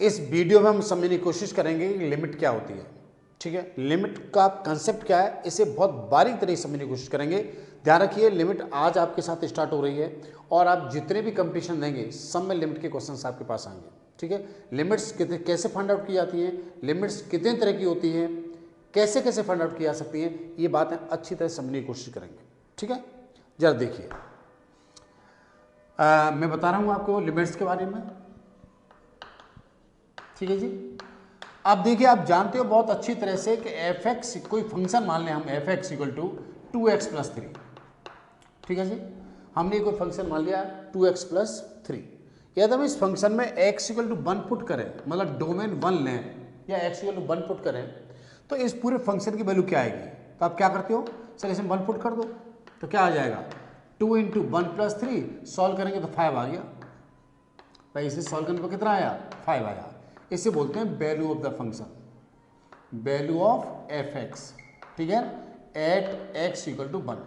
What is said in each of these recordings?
इस वीडियो में हम समझने की कोशिश करेंगे कि लिमिट क्या होती है। ठीक है, लिमिट का कंसेप्ट क्या है, इसे बहुत बारीक तरीके से समझने की कोशिश करेंगे। ध्यान रखिए, लिमिट आज आपके साथ स्टार्ट हो रही है और आप जितने भी कंपटीशन देंगे सब में लिमिट के क्वेश्चंस आपके पास आएंगे। ठीक है, लिमिट्स कितने कैसे फाइंड आउट की जाती हैं, लिमिट्स कितने तरह की होती हैं, कैसे कैसे फाइंड आउट की जा सकती हैं, ये बातें अच्छी तरह समझने की कोशिश करेंगे। ठीक है, जरा देखिए, मैं बता रहा हूँ आपको लिमिट्स के बारे में। ठीक है जी, अब देखिए, आप जानते हो बहुत अच्छी तरह से कि एफ एक्स, कोई फंक्शन मान लें हम F x equal to 2x+3। ठीक है जी, हमने कोई फंक्शन मान लिया 2x+3। यदि हम इस फंक्शन में x इक्वल टू 1 पुट करें, मतलब डोमेन 1 लें या x इक्वल टू 1 पुट करें, तो इस पूरे फंक्शन की वैल्यू क्या आएगी। तो आप क्या करते हो, सर इसमें 1 पुट कर दो तो क्या आ जाएगा, 2 × 1+3, सॉल्व करेंगे तो 5 आ गया। भाई इसे सॉल्व करने पर कितना आया, 5 आया। इसे बोलते हैं value of the function, value of F x. ठीक है, एट एक्स इक्वल टू 1।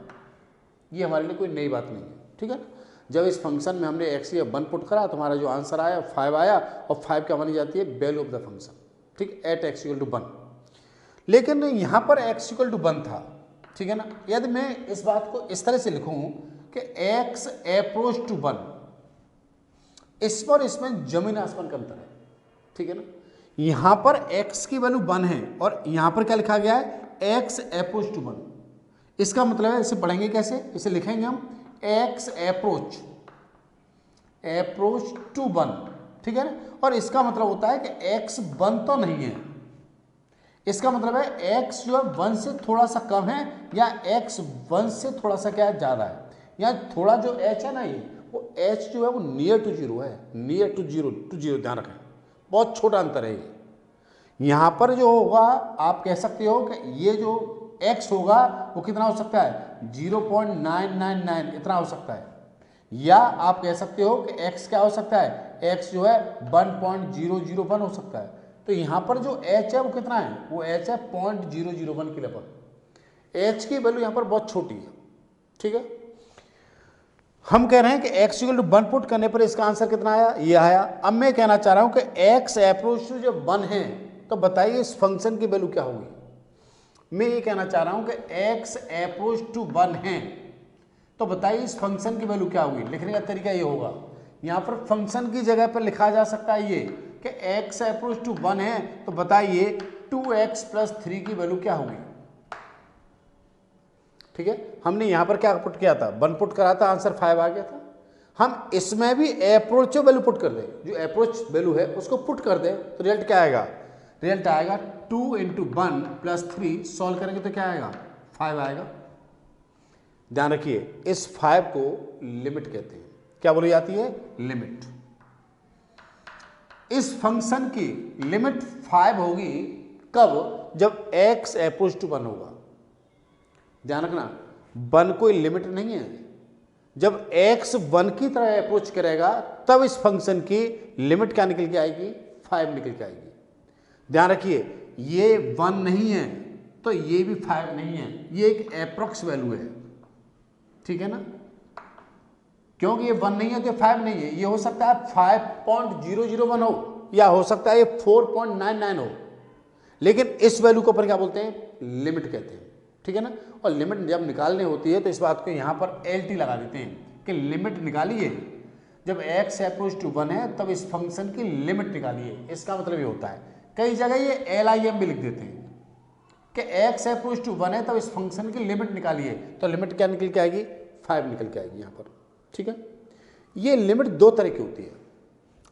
ये हमारे लिए कोई नई बात नहीं है। ठीक है, जब इस फंक्शन में हमने एक्स या 1 पुट करा तो हमारा जो आंसर आया 5 आया, और 5 क्या मानी जाती है, वैल्यू ऑफ द फंक्शन। ठीक, एट एक्स इक्वल टू 1। लेकिन यहाँ पर एक्स इक्वल टू 1 था। ठीक है ना, यदि मैं इस बात को इस तरह से लिखूँ कि एक्स अप्रोच टू 1, इस पर इसमें जमीन आसमान का अंतर है। ठीक है ना, यहां पर x की वैल्यू 1 है और यहां पर क्या लिखा गया है, x अप्रोच टू 1। इसका मतलब है, इसे पढ़ेंगे कैसे, इसे लिखेंगे हम x अप्रोच टू 1। ठीक है ना, और इसका मतलब होता है कि x 1 तो नहीं है, इसका मतलब है x जो है 1 से थोड़ा सा कम है, या x 1 से थोड़ा सा क्या है, ज्यादा है। या थोड़ा जो h है ना, ये वो h जो है वो नियर टू जीरो है, नियर टू जीरो। ध्यान रखें, बहुत छोटा अंतर है ये। यहाँ पर जो होगा, आप कह सकते हो कि ये जो x होगा वो कितना हो सकता है, 0.999 इतना हो सकता है। या आप कह सकते हो कि x क्या हो सकता है, x जो है 1.001 हो सकता है। तो यहाँ पर जो h है वो कितना है, वो h है 0.001 के लगभग। h की वैल्यू यहाँ पर बहुत छोटी है। ठीक है, हम कह रहे हैं कि x इक्वल टू 1 पुट करने पर इसका आंसर कितना आया, ये आया। अब मैं कहना चाह रहा हूं कि x अप्रोच टू जब 1 है तो बताइए इस फंक्शन की वैल्यू क्या होगी। मैं ये कहना चाह रहा हूं कि x अप्रोच टू 1 है तो बताइए इस फंक्शन की वैल्यू क्या होगी। लिखने का तरीका ये होगा, यहां पर फंक्शन की जगह पर लिखा जा सकता है ये कि x अप्रोच टू 1 है तो बताइए 2x+3 की वैल्यू क्या होगी। ठीक है, हमने यहां पर क्या पुट किया था, 1 पुट करा था, आंसर 5 आ गया था। हम इसमें भी अप्रोच वैल्यू पुट कर दें, जो अप्रोच वैल्यू है उसको पुट कर दें तो रिजल्ट क्या आएगा, रिजल्ट आएगा 2 × 1+3, सॉल्व करेंगे तो क्या आएगा, 5 आएगा। ध्यान रखिए, इस 5 को लिमिट कहते हैं। क्या बोली जाती है, लिमिट। इस फंक्शन की लिमिट 5 होगी कब, जब x अप्रोच टू 1 होगा। ध्यान रखना, 1 कोई लिमिट नहीं है। जब x 1 की तरह अप्रोच करेगा तब इस फंक्शन की लिमिट क्या निकल के आएगी, 5 निकल के आएगी। ध्यान रखिए, ये 1 नहीं है तो ये भी 5 नहीं है, ये एक अप्रोक्स वैल्यू है। ठीक है ना, क्योंकि ये 1 नहीं है तो 5 नहीं है। ये हो सकता है 5.001 हो, या हो सकता है ये 4.99 हो, लेकिन इस वैल्यू को पर क्या बोलते हैं, लिमिट कहते हैं। ठीक है ना, और लिमिट जब निकालनी होती है तो इस बात को यहाँ पर LT लगा देते हैं कि लिमिट निकालिए, जब x अप्रोच टू 1 है तब इस फंक्शन की लिमिट निकालिए। इसका मतलब ये होता है, कई जगह ये LIM भी लिख देते हैं कि x अप्रोच टू 1 है तब इस फंक्शन की लिमिट निकालिए, तो लिमिट क्या निकल के आएगी, 5 निकल के आएगी यहाँ पर। ठीक है, ये लिमिट 2 तरह की होती है।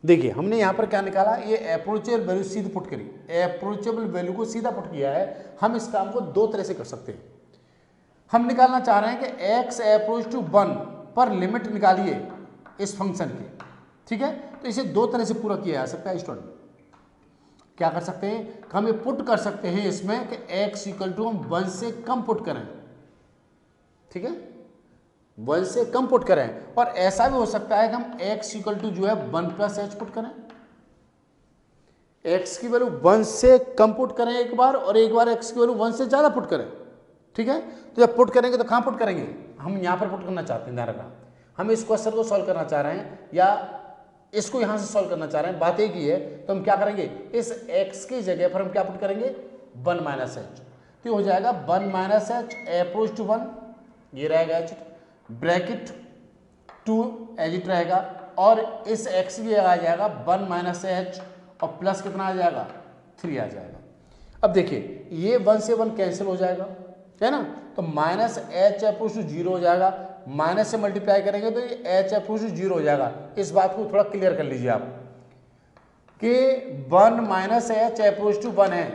देखिए, हमने यहाँ पर क्या निकाला, ये अप्रोचेबल वैल्यू सीधे पुट करी, अप्रोचेबल वैल्यू को सीधा पुट किया है। हम इस काम को 2 तरह से कर सकते हैं। हम निकालना चाह रहे हैं कि x अप्रोच टू 1 पर लिमिट निकालिए इस फंक्शन की। ठीक है, तो इसे 2 तरह से पूरा किया जा सकता है। स्टूडेंट क्या कर सकते हैं, हम ये पुट कर सकते हैं इसमें कि x इक्वल टू हम 1 से कम पुट करें। ठीक है, 1 से कम पुट करें, और ऐसा भी हो सकता है कि हम x इक्वल टू जो है 1+h पुट करें। x की वैल्यू 1 से कम पुट करें एक बार, और एक बार x की वैल्यू 1 से ज़्यादा पुट करें। ठीक है, तो जब पुट करेंगे तो कहाँ पुट करेंगे, हम यहाँ पर पुट करना चाहते हैं। ध्यान रखना, हम इस क्वेश्चन को सॉल्व करना चाह रहे हैं, या इसको यहां से सॉल्व करना चाह रहे हैं, बात एक ही है। तो हम क्या करेंगे, इस x की जगह पर हम क्या पुट करेंगे, 1 माइनस एच, तो हो जाएगा 1 माइनस एच अप्रोच टू 1, ये रहेगा एच, ब्रैकेट 2 एज इट रहेगा, और इस x की जगह आ जाएगा 1 माइनस एच और प्लस कितना आ जाएगा, 3 आ जाएगा। अब देखिए ये 1 से 1 कैंसिल हो जाएगा, है ना, तो माइनस एच अप्रोच टू 0 हो जाएगा, माइनस से मल्टीप्लाई करेंगे तो ये एच अप्रोच टू 0 हो जाएगा। इस बात को थोड़ा क्लियर कर लीजिए आप कि 1 माइनस एच अप्रोच टू 1 है,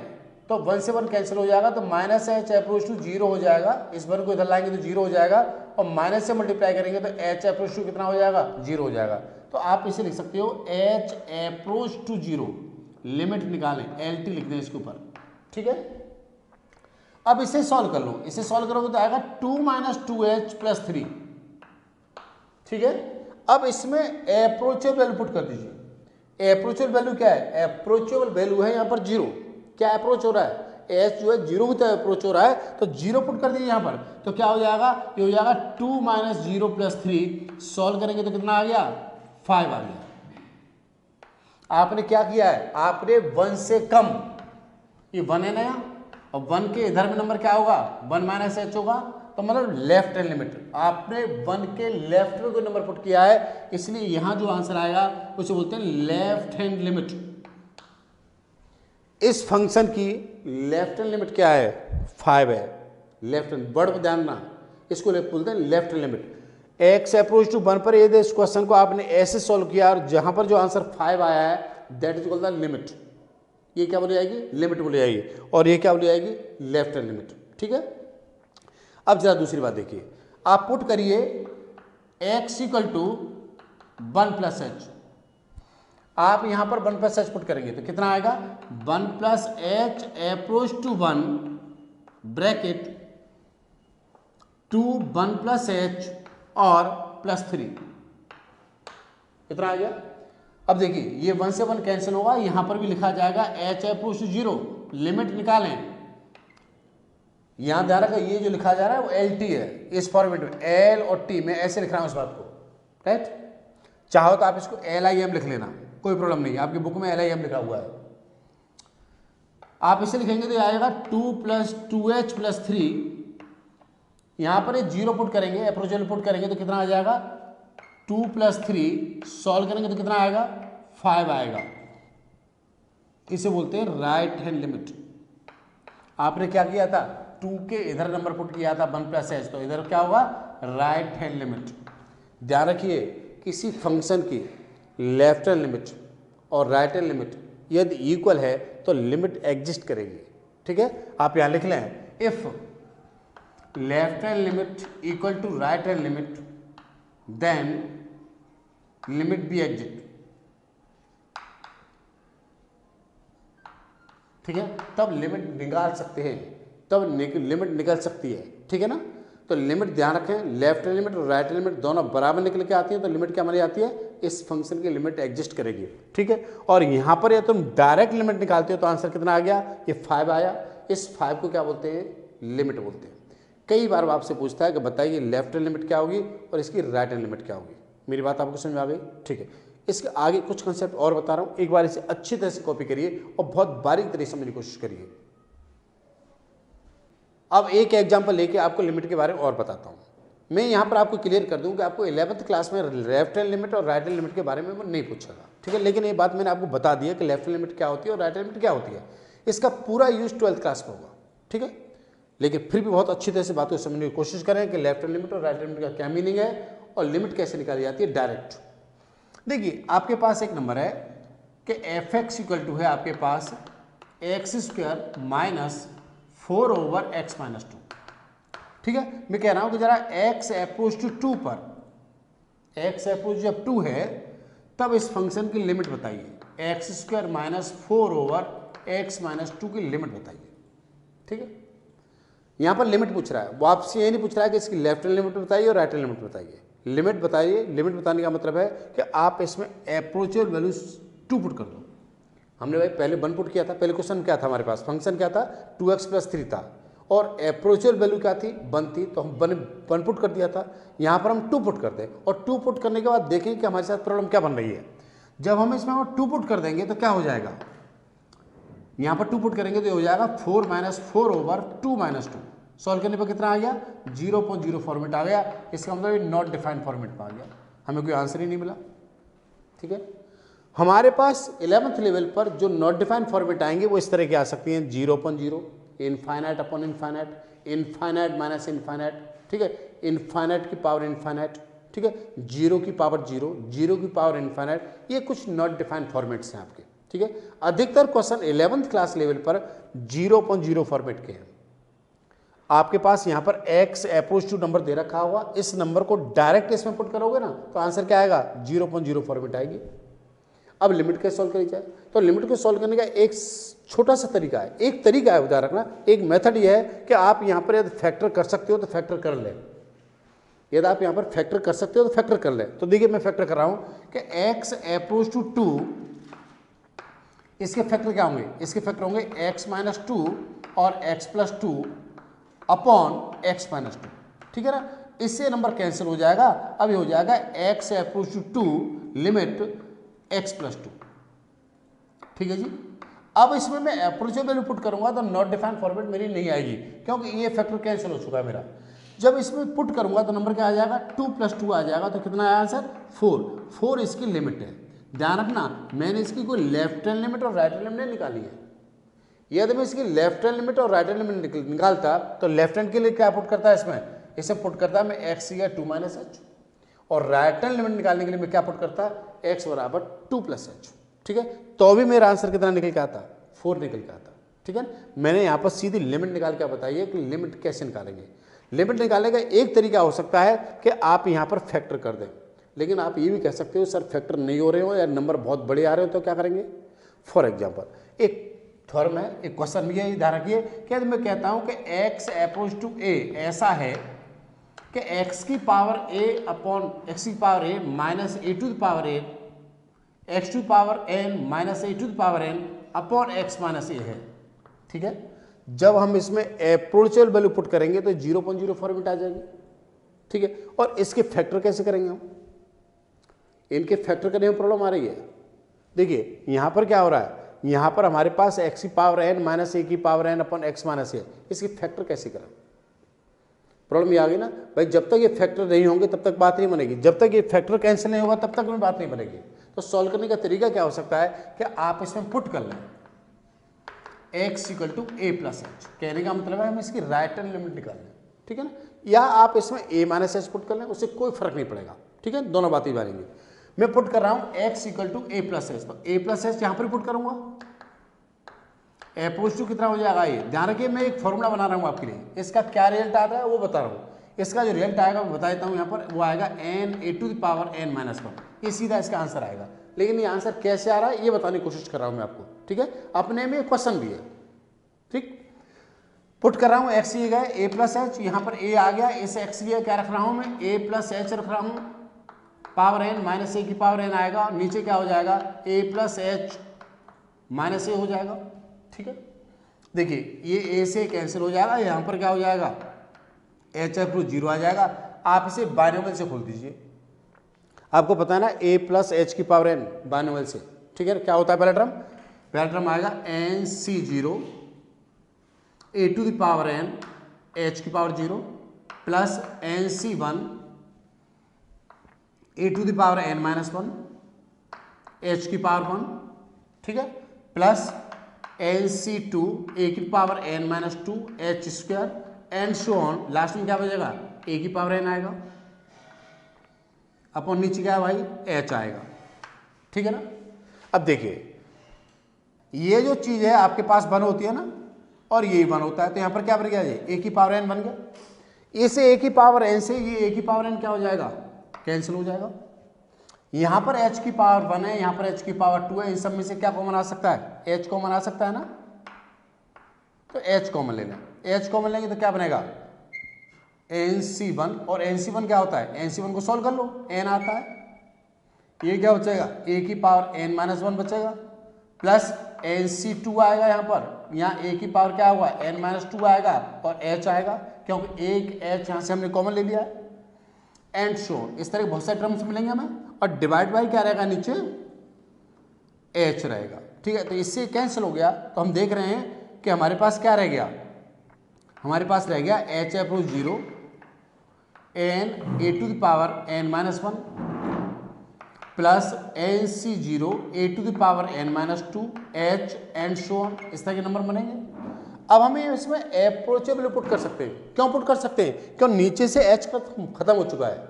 तो 1 से 1 कैंसिल हो जाएगा, तो माइनस एच अप्रोच टू 0 हो जाएगा, इस 1 को इधर लाएंगे तो 0 हो जाएगा, और माइनस से मल्टीप्लाई करेंगे तो एच अप्रोच टू कितना हो जाएगा, 0 हो जाएगा। तो आप इसे लिख सकते हो एच अप्रोच टू 0, लिमिट निकालें, एल टी लिख दें इसके ऊपर, ठीक है। अब इसे सॉल्व कर लो, इसे सॉल्व करोगे तो आएगा 2 माइनस 2h प्लस 3, ठीक है। अब इसमें अप्रोचेबल वैल्यू पुट कर दीजिए। अप्रोचेबल वैल्यू क्या है, अप्रोचेबल वैल्यू है यहाँ पर 0, क्या अप्रोच हो रहा है, एच जो है 0 की तरफ अप्रोच हो रहा है, तो 0 पुट कर दीजिए यहाँ पर, तो क्या हो जाएगा, ये हो जाएगा 2 माइनस 0 प्लस 3, सॉल्व करेंगे तो कितना आ गया, 5 आ गया। आपने क्या किया है, आपने 1 से कम, ये 1 है नया, और 1 के इधर में नंबर क्या होगा, 1 माइनस एच होगा, तो मतलब लेफ्ट हैंड लिमिट, आपने 1 के लेफ्ट में कोई नंबर पुट किया है, इसलिए यहां जो आंसर आएगा उसे बोलते हैं लेफ्ट हैंड लिमिट। इस फंक्शन की लेफ्ट हैंड लिमिट क्या है, 5 है, लेफ्ट हैंड, वर्ड पर ध्यान ना, इसको बोलते हैं left hand limit. X approach to 1 पर यदि इस क्वेश्चन को आपने ऐसे सॉल्व किया और जहां पर जो आंसर 5 आया है, that is called the limit. ये क्या बोली जाएगी, लिमिट बोली जाएगी, और ये क्या बोली जाएगी, लेफ्ट हैंड लिमिट, ठीक है। अब जरा दूसरी बात देखिए, आप पुट करिए x equal to 1 plus h, आप यहां पर 1 प्लस एच पुट करेंगे तो कितना आएगा, 1 plus h approach to 1 bracket 2 1 plus h और प्लस 3, कितना आ गया। अब देखिए ये 1 से 1 कैंसिल होगा, यहां पर भी लिखा जाएगा एच अप्रोच टू 0, लिमिट निकालें। यहां ध्यान रखा, ये जो लिखा जा रहा है वो एल टी है, इस फॉर्मेट में एल और टी में ऐसे लिख रहा हूं इस बात को, राइट। चाहो तो आप इसको LIM लिख लेना, कोई प्रॉब्लम नहीं, आपकी बुक में LIM लिखा हुआ है। आप इसे लिखेंगे तो आएगा 2 प्लस 2h प्लस 3, यहां पर 0 पुट करेंगे, अप्रोचल पुट करेंगे तो कितना आ जाएगा, 2 प्लस 3, सॉल्व करेंगे तो कितना आएगा, 5 आएगा। इसे बोलते हैं राइट हैंड लिमिट। आपने क्या किया था, 2 के इधर नंबर पुट किया था 1 प्लस एच, तो इधर क्या होगा, राइट हैंड लिमिट। ध्यान रखिए किसी फंक्शन की लेफ्ट हैंड लिमिट और राइट हैंड लिमिट यदि इक्वल है तो लिमिट एग्जिस्ट करेगी, ठीक है। आप यहां लिख लें, if left hand limit equal to right hand limit then limit be exist, ठीक है, तब लिमिट निकाल सकते हैं, तब लिमिट निकल सकती है, ठीक है ना। तो लिमिट ध्यान रखें, लेफ्ट हैंड लिमिट और राइट हैंड लिमिट दोनों बराबर निकल के आती है, तो लिमिट क्या मानी जाती है, इस फंक्शन की लिमिट एग्जिस्ट करेगी, ठीक है। और यहाँ पर या तुम डायरेक्ट लिमिट निकालते हो तो आंसर कितना आ गया, ये 5 आया। इस 5 को क्या बोलते हैं, लिमिट बोलते हैं। कई बार वो आपसे पूछता है कि बताइए लेफ्ट हैंड लिमिट क्या होगी और इसकी राइट हैंड लिमिट क्या होगी। मेरी बात आपको समझ में आ गई, ठीक है। इसके आगे कुछ कंसेप्ट और बता रहा हूँ, एक बार इसे अच्छी तरह से कॉपी करिए और बहुत बारीक तरह से समझने की कोशिश करिए। अब एक एग्जांपल लेके आपको लिमिट के बारे में और बताता हूँ। मैं यहाँ पर आपको क्लियर कर दूँ कि आपको 11th क्लास में लेफ्ट हैंड लिमिट और राइट हैंड लिमिट के बारे में वो नहीं पूछेगा, ठीक है। लेकिन ये बात मैंने आपको बता दिया कि लेफ्ट हैंड लिमिट क्या होती है और राइट हैंड लिमिट क्या होती है। इसका पूरा यूज 12th क्लास में होगा, ठीक है। लेकिन फिर भी बहुत अच्छी तरह से बातों को समझने की कोशिश करें कि लेफ्ट हैंड लिमिट और राइट हैंड लिमिट का क्या मीनिंग है और लिमिट कैसे निकाली जाती है डायरेक्ट। देखिए आपके पास एक नंबर है कि fx इक्वल टू है आपके पास x² minus 4 over x minus 2, ठीक है। मैं कह रहा हूं कि जरा x अप्रोच टू 2 पर, x अप्रोच जब 2 है तब इस फंक्शन की लिमिट बताइए, x² minus 4 over x minus 2 की लिमिट बताइए, ठीक है। यहां पर लिमिट पूछ रहा है, वो आपसे ये नहीं पूछ रहा है कि इसकी लेफ्ट हैंड लिमिट बताइए और राइट हैंड लिमिट बताइए, लिमिट बताइए। लिमिट बताने का मतलब है कि आप इसमें अप्रोचेबल वैल्यू 2 पुट कर दो। हमने भाई पहले 1 पुट किया था, पहले क्वेश्चन क्या था हमारे पास, फंक्शन क्या था 2x प्लस 3 था और अप्रोचेबल वैल्यू क्या थी 1 थी, तो हम 1 पुट कर दिया था। यहाँ पर हम 2 पुट करते हैं और 2 पुट करने के बाद देखें कि हमारे साथ प्रॉब्लम क्या बन रही है। जब हम इसमें 2 पुट कर देंगे तो क्या हो जाएगा, यहाँ पर 2 पुट करेंगे तो ये हो जाएगा 4 - 4 ओवर 2 - 2। सॉल्व करने पर कितना आ गया, 0.0 फॉर्मेट आ गया। इसका मतलब ये नॉट डिफाइंड फॉर्मेट में आ गया, हमें कोई आंसर ही नहीं मिला। ठीक है, हमारे पास 11th लेवल पर जो नॉट डिफाइंड फॉर्मेट आएंगे वो इस तरह के आ सकती हैं, 0.0, infinite upon infinite, infinite minus infinite, ठीक है, इनफाइनाइट की पावर इनफाइनाइट, ठीक है, 0 की पावर 0, 0 की पावर इनफाइनाइट। ये कुछ नॉट डिफाइंड फॉर्मेट्स हैं आपके। ठीक है, अधिकतर क्वेश्चन 11th क्लास लेवल पर 0.0 फॉर्मेट के हैं। आपके पास यहाँ पर x अप्रोच टू नंबर दे रखा होगा, इस नंबर को डायरेक्ट इसमें पुट करोगे ना तो आंसर क्या आएगा, 0.0 फॉर्मेट आएगी। अब लिमिट कैसे सॉल्व करी जाए, तो लिमिट को सॉल्व करने का एक छोटा सा तरीका है, एक तरीका है, उदाहरण रखना, एक मेथड ये है कि आप यहाँ पर यदि फैक्टर कर सकते हो तो फैक्टर कर लें, यदि आप यहाँ पर फैक्टर कर सकते हो तो फैक्टर कर लें। तो देखिए मैं फैक्टर कर रहा हूँ कि x अप्रोच टू 2, इसके फैक्टर क्या होंगे, इसके फैक्टर होंगे x - 2 और x + 2 अपॉन x - 2। ठीक है ना, इससे नंबर कैंसिल हो जाएगा। अब ये हो जाएगा x approach to 2 limit x + 2। ठीक है जी, अब इसमें मैं अप्रोच वैल्यू पुट करूंगा तो नॉट डिफाइंड फॉर्मेट मेरी नहीं आएगी, क्योंकि ये फैक्टर कैंसिल हो चुका है मेरा। जब इसमें पुट करूंगा तो नंबर क्या आ जाएगा, 2 + 2 आ जाएगा। तो कितना आया आंसर, 4 इसकी लिमिट है। ध्यान रखना, मैंने इसकी कोई लेफ्ट हैंड लिमिट और राइट हैंड लिमिट नहीं निकाली है। यदि मैं इसकी लेफ्ट हैंड लिमिट और राइट हैंड लिमिट निकालता तो लेफ्ट हैंड के लिए क्या पुट करता है, इसमें इसे पुट करता है मैं x या 2 - h, और राइट हैंड लिमिट निकालने के लिए मैं क्या पुट करता है, x = 2 + h। ठीक है, तो भी मेरा आंसर कितना निकल के आता, 4 निकल के आता। ठीक है, मैंने यहाँ पर सीधी लिमिट निकाल के बताइए कि लिमिट कैसे निकालेंगे। लिमिट निकालने का एक तरीका हो सकता है कि आप यहाँ पर फैक्टर कर दें, लेकिन आप ये भी कह सकते हो सर फैक्टर नहीं हो रहे हो या नंबर बहुत बड़े आ रहे हो तो क्या करेंगे। फॉर एग्जाम्पल एक थ्योरम है, एक क्वेश्चन भी है, ध्यान रखिए। क्या मैं कहता हूँ कि x अप्रोच टू a ऐसा है कि x की पावर a अपॉन x की power a minus a to the power a, x to power n minus a to the power n upon x minus a है। ठीक है, जब हम इसमें अप्रोचल वैल्यू पुट करेंगे तो 0.0 फॉर्मेट आ जाएगी। ठीक है, और इसके फैक्टर कैसे करेंगे हम, इनके फैक्टर करने में प्रॉब्लम आ रही है। देखिए यहाँ पर क्या हो रहा है, यहाँ पर हमारे पास x की पावर n माइनस a की power n upon x minus a, इसकी फैक्टर कैसे करें, प्रॉब्लम ये आ गई ना भाई। जब तक ये फैक्टर नहीं होंगे तब तक बात नहीं बनेगी, जब तक ये फैक्टर कैंसिल नहीं होगा तब तक में बात नहीं बनेगी। तो सॉल्व करने का तरीका क्या हो सकता है कि आप इसमें पुट कर लें x = a + h, कहने का मतलब है हम इसकी राइट हैंड लिमिट निकाल लें। ठीक है ना, या आप इसमें a - h पुट कर लें, उससे कोई फर्क नहीं पड़ेगा। ठीक है, दोनों बातें बनेंगी। मैं पुट कर रहा हूं x = a + h, तो a + h यहां पर पुट करूंगा, अप्रोच टू कितना हो जाएगा ये। ध्यान रखिए मैं एक फॉर्मूला बना रहा हूं आपके लिए, इसका क्या रिजल्ट आता है वो बता रहा हूं। इसका जो रिजल्ट आएगा मैं बता देता हूं, यहाँ पर वो आएगा n a to the power n - 1, ये सीधा इसका आंसर आएगा। लेकिन ये आंसर कैसे आ रहा है ये बताने की कोशिश कर रहा हूं मैं आपको। ठीक है, अपने में क्वेश्चन भी है। ठीक, पुट कर रहा हूं x ये गए a + h, यहाँ पर a आ गया, इस x लिए क्या रख रहा हूं मैं a + h रख रहा हूं, पावर n माइनस a की पावर n आएगा, नीचे क्या हो जाएगा a + h माइनस a हो जाएगा। ठीक है, देखिए ये a से कैंसिल हो जाएगा, यहाँ पर क्या हो जाएगा h अप्रोच 0 आ जाएगा। आप इसे बाइनोमियल से खोल दीजिए, आपको पता है ना a + h की पावर n बाइनोमियल से। ठीक है, क्या होता है पहला टर्म आएगा nc0 a to the power n h की power 0 plus nc1 a to the power n - 1 h की पावर 1। ठीक है, प्लस nc2 a की power n - 2 h² and so on. Last में क्या बचेगा a की पावर n आएगा, अपॉन नीचे क्या है भाई h आएगा। ठीक है ना, अब देखिए ये जो चीज है आपके पास 1 होती है ना, और ये 1 होता है, तो यहाँ पर क्या बन गया, ये a की पावर n बन गया। इसे a की पावर n से ये a की पावर n क्या हो जाएगा, कैंसिल हो जाएगा। यहाँ पर h की पावर 1 है, यहाँ पर h की पावर 2 है, इन सब में से क्या कॉमन आ सकता है, h कॉमन आ सकता है ना, तो h कॉमन ले लें। h कॉमन लेंगे तो क्या बनेगा nc1, और nc1 क्या होता है, nc1 को सॉल्व कर लो, n आता है, ये क्या बचेगा a की पावर n - 1 बचेगा, प्लस nc2 आएगा, यहाँ पर यहाँ a की पावर क्या हुआ n - 2 आएगा और h आएगा, क्योंकि एक h यहाँ से हमने कॉमन ले लिया है। एंड सो इस तरह के बहुत सारे टर्म्स मिलेंगे हमें, और डिवाइड बाई क्या रहेगा नीचे एच रहेगा। ठीक है, तो इससे कैंसिल हो गया, तो हम देख रहे हैं कि हमारे पास क्या रह गया, हमारे पास रह गया h approach 0 n a to the power n minus 1 plus n c 0 a to the power n minus 2 h and so on, इस तरह के नंबर बनेंगे। अब हमें इसमें अप्रोचेबल पुट कर सकते हैं। क्यों पुट कर सकते हैं? क्यों नीचे से एच खत्म हो चुका है।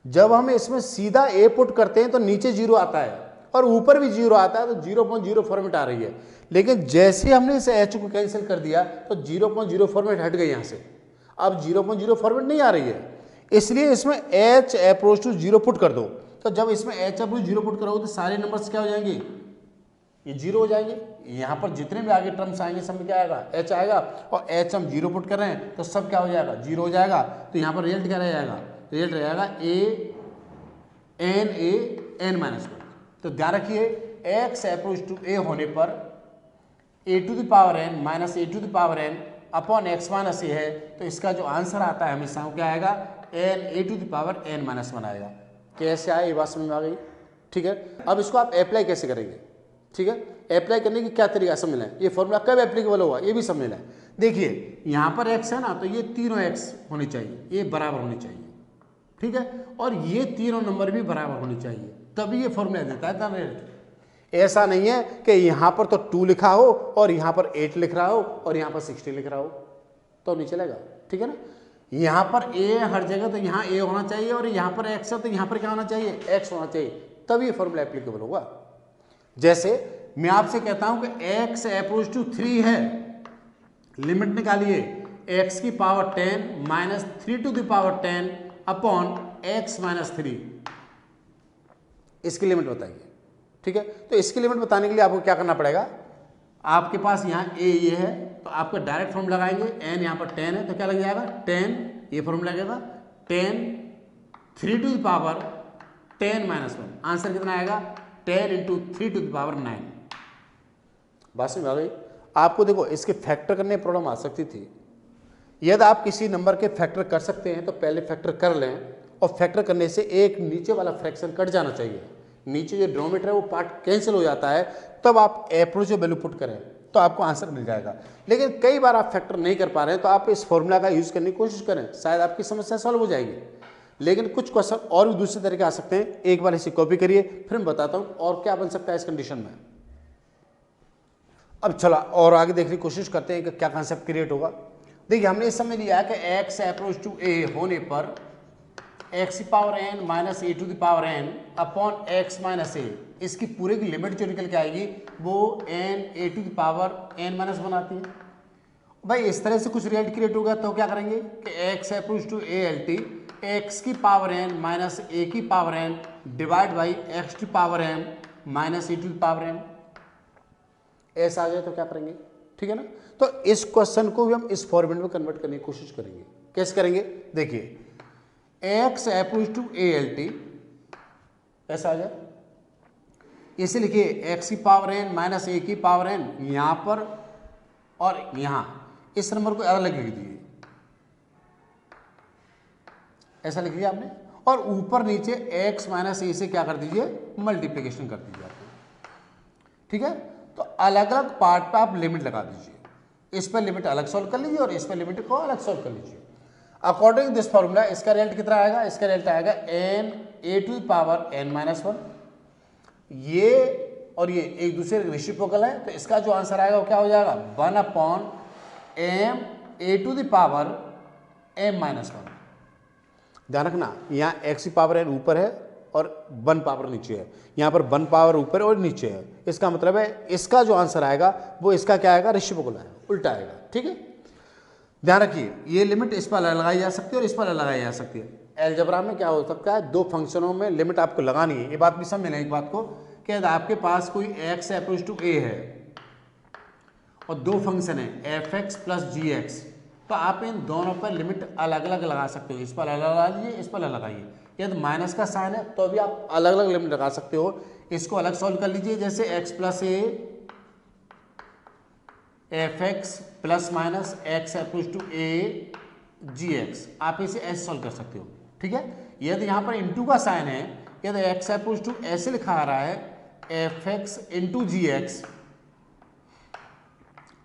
जब हम इसमें सीधा ए पुट करते हैं तो नीचे 0 आता है और ऊपर भी 0 आता है, तो 0.0 फॉर्मेट आ रही है। लेकिन जैसे हमने इस एच को कैंसिल कर दिया तो 0.0 फॉर्मेट हट गई यहाँ से, अब 0.0 फॉर्मेट नहीं आ रही है, इसलिए इसमें एच अप्रोच टू 0 पुट कर दो। तो जब इसमें एच अप्रोच 0 पुट करोगे तो सारे नंबर्स क्या हो जाएंगे, ये 0 हो जाएंगे। यहाँ पर जितने भी आगे टर्म्स आएंगे सब में क्या आएगा, एच आएगा, और एच हम 0 पुट कर रहे हैं तो सब क्या हो जाएगा, 0 हो जाएगा। तो यहाँ पर रिजल्ट क्या रह जाएगा, रिजल्ट रह जाएगा ए एन माइनस 1। तो ध्यान रखिए एक्स अप्रोच टू ए होने पर a to the power n minus a to the power n upon x minus a है, तो इसका जो आंसर आता है हमेशा वो क्या आएगा, n a to the power n minus 1 आएगा। कैसे आए ये बात समझ में आ गई? ठीक है, अब इसको आप अप्लाई कैसे करेंगे? ठीक है, अप्लाई करने की क्या तरीका समझना है, ये फॉर्मूला कब एप्लीकेबल होगा ये भी समझना है। देखिए यहाँ पर एक्स है ना, तो ये तीनों एक्स होने चाहिए, ये बराबर होने चाहिए। ठीक है, और ये तीनों नंबर भी बराबर होने चाहिए, तभी ये फॉर्मूला देता है रिजल्ट। ऐसा नहीं है कि यहाँ पर तो 2 लिखा हो और यहाँ पर 8 लिख रहा हो और यहाँ पर 60 लिख रहा हो, तो नहीं चलेगा। ठीक है ना, यहाँ पर ए हर जगह, तो यहाँ ए होना चाहिए, और यहाँ पर एक्स है तो यहाँ पर क्या होना चाहिए, एक्स होना चाहिए, तभी ये फॉर्मूला एप्लीकेबल होगा। जैसे मैं आपसे कहता हूं कि एक्स अप्रोच टू 3 है, लिमिट निकालिए एक्स की power 10 minus 3 to the power 10 upon x minus 3, इसकी लिमिट बताइए। ठीक है, तो इसकी लिमिट बताने के लिए आपको क्या करना पड़ेगा, आपके पास यहाँ ए ये है, तो आपको डायरेक्ट फॉर्मूला लगाएंगे, एन यहाँ पर 10 है तो क्या लग जाएगा 10, ये फॉर्मूला लगेगा 10 3 to the power 10 minus 1, answer कितना आएगा 10 इंटू 3 टू द पावर 9। बात समझ आ गई? आपको देखो इसके फैक्टर करने में प्रॉब्लम आ सकती थी। यदि आप किसी नंबर के फैक्टर कर सकते हैं तो पहले फैक्टर कर लें, और फैक्टर करने से एक नीचे वाला फ्रैक्शन कट जाना चाहिए, नीचे जो डिनोमिनेटर है वो पार्ट कैंसिल हो जाता है, तब आप अप्रोच वैल्यू पुट करें तो आपको आंसर मिल जाएगा। लेकिन कई बार आप फैक्टर नहीं कर पा रहे हैं तो आप इस फॉर्मूला का यूज़ करने की कोशिश करें, शायद आपकी समस्या सॉल्व हो जाएगी। लेकिन कुछ क्वेश्चन और भी दूसरे तरीके आ सकते हैं, एक बार इसे कॉपी करिए, फिर मैं बताता हूँ और क्या बन सकता है इस कंडीशन में। अब चला और आगे देखने की कोशिश करते हैं कि क्या कॉन्सेप्ट क्रिएट होगा। देखिए हमने इस समय लिया है कि एक्स अप्रोच टू ए होने पर एक्स की power n minus a to the power n upon x minus a, इसकी पूरे की लिमिट जो निकल के आएगी वो n a to the power n minus बनाती है। भाई इस तरह से कुछ रिजल्ट क्रिएट होगा तो क्या करेंगे कि x approach to a L T x की पावर एन माइनस ए की power n divide by x की power n minus a to the power n, ऐसा आ जाए तो क्या करेंगे? ठीक है ना, तो इस क्वेश्चन को भी हम इस फॉर्मेट में कन्वर्ट करने की कोशिश करेंगे। कैसे करेंगे? देखिए x approach to a L T ऐसा आ जाए, इसे लिखिए एक्स की पावर एन माइनस ए की पावर एन यहां पर और यहां, इस नंबर को अलग लिख दीजिए, ऐसा लिख लिया आपने, और ऊपर नीचे एक्स माइनस ए से क्या कर दीजिए, मल्टीप्लीकेशन कर दीजिए आपने। ठीक है, तो अलग अलग पार्ट पे आप लिमिट लगा दीजिए, इस पर लिमिट अलग सॉल्व कर लीजिए और इस पर लिमिट को अलग सॉल्व कर लीजिए। अकॉर्डिंग दिस फॉर्मूला इसका रिजल्ट कितना आएगा, इसका रिजल्ट आएगा n a to the power n minus 1, ये और ये एक दूसरे रेसिप्रोकल है, तो इसका जो आंसर आएगा वो क्या हो जाएगा 1 upon m a to the power m minus 1। ध्यान रखना यहाँ एक्स की पावर एन ऊपर है और 1 पावर नीचे है, यहाँ पर 1 पावर ऊपर और नीचे है, इसका मतलब है इसका जो आंसर आएगा वो इसका क्या आएगा, रेसिप्रोकल आएगा, उल्टा आएगा। ठीक है, ध्यान रखिए ये लिमिट इस पर लगाई जा सकती है और इस पर लगाई जा सकती है। अलजेब्रा में क्या हो सकता है, दो फंक्शनों में लिमिट आपको लगानी है, ये बात भी समझ लें एक बात को कि आपके पास कोई एक्स अप्रोच टू ए है और दो फंक्शन है एफ एक्स प्लस जी एक्स, तो आप इन दोनों पर लिमिट अलग अलग लगा सकते हो, इस पर अलग लगा लीजिए, इस पर अलग लगाइए। यदि माइनस का साइन है तो भी आप अलग अलग लिमिट लगा सकते हो, इसको अलग सॉल्व कर लीजिए, जैसे x plus a f x plus minus x approach to a g x, आप इसे ऐसे सॉल्व कर सकते हो। ठीक है, यदि यहाँ पर इंटू का साइन है, यदि एक्स अप्रोच टू ऐसे लिखा आ रहा है f x into g x,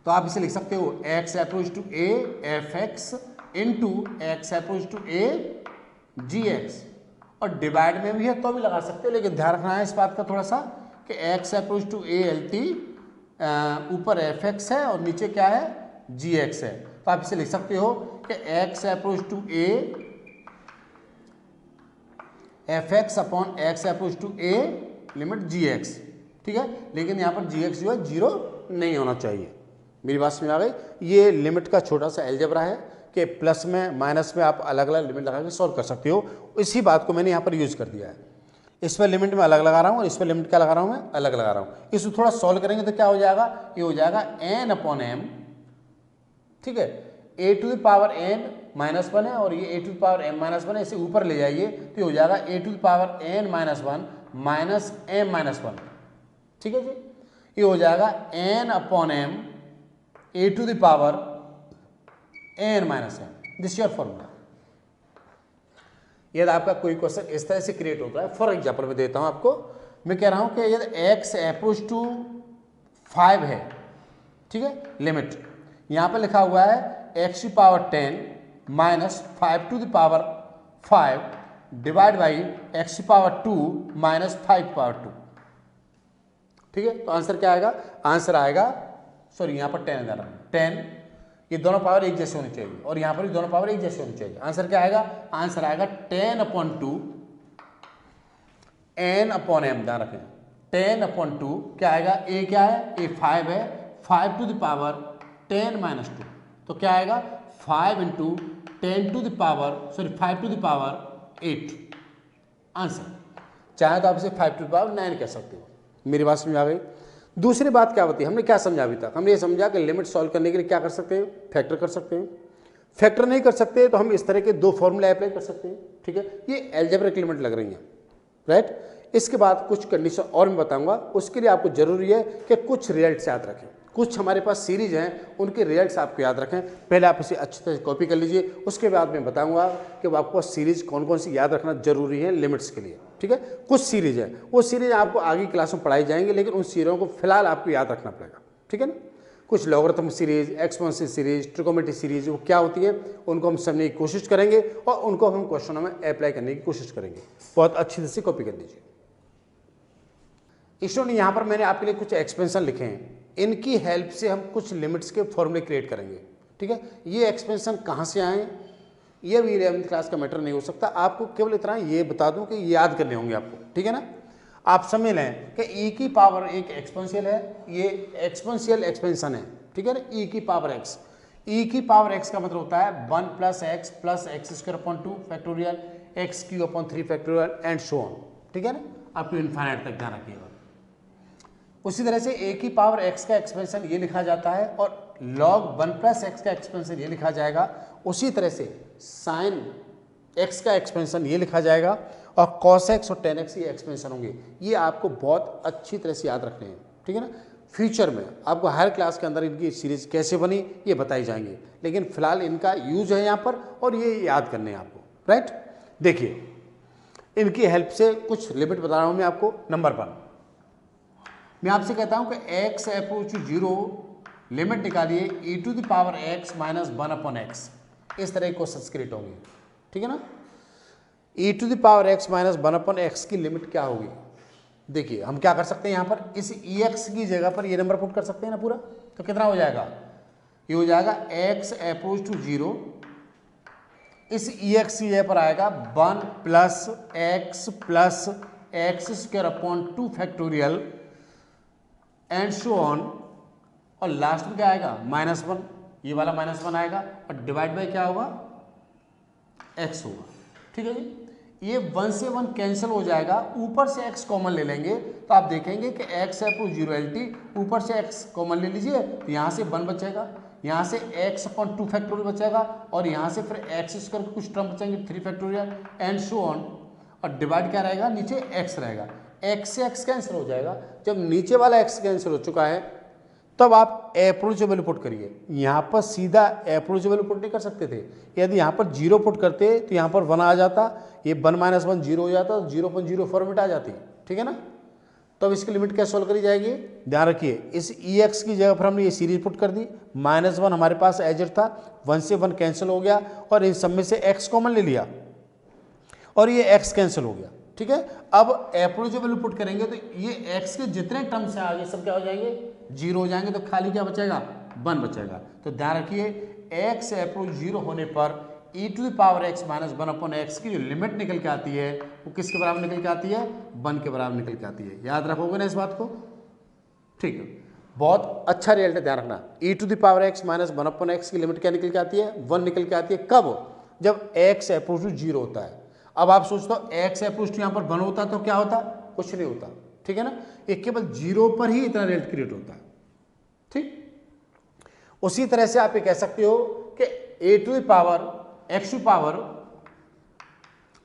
तो आप इसे लिख सकते हो x approach to a f x into x approach to a g x, और डिवाइड में भी है तो भी लगा सकते हो, लेकिन ध्यान रखना है इस बात का थोड़ा सा कि x approach to a L T ऊपर एफ एक्स है और नीचे क्या है जी एक्स है, तो आप इसे लिख सकते हो कि x approach to a f x upon x approach to a limit g x, ठीक है। लेकिन यहाँ पर जी एक्स जो है जीरो नहीं होना चाहिए। मेरी बात समझ आ गई। ये लिमिट का छोटा सा अलजेब्रा है कि प्लस में माइनस में आप अलग अलग लिमिट लगा के सॉल्व कर सकते हो। इसी बात को मैंने यहाँ पर यूज़ कर दिया है। इस पर लिमिट में अलग लगा रहा हूँ और इस पर लिमिट क्या लगा रहा हूँ मैं अलग लगा रहा हूँ। इसको थोड़ा सॉल्व करेंगे तो क्या हो जाएगा, ये हो जाएगा एन अपॉन एम, ठीक है। A to the power n minus one है और ये a to the power m minus one है, इसे ऊपर ले जाइए तो ये हो जाएगा a to the power n minus one minus m minus one, ठीक है जी। ये हो जाएगा n upon m a to the power n minus m, this your formula. यदि आपका कोई क्वेश्चन इस तरह से क्रिएट होता है, फॉर एग्जाम्पल मैं देता हूं आपको, मैं कह रहा हूं कि यदि एक्स अप्रोच टू 5 है, ठीक है, लिमिट यहां पर लिखा हुआ है एक्स की power 10 minus 5 to the power 5 divide by x की पावर 2 माइनस 5 पावर 2, ठीक है। तो आंसर क्या आएगा, आंसर आएगा, सॉरी यहां पर 10 आ रहा है, 10, ये दोनों पावर एक जैसे होनी चाहिए और यहां पर भी दोनों पावर एक जैसे होनी चाहिए। आंसर क्या आएगा, आंसर आएगा 10 अपॉन 2 एन अपॉन एम, ध्यान रखें 10 अपॉन 2 क्या आएगा, ए क्या है, ए 5 है, 5 टू द पावर 10 माइनस 2, तो क्या आएगा 5 into 10 to the power, sorry 5 to the power 8, answer. चाहे तो आप इसे 5 टू द पावर 9 कह सकते हो। मेरी बात समझ आ गई। दूसरी बात क्या होती है, हमने क्या समझा अभी तक, हमने ये समझा कि लिमिट सॉल्व करने के लिए क्या कर सकते हैं, फैक्टर कर सकते हैं। फैक्टर नहीं कर सकते तो हम इस तरह के दो फॉर्मूले अप्लाई कर सकते हैं, ठीक है। ये अलजेब्रिक लिमिट लग रही हैं, राइट। इसके बाद कुछ कंडीशन और मैं बताऊंगा, उसके लिए आपको जरूरी है कि कुछ रिजल्ट्स याद रखें। कुछ हमारे पास सीरीज हैं, उनके रिजल्ट्स आपको याद रखें। पहले आप इसे अच्छी तरह से कॉपी कर लीजिए, उसके बाद मैं बताऊंगा कि आपको सीरीज कौन कौन सी याद रखना जरूरी है लिमिट्स के लिए, ठीक है। कुछ सीरीज है, वो सीरीज आपको आगे क्लास में पढ़ाई जाएंगे, लेकिन उन सीरीजों को फिलहाल आपको याद रखना पड़ेगा, ठीक है ना। कुछ logarithm series, exponential series, trigonometry series, वो क्या होती है उनको हम समझने की कोशिश करेंगे और उनको हम क्वेश्चनों में अप्लाई करने की कोशिश करेंगे। बहुत अच्छी तरह से कॉपी कर लीजिए। स्टूडेंट यहाँ पर मैंने आपके लिए कुछ एक्सपेंशन लिखे हैं, इनकी हेल्प से हम कुछ लिमिट्स के फॉर्मूले क्रिएट करेंगे, ठीक है। ये एक्सपेंशन कहाँ से आए, ये भी 11th क्लास का मैटर नहीं हो सकता। आपको केवल इतना ये बता दूं कि याद करने होंगे आपको, ठीक है ना। आप समझ लें कि e की पावर एक एक्सपोनेंशियल है, ये एक्सपोनेंशियल एक्सपेंशन है, ठीक है ना। e की पावर x, e की पावर x का मतलब होता है 1 plus x square upon 2 factorial x Q upon 3 factorial and so on, ठीक है ना, अप टू इनफाइनाइट तक ध्यान रखिएगा। उसी तरह से a की पावर x का एक्सपेंशन ये लिखा जाता है और log 1 प्लस एक्स का एक्सपेंशन ये लिखा जाएगा। उसी तरह से साइन x का एक्सपेंशन ये लिखा जाएगा और cos x और tan x ये एक्सपेंशन होंगे। ये आपको बहुत अच्छी तरह से याद रखने हैं, ठीक है ना। फ्यूचर में आपको हर क्लास के अंदर इनकी सीरीज कैसे बनी ये बताई जाएंगे, लेकिन फिलहाल इनका यूज है यहाँ पर और ये याद करने हैं आपको, राइट। देखिए इनकी हेल्प से कुछ लिमिट बता रहा हूँ मैं आपको। नंबर 1, मैं आपसे कहता हूँ कि x अप्रोच टू 0 लिमिट निकालिए e to the power x minus 1 upon x. इस तरह के क्वेश्चन क्रिएट होंगे, ठीक है ना। e to the power x minus 1 upon x की लिमिट क्या होगी। देखिए हम क्या कर सकते हैं, यहाँ पर इस ex की जगह पर ये नंबर पुट कर सकते हैं ना पूरा, तो कितना हो जाएगा, ये हो जाएगा x अप्रोच टू 0, इस ex की जगह पर आएगा 1 plus x square upon 2 factorial and so on, और लास्ट में क्या आएगा -1, ये वाला -1 आएगा और डिवाइड बाय क्या होगा, x होगा, ठीक है जी। ये 1 से 1 कैंसिल हो जाएगा, ऊपर से x कॉमन ले लेंगे तो आप देखेंगे कि x अप्रोच 0 LT, ऊपर से x कॉमन ले लीजिए तो यहाँ से 1 बचेगा, यहाँ से x अपॉन 2 फैक्टोरियल बचेगा और यहाँ से फिर x स्क्वायर कुछ टर्म बचेंगे 3 फैक्टोरियल एंड सो ऑन, और डिवाइड क्या रहेगा, नीचे x रहेगा, x से x कैंसिल हो जाएगा। जब नीचे वाला x कैंसिल हो चुका है तब आप अप्रोच वैल्यू पुट करिए। यहाँ पर सीधा अप्रोच वैल्यू पुट नहीं कर सकते थे, यदि यहाँ पर 0 पुट करते तो यहाँ पर 1 आ जाता, ये 1 - 1 0 हो जाता, 0.0 फॉर्मेट आ जाती, ठीक है ना। तो अब इसकी लिमिट कैसे सॉल्व करी जाएगी, ध्यान रखिए इस EX की जगह पर हमने ये सीरीज पुट कर दी, -1 हमारे पास एज इट था, 1 से 1 कैंसिल हो गया और इन सब में से x कॉमन ले लिया और ये x कैंसिल हो गया, ठीक है। अब एप्रोच जो वैल्यू पुट करेंगे तो ये x के जितने टर्म से आगे सब क्या हो जाएंगे, 0 हो जाएंगे, तो खाली क्या बचेगा, 1 बचेगा। तो ध्यान रखिए x अप्रोच 0 होने पर e⁻x - 1/x की जो लिमिट निकल के आती है वो किसके बराबर निकल के आती है, 1 के बराबर निकल के आती है। याद रखोगे ना इस बात को, ठीक है, बहुत अच्छा रिजल्ट है, ध्यान रखना। e⁻x - 1/x की लिमिट क्या निकल के आती है, 1 निकल के आती है। कब, जब x अप्रोच टू 0 होता है। अब आप सोचते हो x अप्रोच टू यहाँ पर 1 होता तो क्या होता, कुछ नहीं होता, ठीक है ना, ये केवल 0 पर ही इतना रिजल्ट क्रिएट होता है, ठीक। उसी तरह से आप ये कह सकते हो कि x टू पावर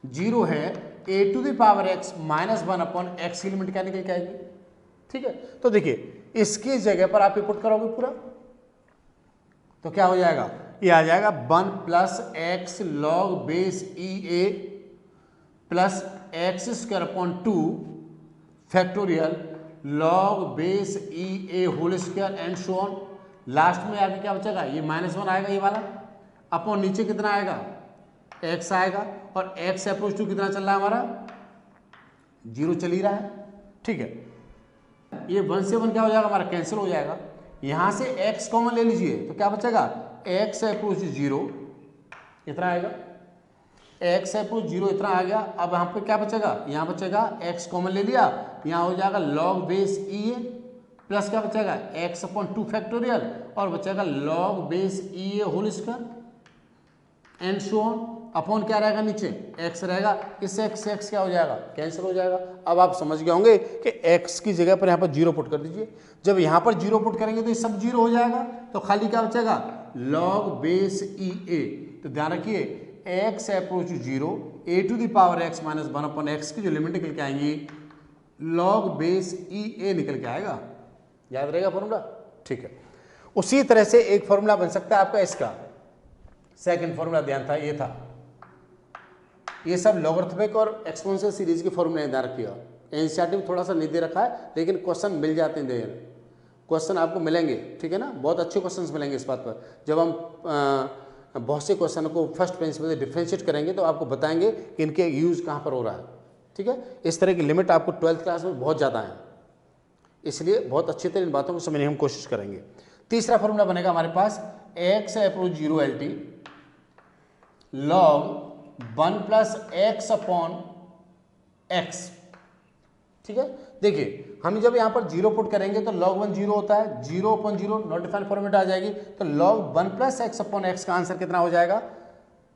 0 है, a⁻x - 1/x की लिमिट क्या निकल के आएगी, ठीक है। तो देखिए इसकी जगह पर आप पुट करोगे पूरा तो क्या हो जाएगा, ये आ जाएगा 1 + x log base EA plus x² 2 factorial log base EA whole square and so on. Last में आगे क्या बचेगा, ये -1 आएगा ये वाला, अपॉन नीचे कितना आएगा, x आएगा, और x अप्रोच टू कितना चल रहा है हमारा, 0 चल ही रहा है, ठीक है। ये 1 से 1 क्या हो जाएगा हमारा, कैंसिल हो जाएगा। यहां से x कॉमन ले लीजिए तो क्या बचेगा, x अप्रोच 0 इतना आएगा, x अप्रोच 0 इतना आ गया। अब यहाँ पे क्या बचेगा, यहाँ बचेगा x कॉमन ले लिया, यहाँ हो जाएगा log बेस EA प्लस क्या बचेगा, x/2 फैक्टोरियल और बचेगा log base EA whole square and so on. Upon क्या रहेगा, नीचे x रहेगा, इससे x क्या हो जाएगा, कैंसिल हो जाएगा। अब आप समझ गए होंगे कि x की जगह पर यहाँ पर 0 पुट कर दीजिए। जब यहाँ पर 0 पुट करेंगे तो ये सब 0 हो जाएगा, तो खाली क्या बचेगा, log बेस EA। तो ध्यान रखिए x अप्रोच 0 a⁻x - 1/x की जो लिमिट निकल के आएंगी log बेस EA निकल के आएगा। याद रहेगा फॉर्मूला, ठीक है। उसी तरह से एक फॉर्मूला बन सकता है आपका इसका, सेकंड फॉर्मूला ध्यान था, ये था, ये सब लॉगरिथमिक और एक्सपोनेंशियल सीरीज के फॉर्मूले ध्यान रखिएगा। एनसीईआरटी में थोड़ा सा नहीं दे रखा है लेकिन क्वेश्चन मिल जाते हैं, देर क्वेश्चन आपको मिलेंगे, ठीक है ना, बहुत अच्छे क्वेश्चंस मिलेंगे इस बात पर। जब हम बहुत से क्वेश्चन को फर्स्ट प्रिंसिपल से डिफ्रेंशिएट करेंगे तो आपको बताएंगे कि इनके यूज़ कहाँ पर हो रहा है, ठीक है। इस तरह की लिमिट आपको 12th क्लास में बहुत ज़्यादा है, इसलिए बहुत अच्छी तरह इन बातों को समझने की हम कोशिश करेंगे। तीसरा फॉर्मूला बनेगा हमारे पास x approach 0 LT log 1 + x/x, ठीक है। देखिए हम जब यहाँ पर 0 पुट करेंगे तो log 1 0 होता है, 0/0 नॉट डिफाइंड फॉर्मेट आ जाएगी, तो log 1 + x/x का आंसर कितना हो जाएगा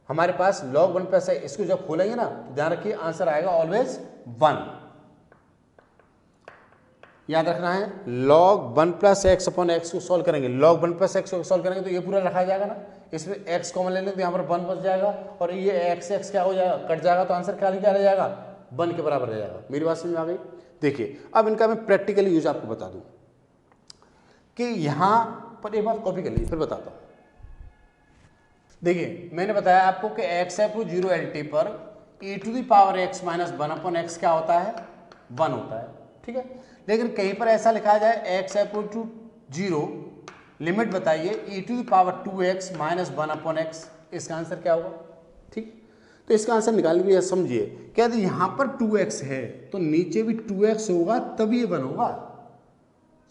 हमारे पास, log 1 + x। इसको जब खोलेंगे ना तो ध्यान रखिए आंसर आएगा ऑलवेज 1, याद रखना है। log 1 + x/x को सॉल्व करेंगे, log 1 + x को सॉल्व करेंगे तो ये पूरा रखा जाएगा ना, इसमें x कॉमन लेंगे तो यहाँ पर 1 बच जाएगा और ये x क्या हो जाएगा, कट जाएगा, तो आंसर खाली क्या रह जाएगा, 1 के बराबर रह जाएगा। मेरी बात समझ में आ गई। देखिए अब इनका मैं प्रैक्टिकली यूज आपको बता दूं कि यहाँ पर एक बात कॉपी कर लीजिए फिर बताता हूँ। देखिए मैंने बताया आपको कि x अप्रोच 0 LT पर e⁻x - 1/x क्या होता है, 1 होता है, ठीक है। लेकिन कहीं पर ऐसा लिखा जाए x अप्रोच टू 0 लिमिट बताइए e⁻2x - 1/x, इसका आंसर क्या होगा, ठीक। तो इसका आंसर निकालने के लिए समझिए, क्या यहाँ पर 2x है तो नीचे भी 2x होगा तभी ये 1 होगा,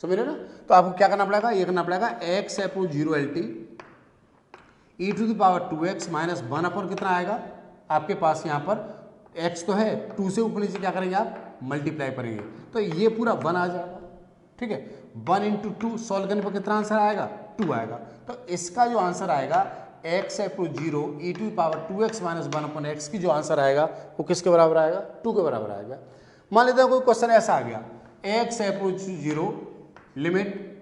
समझ रहे ना। तो आपको क्या करना पड़ेगा, ये करना पड़ेगा x अप्रोच 0 LT e⁻2x - 1 कितना आएगा आपके पास, यहाँ पर x तो है, 2 से ऊपर नीचे क्या करेंगे आप, मल्टीप्लाई करेंगे, तो ये पूरा 1 आ जाएगा, ठीक है। 1 × 2 सॉल्व करने पर कितना आंसर आएगा, 2 आएगा। तो इसका जो आंसर आएगा x अप्रोच 0 e⁻2x - 1/x की जो आंसर आएगा वो किसके बराबर आएगा, 2 के बराबर आएगा। मान लेते हैं कोई क्वेश्चन ऐसा आ गया x approach 0 limit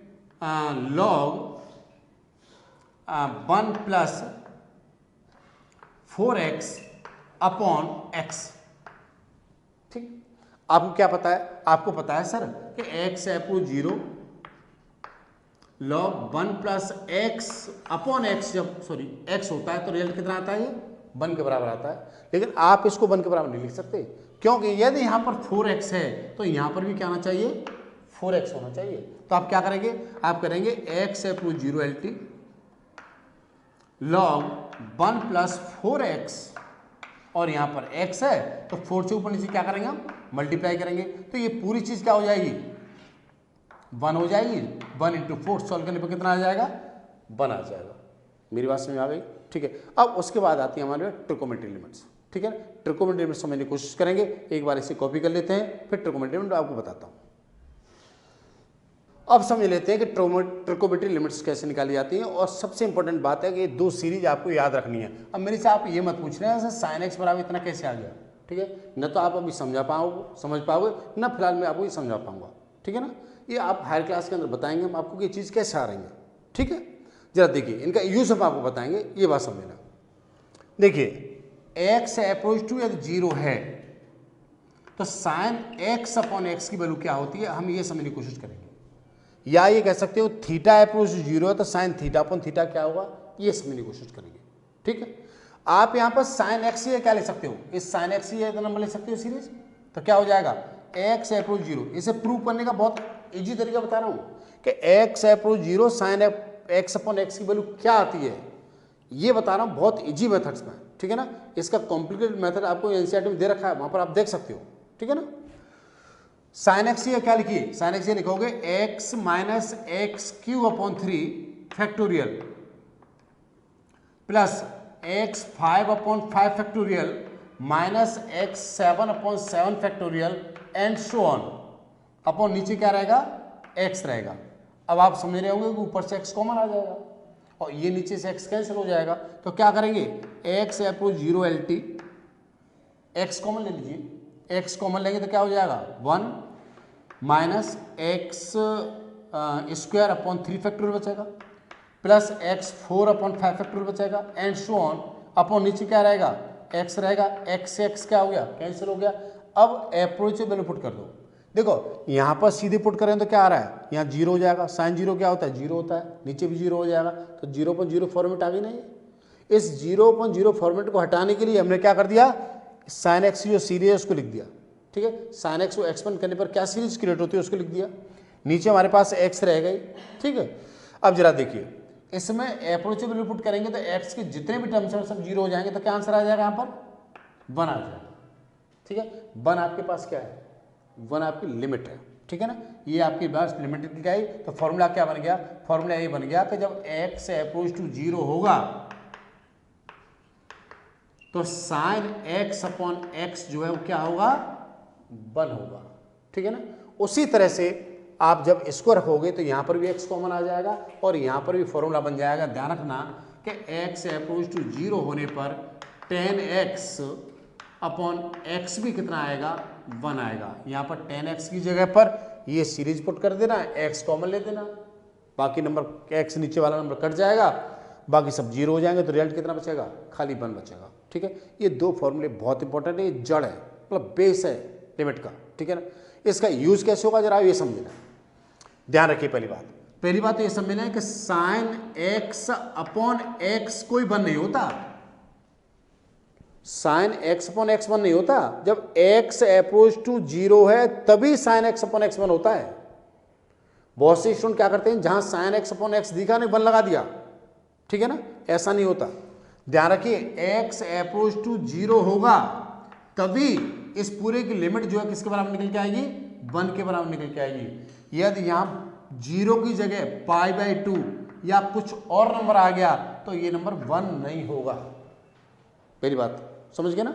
log 1 + 4x/x, ठीक। आपको क्या पता है, आपको पता है सर कि x अप्रोच 0 log 1 + x/x, जब x होता है तो रिजल्ट कितना आता है, ये 1 के बराबर आता है। लेकिन आप इसको 1 के बराबर नहीं लिख सकते, क्योंकि यदि यहाँ पर 4x है तो यहाँ पर भी क्या होना चाहिए, 4x होना चाहिए। तो आप क्या करेंगे, आप करेंगे x approach 0 LT log 1 plus 4x, और यहाँ पर x है तो 4 से ऊपर नीचे क्या करेंगे हम, मल्टीप्लाई करेंगे, तो ये पूरी चीज़ क्या हो जाएगी, 1 हो जाएगी। 1 इंटू 4 सॉल्व करने पर कितना आ जाएगा, 1 आ जाएगा। मेरी बात समझ में आ गई, ठीक है। अब उसके बाद आती है हमारे ट्रिकोमेट्री लिमिट्स, ठीक है। ट्रिकोमेट्री लिमिट्स समझने की कोशिश करेंगे, एक बार इसे कॉपी कर लेते हैं, फिर ट्रिकोमेट्री लिमिट आपको बताता हूँ। अब समझ लेते हैं कि ट्रिकोमेट्री लिमिट्स कैसे निकाली जाती हैं, और सबसे इंपॉर्टेंट बात है कि 2 सीरीज आपको याद रखनी है। अब मेरे से आप ये मत पूछ रहे हैं साइन एक्स बराबर इतना कैसे आ गया, ठीक है, न तो आप अभी समझ पाओगे, न फिलहाल मैं आपको ये समझा पाऊंगा, ठीक है ना। ये आप हायर क्लास के अंदर बताएंगे हम आपको कि ये चीज़ कैसे आ रही है, ठीक है। जरा देखिए इनका यूज हम आपको बताएंगे, ये बात समझना। देखिए एक्स अप्रोच टू यदि 0 है तो साइन एक्स अपॉन एक्स की वैल्यू क्या होती है, हम ये समझने की कोशिश करेंगे। या ये कह सकते हो थीटा अप्रोच 0 है तो साइन थीटा अपॉन थीटा क्या होगा, ये समझने की कोशिश करेंगे, ठीक है। आप यहाँ पर साइन एक्स ये क्या ले सकते हो, इस साइन एक्स ये नंबर ले सकते हो सीरीज, तो क्या हो जाएगा एक्स अप्रोच 0। इसे प्रूव करने का बहुत इजी तरीका बता रहा हूँ कि x approach 0 sine x upon x की वैल्यू क्या आती है, ये बता रहा हूँ बहुत इजी मेथड्स में, ठीक है ना। इसका कॉम्प्लिकेटेड मेथड आपको एनसीईआरटी में दे रखा है, वहाँ पर आप देख सकते हो, ठीक है ना। साइन एक्स ये क्या लिखिए, साइन एक्स ये लिखोगे x minus x Q upon 3 factorial plus x 5 upon 5 factorial minus x 7 upon 7 factorial and so on, upon नीचे क्या रहेगा, एक्स रहेगा। अब आप समझ रहे होंगे कि ऊपर से एक्स कॉमन आ जाएगा और ये नीचे से एक्स कैंसिल हो जाएगा, तो क्या करेंगे x approach 0 LT, x common ले लीजिए, एक्स कॉमन लेंगे तो क्या हो जाएगा 1 minus x square upon 3 factorial बचेगा प्लस एक्स 4 अपॉन 5 फैक्टोरियल बचेगा एंड सो ऑन, अपॉन नीचे क्या रहेगा एक्स रहेगा, एक्स से एक्स क्या हो गया कैंसिल हो गया। अब अप्रोच वैल्यू पुट कर दो, देखो यहाँ पर सीधे पुट करें तो क्या आ रहा है, यहाँ 0 हो जाएगा, साइन 0 क्या होता है 0 होता है, नीचे भी 0 हो जाएगा, तो 0.0 फॉर्मेट आ गई नहीं। इस 0.0 फॉर्मेट को हटाने के लिए हमने क्या कर दिया, साइन एक्स जो सीरीज है उसको लिख दिया, ठीक है। साइन एक्स को एक्सपेंड करने पर क्या सीरीज क्रिएट होती है उसको लिख दिया, नीचे हमारे पास एक्स रह गई, ठीक है। अब जरा देखिए इसमें अप्रोच वैल्यू पुट करेंगे तो एक्स के जितने भी टर्म्स हैं सब 0 हो जाएंगे, तो क्या आंसर आ जाएगा यहाँ पर 1 आ जाएगा, ठीक है। 1 आपके पास क्या है, 1 आपकी लिमिट है, ठीक है ना। ये आपकी पास लिमिट निकल आई, तो फॉर्मूला क्या बन गया, फॉर्मूला ये बन गया कि जब x अप्रोच टू 0 होगा तो साइन x अपॉन x जो है वो क्या होगा 1 होगा, ठीक है ना। उसी तरह से आप जब इसको रखोगे तो यहाँ पर भी x कॉमन आ जाएगा और यहाँ पर भी फॉर्मूला बन जाएगा। ध्यान रखना कि x अप्रोच टू 0 होने पर 10x अपॉन x भी कितना आएगा 1 आएगा। यहाँ पर 10x की जगह पर ये सीरीज पुट कर देना, x कॉमन ले देना, बाकी नंबर x नीचे वाला नंबर कट जाएगा, बाकी सब 0 हो जाएंगे, तो रिजल्ट कितना बचेगा खाली 1 बचेगा, ठीक है। ये 2 फॉर्मूले बहुत इंपॉर्टेंट है, ये जड़ है मतलब बेस है लिमिट का, ठीक है ना। इसका यूज कैसे होगा जरा ये समझना, ध्यान रखिए। पहली बात तो ये समझना है कि साइन x अपॉन x कोई 1 नहीं होता, साइन x अपॉन x 1 नहीं होता। जब x अप्रोच टू 0 है तभी साइन x अपॉन x 1 होता है। बहुत से स्टूडेंट क्या करते हैं जहां साइन x अपॉन x दिखा नहीं 1 लगा दिया, ठीक है ना, ऐसा नहीं होता। ध्यान रखिए x अप्रोच टू 0 होगा तभी इस पूरे की लिमिट जो है किसके बराबर निकल के आएगी 1 के बराबर निकल के आएगी। यदि यहाँ 0 की जगह π/2 या कुछ और नंबर आ गया तो ये नंबर 1 नहीं होगा। पहली बात समझ गए ना,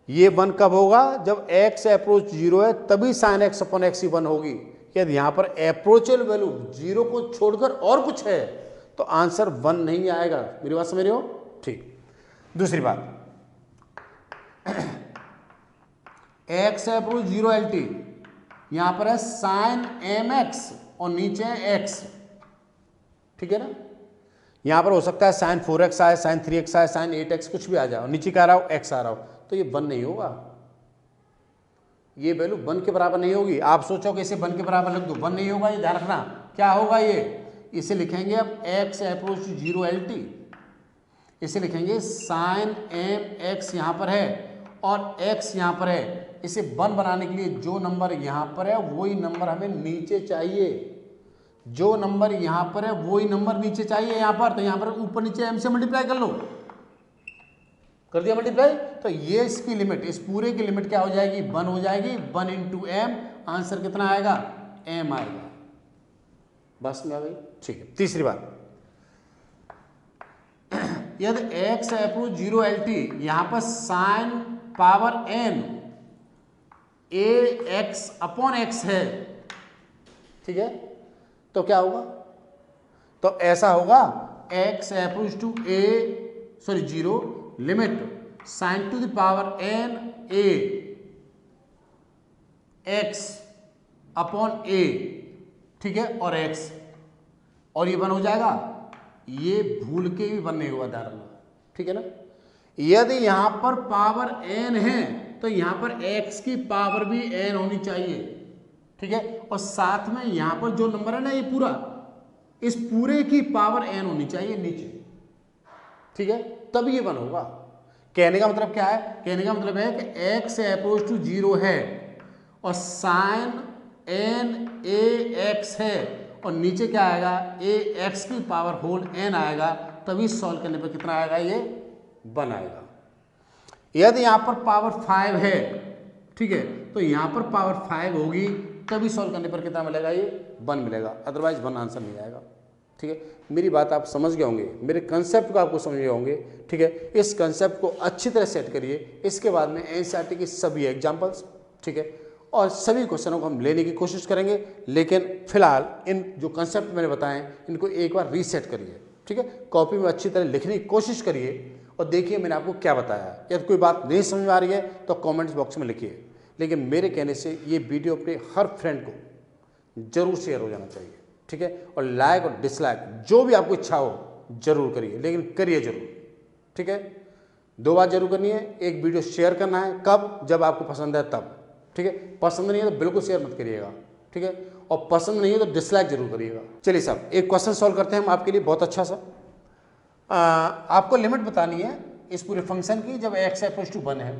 ये 1 कब होगा जब x अप्रोच 0 है तभी साइन x अपॉन x 1 होगी। यदि यहाँ पर अप्रोचल वैल्यू 0 को छोड़कर और कुछ है तो आंसर 1 नहीं आएगा। मेरी बात समझ रहे हो, ठीक। दूसरी बात x अप्रोच 0 LT, यहाँ पर है साइन mx और नीचे है x, ठीक है ना। यहाँ पर हो सकता है साइन 4x आए, साइन 3x आए, साइन 8x कुछ भी आ जाए और नीचे क्या आ रहा हो x आ रहा हो, तो ये 1 नहीं होगा, ये वैल्यू 1 के बराबर नहीं होगी। आप सोचो कि इसे 1 के बराबर लिख दो, 1 नहीं होगा, ये ध्यान रखना। क्या होगा ये, इसे लिखेंगे अब x अप्रोच 0 LT, इसे लिखेंगे साइन mx यहाँ पर है और x यहाँ पर है, इसे 1 बनाने के लिए जो नंबर यहाँ पर है वही नंबर हमें नीचे चाहिए, जो नंबर यहाँ पर है वही नंबर नीचे चाहिए यहाँ पर, तो यहाँ पर ऊपर नीचे m से मल्टीप्लाई कर लो, कर दिया मल्टीप्लाई, तो ये इसकी लिमिट, इस पूरे की लिमिट क्या हो जाएगी, 1 हो जाएगी, 1 इंटू एम, आंसर कितना आएगा, m आएगा। बस में आ गई, ठीक है। तीसरी बात, यदि x अप्रोच 0 LT, यहां पर sine power n a x upon x है, ठीक है, तो क्या होगा, तो ऐसा होगा x approach to a sorry 0 limit sine to the power n a x अपॉन a, ठीक है, और x, और ये 1 हो जाएगा, ये भूल के भी 1 नहीं हुआ धारणा, ठीक है ना। यदि यहां पर पावर n है तो यहां पर x की पावर भी n होनी चाहिए, ठीक है, और साथ में यहां पर जो नंबर है ना ये पूरा, इस पूरे की पावर n होनी चाहिए नीचे, ठीक है, तब ये 1 होगा। कहने का मतलब क्या है, कहने का मतलब है कि x अप्रोच टू 0 है और साइन n a x है और नीचे क्या आएगा, a x की पावर होल n आएगा, तभी सॉल्व करने पर कितना आएगा, ये 1 आएगा। यदि यहाँ पर पावर 5 है, ठीक है, तो यहाँ पर पावर 5 होगी, तभी सॉल्व करने पर कितना मिलेगा, ये 1 मिलेगा, अदरवाइज 1 आंसर नहीं आएगा, ठीक है। मेरी बात आप समझ गए होंगे, मेरे कंसेप्ट को आपको समझ गए होंगे, ठीक है। इस कंसेप्ट को अच्छी तरह सेट करिए, इसके बाद में एनसीईआरटी की सभी एग्जाम्पल्स, ठीक है, और सभी क्वेश्चनों को हम लेने की कोशिश करेंगे, लेकिन फिलहाल इन जो कंसेप्ट मैंने बताए इनको एक बार रीसेट करिए, ठीक है, कॉपी में अच्छी तरह लिखने की कोशिश करिए और देखिए मैंने आपको क्या बताया। यदि कोई बात नहीं समझ में आ रही है तो कमेंट्स बॉक्स में लिखिए, लेकिन मेरे कहने से ये वीडियो अपने हर फ्रेंड को जरूर शेयर हो जाना चाहिए, ठीक है, और लाइक और डिसलाइक जो भी आपको इच्छा हो जरूर करिए, लेकिन करिए जरूर, ठीक है। 2 बात जरूर करनी है, एक वीडियो शेयर करना है, कब, जब आपको पसंद है तब, ठीक है, पसंद नहीं है तो बिल्कुल शेयर मत करिएगा, ठीक है, और पसंद नहीं है तो डिसलाइक जरूर करिएगा। चलिए साहब एक क्वेश्चन सॉल्व करते हैं हम आपके लिए, बहुत अच्छा सा। आपको लिमिट बतानी है इस पूरे फंक्शन की जब x अप्रोच टू 1 है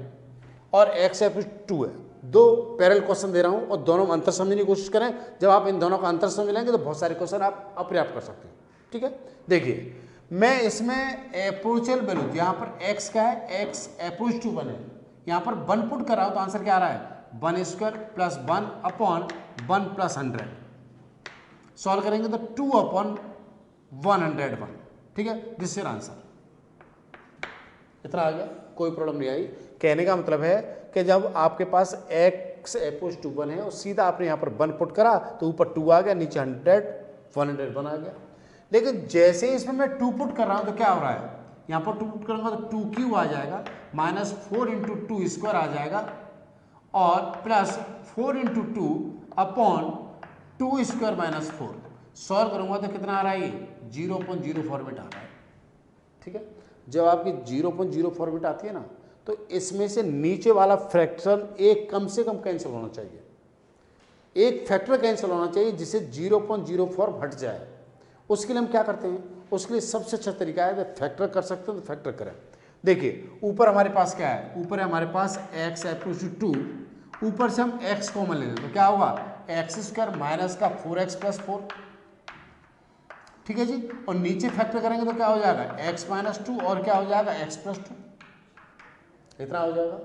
और x अप्रोच 2 है। 2 पैरेलल क्वेश्चन दे रहा हूं और दोनों में अंतर समझने की कोशिश करें, जब आप इन दोनों का अंतर समझ लेंगे तो बहुत सारे क्वेश्चन आप अपने आप कर सकते हैं, ठीक है। देखिए मैं इसमें अप्रोचल वैल्यू, यहाँ पर x का है, x अप्रोच टू 1 है, यहाँ पर 1 पुट कर रहा हूं तो आंसर क्या आ रहा है, 1 square plus 1 upon 1 plus 100, solve करेंगे तो 2 अपॉन 101, ठीक है, दिस इज आंसर। इतना आ गया, कोई प्रॉब्लम नहीं आई। कहने का मतलब है कि जब आपके पास x अप्रोच टू 1 है और सीधा आपने यहाँ पर 1 पुट करा तो ऊपर 2 आ गया, नीचे 101 आ गया। लेकिन जैसे ही इसमें मैं 2 पुट कर रहा हूँ तो क्या हो रहा है, यहाँ पर 2 पुट करूँगा तो 2 क्यू आ जाएगा, माइनस 4 इंटू 2 स्क्वायर आ जाएगा और plus 4 into 2 upon 2 square minus 4, solve करूंगा तो कितना आ रहा है, ये 0.0 फॉर्मेट आ रहा है, ठीक है। जब आपकी 0.0 फॉर्मेट आती है ना तो इसमें से नीचे वाला फ्रैक्शन एक कम से कम कैंसिल होना चाहिए, एक फैक्टर कैंसिल होना चाहिए जिससे 0.04 हट जाए। उसके लिए हम क्या करते हैं, उसके लिए सबसे अच्छा तरीका है फैक्टर कर सकते हैं तो फैक्टर करें। देखिए ऊपर हमारे पास क्या है, ऊपर है हमारे पास x अप्रोच टू 2, ऊपर से हम x कॉमन ले लें तो क्या होगा, एक्स स्क्वायर माइनस का 4x प्लस 4, ठीक है जी, और नीचे फैक्टर करेंगे तो क्या हो जाएगा, x माइनस 2 और क्या हो जाएगा, x प्लस 2, इतना हो जाएगा।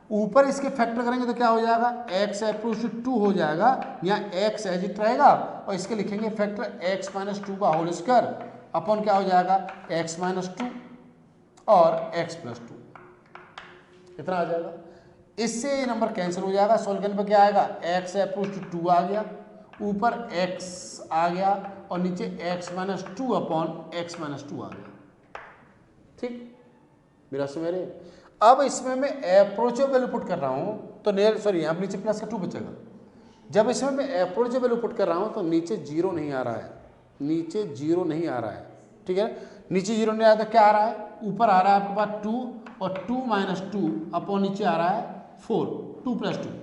ऊपर इसके फैक्टर करेंगे तो क्या हो जाएगा, x अप्रोच टू 2 हो जाएगा, यहाँ x एज इट रहेगा और इसके लिखेंगे फैक्टर x माइनस 2 का होल स्क्वायर अपॉन क्या हो जाएगा, x माइनस 2 और x प्लस 2, इतना आ जाएगा। इससे ये नंबर कैंसिल हो जाएगा, सॉल्व करने पर क्या आएगा, x अप्रोच टू 2 आ गया, ऊपर x आ गया और नीचे x minus 2 upon x minus 2 आ गया, ठीक, मेरा समझ रहे। अब इसमें मैं अप्रोच वैल्यू पुट कर रहा हूं तो सॉरी यहाँ नीचे प्लस का 2 बचेगा। जब इसमें मैं अप्रोच वैल्यू पुट कर रहा हूं तो नीचे 0 नहीं आ रहा है, नीचे 0 नहीं आ रहा है, ठीक है, नीचे 0 नहीं आ रहा तो क्या आ रहा है, ऊपर आ रहा है आपके पास 2 और 2 माइनस 2 अपॉन नीचे आ रहा है 4, 2 प्लस 2,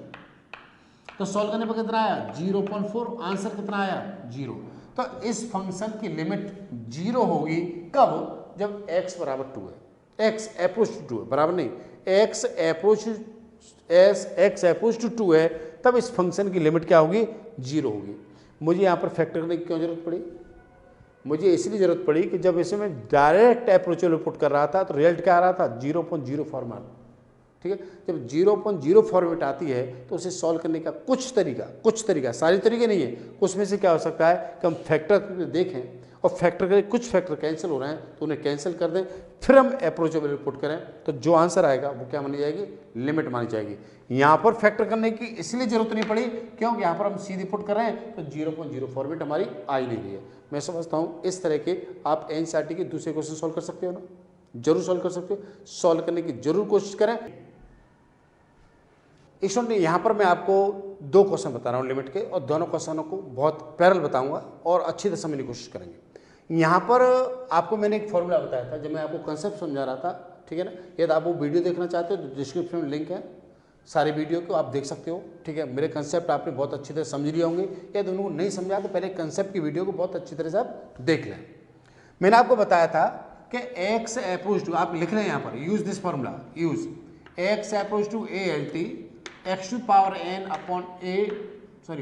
तो सॉल्व करने पर कितना आया, 0.4, आंसर कितना आया, 0। तो इस फंक्शन की लिमिट 0 होगी कब, जब x बराबर 2 है, x अप्रोच टू 2 है, बराबर नहीं, x approach S x oppose to 2 है, तब इस फंक्शन की लिमिट क्या होगी, 0 होगी। मुझे यहाँ पर फैक्टर करने की क्यों जरूरत पड़ी, मुझे इसलिए जरूरत पड़ी कि जब इसे मैं डायरेक्ट अप्रोचेबल पुट कर रहा था तो रिजल्ट क्या आ रहा था, 0.0 फॉर्मेट। ठीक है, जब 0.0 फॉर्मेट आती है तो उसे सॉल्व करने का कुछ तरीका, सारे तरीके नहीं है, कुछ में से क्या हो सकता है कि हम फैक्टर करके देखें और फैक्टर करें, कुछ फैक्टर कैंसिल हो रहे हैं तो उन्हें कैंसिल कर दें, फिर हम अप्रोचेबल पुट करें, तो जो आंसर आएगा वो क्या मानी जाएगी, लिमिट मानी जाएगी। यहाँ पर फैक्टर करने की इसलिए जरूरत नहीं पड़ी क्योंकि यहाँ पर हम सीधे पुट कर रहे हैं तो 0.0 फॉर्मेट हमारी आ ही नहीं रही है। मैं समझता हूँ इस तरह के आप एनसीईआरटी के दूसरे क्वेश्चन सॉल्व कर सकते हो ना, जरूर सॉल्व कर सकते हो, सॉल्व करने की जरूर कोशिश करें। स्टूडेंट यहाँ पर मैं आपको 2 क्वेश्चन बता रहा हूँ लिमिट के, और दोनों क्वेश्चनों को बहुत पैरेलल बताऊंगा और अच्छी तरह समझने की कोशिश करेंगे। यहाँ पर आपको मैंने एक फॉर्मूला बताया था जब मैं आपको कंसेप्ट समझा रहा था, ठीक है ना। यदि आप वो वीडियो देखना चाहते हो तो डिस्क्रिप्शन में लिंक है, सारे वीडियो को आप देख सकते हो, ठीक है। मेरे कंसेप्ट आपने बहुत अच्छी तरह समझ लिए होंगे, यदि उनको नहीं समझा तो पहले कंसेप्ट की वीडियो को बहुत अच्छी तरह से आप देख लें। मैंने आपको बताया था कि एक्स अप्रोच टू, आप लिख रहे हैं यहाँ पर, use this formula, use x approach to a L T x to power n upon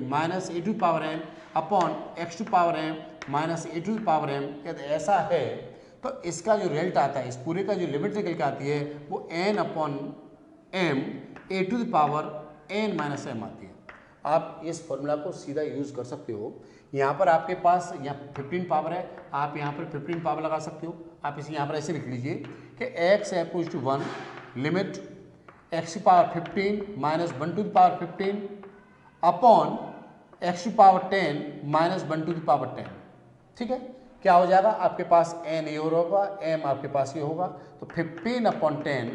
minus a to power n upon x to power m minus a to power m. यदि ऐसा है तो इसका जो रिजल्ट आता है, इस पूरे का जो लिमिट निकल के आती है वो n upon m a to the power n minus m आती है। आप इस फॉर्मूला को सीधा यूज कर सकते हो। यहाँ पर आपके पास यहाँ 15 पावर है, आप यहाँ पर 15 पावर लगा सकते हो। आप इसे यहाँ पर ऐसे लिख लीजिए कि x oppose to 1 limit x की power 15 minus 1 to the power 15 upon x to power 10 minus 1 to the power 10। ठीक है, क्या हो जाएगा, आपके पास एन ये होगा, एम आपके पास ये होगा, तो 15 upon 10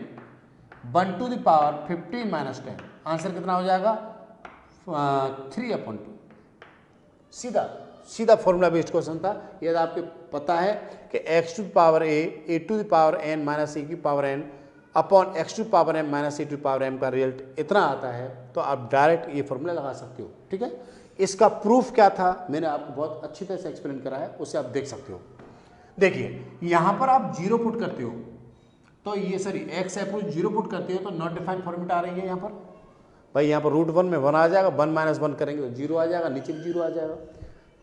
1 to the power 15 minus 10, answer कितना हो जाएगा 3 अपॉन 2। सीधा फॉर्मूला बेस्ड क्वेश्चन था। यदि आपको पता है कि x to power a to the power n minus a की power n upon x to power m minus a to power m का रिजल्ट इतना आता है तो आप डायरेक्ट ये फॉर्मूला लगा सकते हो। ठीक है, इसका प्रूफ क्या था मैंने आपको बहुत अच्छी तरह से एक्सप्लेन करा है, उसे आप देख सकते हो। देखिए यहाँ पर आप 0 पुट करते हो तो ये एक्स अप्रोच 0 पुट करते हो तो नॉट डिफाइंड फॉर्मेट आ रही है यहाँ पर। भाई यहाँ पर √1 में 1 आ जाएगा, 1 माइनस 1 करेंगे तो 0 आ जाएगा, नीचे भी 0 आ जाएगा।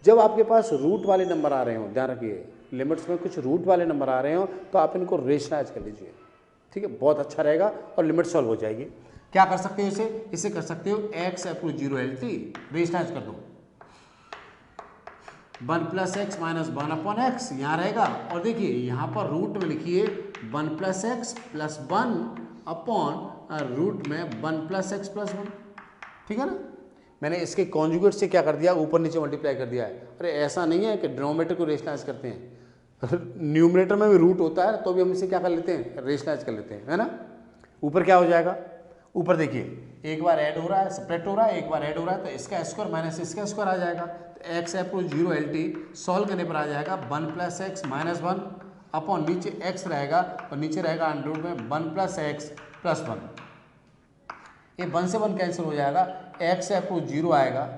जब आपके पास रूट वाले नंबर आ रहे हो, ध्यान रखिए लिमिट्स में कुछ रूट वाले नंबर आ रहे हो तो आप इनको रेशनलाइज कर लीजिए। ठीक है, बहुत अच्छा रहेगा और लिमिट सॉल्व हो जाएगी। क्या कर सकते हो इसे कर सकते हो एक्स अप्रोच 0 LT रेशनलाइज कर दो, 1 plus x minus 1 upon x यहाँ रहेगा, और देखिए यहाँ पर रूट में लिखिए 1 plus x plus 1 upon root में 1 प्लस एक्स प्लस 1। ठीक है ना, मैंने इसके कॉन्जुगेट से क्या कर दिया, ऊपर नीचे मल्टीप्लाई कर दिया है। अरे ऐसा नहीं है कि डिनोमिनेटर को रेशनलाइज करते हैं, न्यूमरेटर में भी रूट होता है तो भी हम इसे क्या कर लेते हैं, रेशनलाइज कर लेते हैं, है ना। ऊपर क्या हो जाएगा, ऊपर देखिए एक बार ऐड हो रहा है, सब्ट्रैक्ट हो रहा है, एक बार ऐड हो रहा है तो इसका स्क्वायर माइनस इसका स्क्वायर आ जाएगा। तो एक्स अप्रोच 0 LT सॉल्व करने पर आ जाएगा 1 प्लस एक्स माइनस 1 अपॉन नीचे एक्स रहेगा और नीचे रहेगा अंडर रूट में 1 प्लस एक्स प्लस 1। ये 1 से 1 कैंसिल हो जाएगा, एक्स अप्रोच 0 आएगा,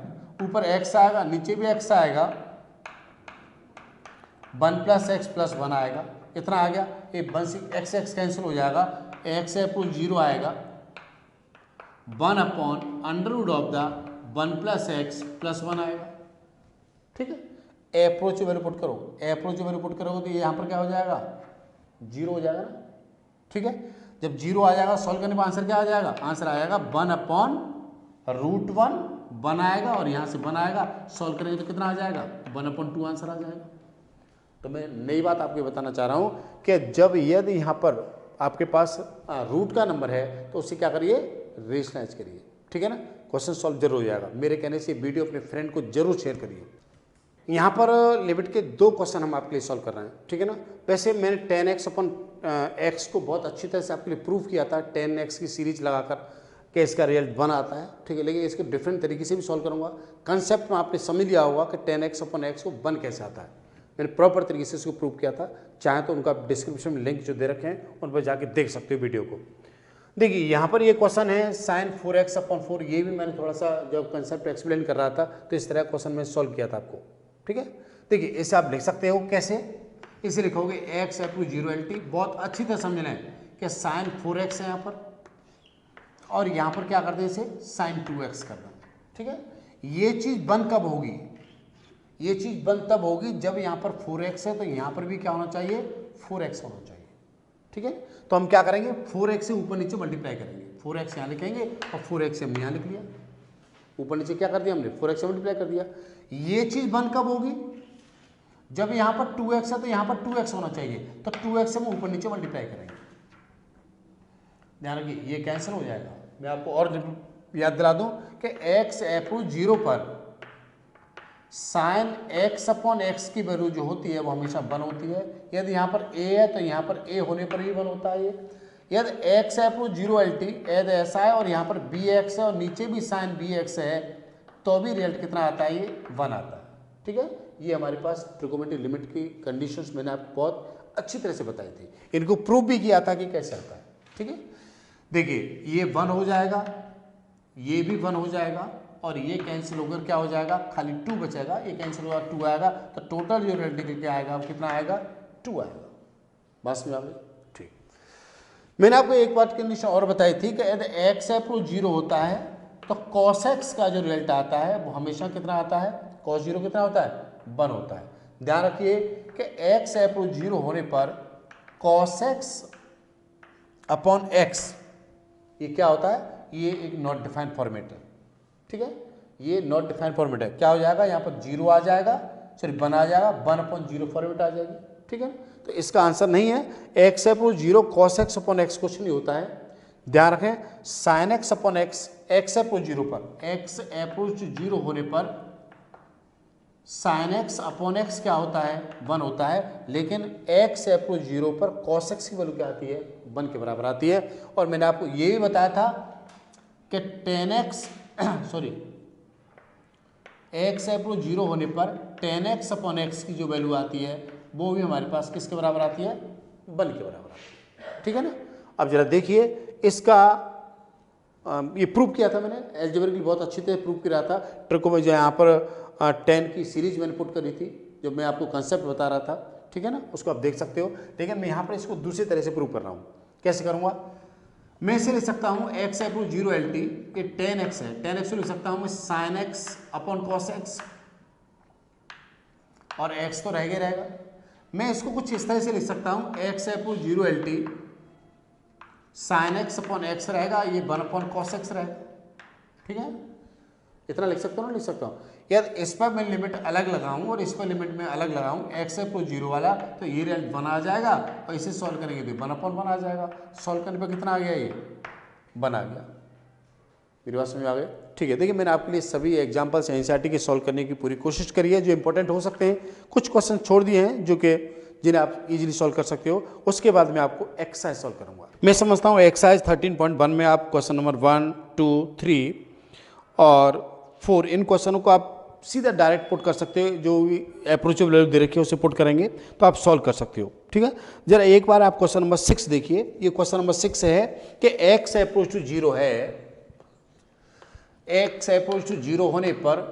ऊपर एक्स आएगा, नीचे भी एक्स आएगा, 1 प्लस एक्स प्लस 1 आएगा, इतना आ गया। ये 1 से एक्स कैंसिल हो जाएगा, एक्स अप्रोच 0 आएगा, 1 upon under root of the 1 plus x plus 1 आएगा। ठीक है, अप्रोच वैल्यू पुट करो, अप्रोच वैल्यू पुट करोगे तो यहाँ पर क्या हो जाएगा, 0 हो जाएगा ना। ठीक है, जब 0 आ जाएगा सॉल्व करने पर आंसर क्या आ जाएगा, आंसर आएगा 1 अपॉन √1, 1 आएगा और यहाँ से 1 आएगा, सॉल्व करेंगे तो कितना आ जाएगा 1 अपॉन 2 आंसर आ जाएगा। तो मैं नई बात आपको बताना चाह रहा हूँ कि जब यदि यहाँ पर आपके पास रूट का नंबर है तो उससे क्या करिए, रेशनलाइज करिए। ठीक है ना, क्वेश्चन सॉल्व जरूर हो जाएगा। मेरे कहने से वीडियो अपने फ्रेंड को जरूर शेयर करिए। यहाँ पर लिमिट के 2 क्वेश्चन हम आपके लिए सॉल्व कर रहे हैं। ठीक है ना, वैसे मैंने 10x अपॉन x को बहुत अच्छी तरह से आपके लिए प्रूव किया था, 10x की सीरीज लगाकर कि इसका रिजल्ट 1 आता है। ठीक है, लेकिन इसके डिफरेंट तरीके से भी सॉल्व करूँगा। कंसेप्ट में आपने समझ लिया होगा कि 10x अपॉन x को 1 कैसे आता है, मैंने प्रॉपर तरीके से इसको प्रूव किया था। चाहे तो उनका डिस्क्रिप्शन में लिंक जो दे रखे हैं उन पर जाके देख सकते हो वीडियो को। देखिए यहाँ पर ये क्वेश्चन है sin 4x अपॉन 4, ये भी मैंने थोड़ा सा जब कंसेप्ट एक्सप्लेन कर रहा था तो इस तरह क्वेश्चन में सॉल्व किया था आपको। ठीक है, देखिए इसे आप लिख सकते हो कैसे, इसे लिखोगे एक्स अप्रोच 0 LT, बहुत अच्छी तरह समझ लें कि sin 4x है यहाँ पर और यहाँ पर क्या कर दें इसे sin 2x कर दें, ठीक है। ये चीज़ बंद कब होगी, ये चीज़ बंद तब होगी जब यहाँ पर 4x है तो यहाँ पर भी क्या होना चाहिए 4x होना चाहिए, ठीक है। तो हम क्या करेंगे 4x से ऊपर नीचे मल्टीप्लाई करेंगे, 4x यहाँ लिखेंगे और 4x हमने यहाँ लिख लिया, ऊपर नीचे क्या कर दिया हमने 4x से मल्टीप्लाई कर दिया। ये चीज़ बंद कब होगी, जब यहाँ पर 2x है तो यहाँ पर 2x होना चाहिए, तो 2x से हम ऊपर नीचे मल्टीप्लाई करेंगे। ध्यान रखिए ये कैंसिल हो जाएगा। मैं आपको और याद दिला दूं कि x अप्रोच 0 पर साइन x अपॉन x की वैल्यू जो होती है वो हमेशा 1 होती है। यदि यहाँ पर a है तो यहाँ पर a होने पर ही 1 होता है। यदि x अप्रोच 0 LT यदि ऐसा है और यहाँ पर bx है और नीचे भी साइन bx है तो भी रिजल्ट कितना आता है, ये 1 आता है, ठीक है। ये हमारे पास ट्रिगोनोमेट्री लिमिट की कंडीशंस मैंने आपको बहुत अच्छी तरह से बताई थी, इनको प्रूव भी किया था कि कैसे आता है, ठीक है। देखिए ये 1 हो जाएगा, ये भी 1 हो जाएगा और ये कैंसिल होकर क्या हो जाएगा, खाली 2 बचेगा, ये कैंसिल होगा 2 आएगा, तो टोटल जो रिजल्ट निकल के आएगा वो कितना आएगा 2 आएगा। बस में आ गई, ठीक। मैंने आपको एक बात कंडीशन और बताई थी कि यदि x अप्रोच 0 होता है तो cos x का जो रिजल्ट आता है वो हमेशा कितना आता है, cos 0 कितना होता है 1 होता है। ध्यान रखिए कि x अप्रोच 0 होने पर cos x अपॉन x ये क्या होता है, ये एक नॉट डिफाइंड फॉर्मेट है, ठीक है। ये नॉट डिफाइंड फॉर्मेट है, क्या हो जाएगा यहाँ पर 0 आ जाएगा, सॉरी 1 आ जाएगा, 1/0 फॉर्मेट आ जाएगी, ठीक है। तो इसका आंसर नहीं है x approach 0 cos x upon x कुछ नहीं होता है। ध्यान रखें sin x upon x, x approach 0 पर, x अप्रोच 0 होने पर sin x अपॉन x क्या होता है 1 होता है, लेकिन x अप्रोच 0 पर cos x की वैल्यू क्या आती है 1 के बराबर आती है। और मैंने आपको ये भी बताया था कि tan x sorry x approach 0 होने पर tan x अपॉन x की जो वैल्यू आती है वो भी हमारे पास किसके बराबर आती है 1 के बराबर आती है, ठीक है ना। अब जरा देखिए इसका ये प्रूव किया था मैंने, अलजेब्रिकली बहुत अच्छी तरह प्रूव किया था। ट्रिको में जो यहाँ पर 10 की सीरीज मैंने पुट करी थी, जो मैं आपको कंसेप्ट बता रहा था, ठीक है ना, उसको आप देख सकते हो। लेकिन मैं यहाँ पर इसको दूसरी तरह से प्रूव कर रहा हूँ। कैसे करूँगा, मैं इसे लिख सकता हूँ x अप्रोच 0 LT ये tan x है, tan x को लिख सकता हूँ मैं sin x upon cos x और x तो रह गया रहेगा। मैं इसको कुछ इस तरह से लिख सकता हूँ x approach 0 LT sin x upon x रहेगा, ये 1/cos x रहेगा, ठीक है। इतना लिख सकता हूँ ना, लिख सकता हूँ। यार इस पर मैं लिमिट अलग लगाऊं और इस पर लिमिट में अलग लगाऊं, x अप्रोच 0 वाला तो ये रिजल्ट 1 आ जाएगा और इसे सॉल्व करेंगे तो 1/1 आ जाएगा। सॉल्व करने पर कितना आ गया, ये 1 आ गया। मेरी बात समझ में आ गई, ठीक है। देखिए मैंने आपके लिए सभी एग्जाम्पल्स एनसीईआरटी के सॉल्व करने की पूरी कोशिश करी है जो इंपॉर्टेंट हो सकते हैं। कुछ क्वेश्चन छोड़ दिए हैं जो कि जिन्हें आप इजीली सॉल्व कर सकते हो। उसके बाद मैं आपको एक्सरसाइज सॉल्व करूंगा। मैं समझता हूँ एक्सरसाइज 13.1 में आप क्वेश्चन नंबर 1, 2, 3 और 4 इन क्वेश्चनों को आप सीधा डायरेक्ट पुट कर सकते हो, जो भी अप्रोचेबल वैल्यू दे रखी है उसे पुट करेंगे तो आप सॉल्व कर सकते हो, ठीक है। जरा एक बार आप क्वेश्चन नंबर 6 देखिए। ये क्वेश्चन नंबर 6 है कि x अप्रोच टू 0 है, x अप्रोच टू 0 होने पर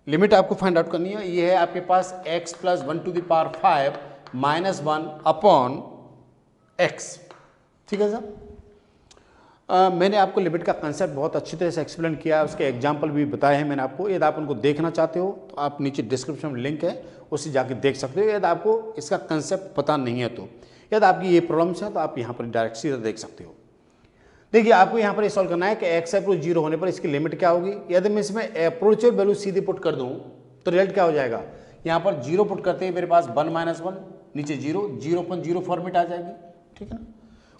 लिमिट आपको फाइंड आउट करनी है। ये है आपके पास x plus 1 to the power 5 minus 1 upon x, ठीक है सर। मैंने आपको लिमिट का कंसेप्ट बहुत अच्छी तरह से एक्सप्लेन किया है, उसके एग्जाम्पल भी बताए हैं मैंने आपको। यदि आप उनको देखना चाहते हो तो आप नीचे डिस्क्रिप्शन में लिंक है, उससे जाके देख सकते हो। यदि आपको इसका कंसेप्ट पता नहीं है तो, यदि आपकी ये प्रॉब्लम्स हैं तो आप यहाँ पर डायरेक्ट सीधा देख सकते हो। देखिए आपको यहाँ पर ये सॉल्व करना है कि x अप्रोच 0 होने पर इसकी लिमिट क्या होगी। यदि मैं इसमें अप्रोचेबल वैल्यू सीधी पुट कर दूँ तो रिजल्ट क्या हो जाएगा, यहाँ पर 0 पुट करते हैं मेरे पास 1 - 1 नीचे 0, 0.0 फॉर्मेट आ जाएगी, ठीक है ना।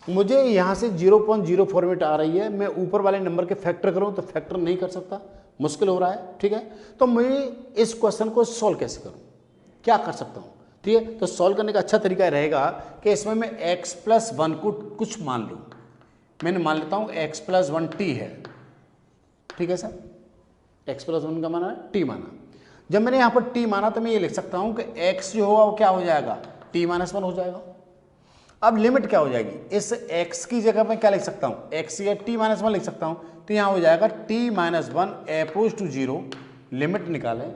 मुझे यहाँ से 0.0 फॉर्मेट आ रही है, मैं ऊपर वाले नंबर के फैक्टर करूँ तो फैक्टर नहीं कर सकता, मुश्किल हो रहा है, ठीक है। तो मैं इस क्वेश्चन को सॉल्व कैसे करूँ, क्या कर सकता हूँ, ठीक है। तो सॉल्व करने का अच्छा तरीका रहेगा कि इसमें मैं x प्लस 1 को कुछ मान लूँ। मैंने मान लेता हूँ x प्लस 1 t है, ठीक है सर। x प्लस 1 का माना t माना। जब मैंने यहाँ पर t माना तो मैं ये लिख सकता हूँ कि x जो होगा वो क्या हो जाएगा, t - 1 हो जाएगा। अब लिमिट क्या हो जाएगी, इस x की जगह मैं क्या लिख सकता हूँ, x या t - 1 लिख सकता हूँ। तो यहाँ हो जाएगा t - 1 अप्रोच टू 0, लिमिट निकालें।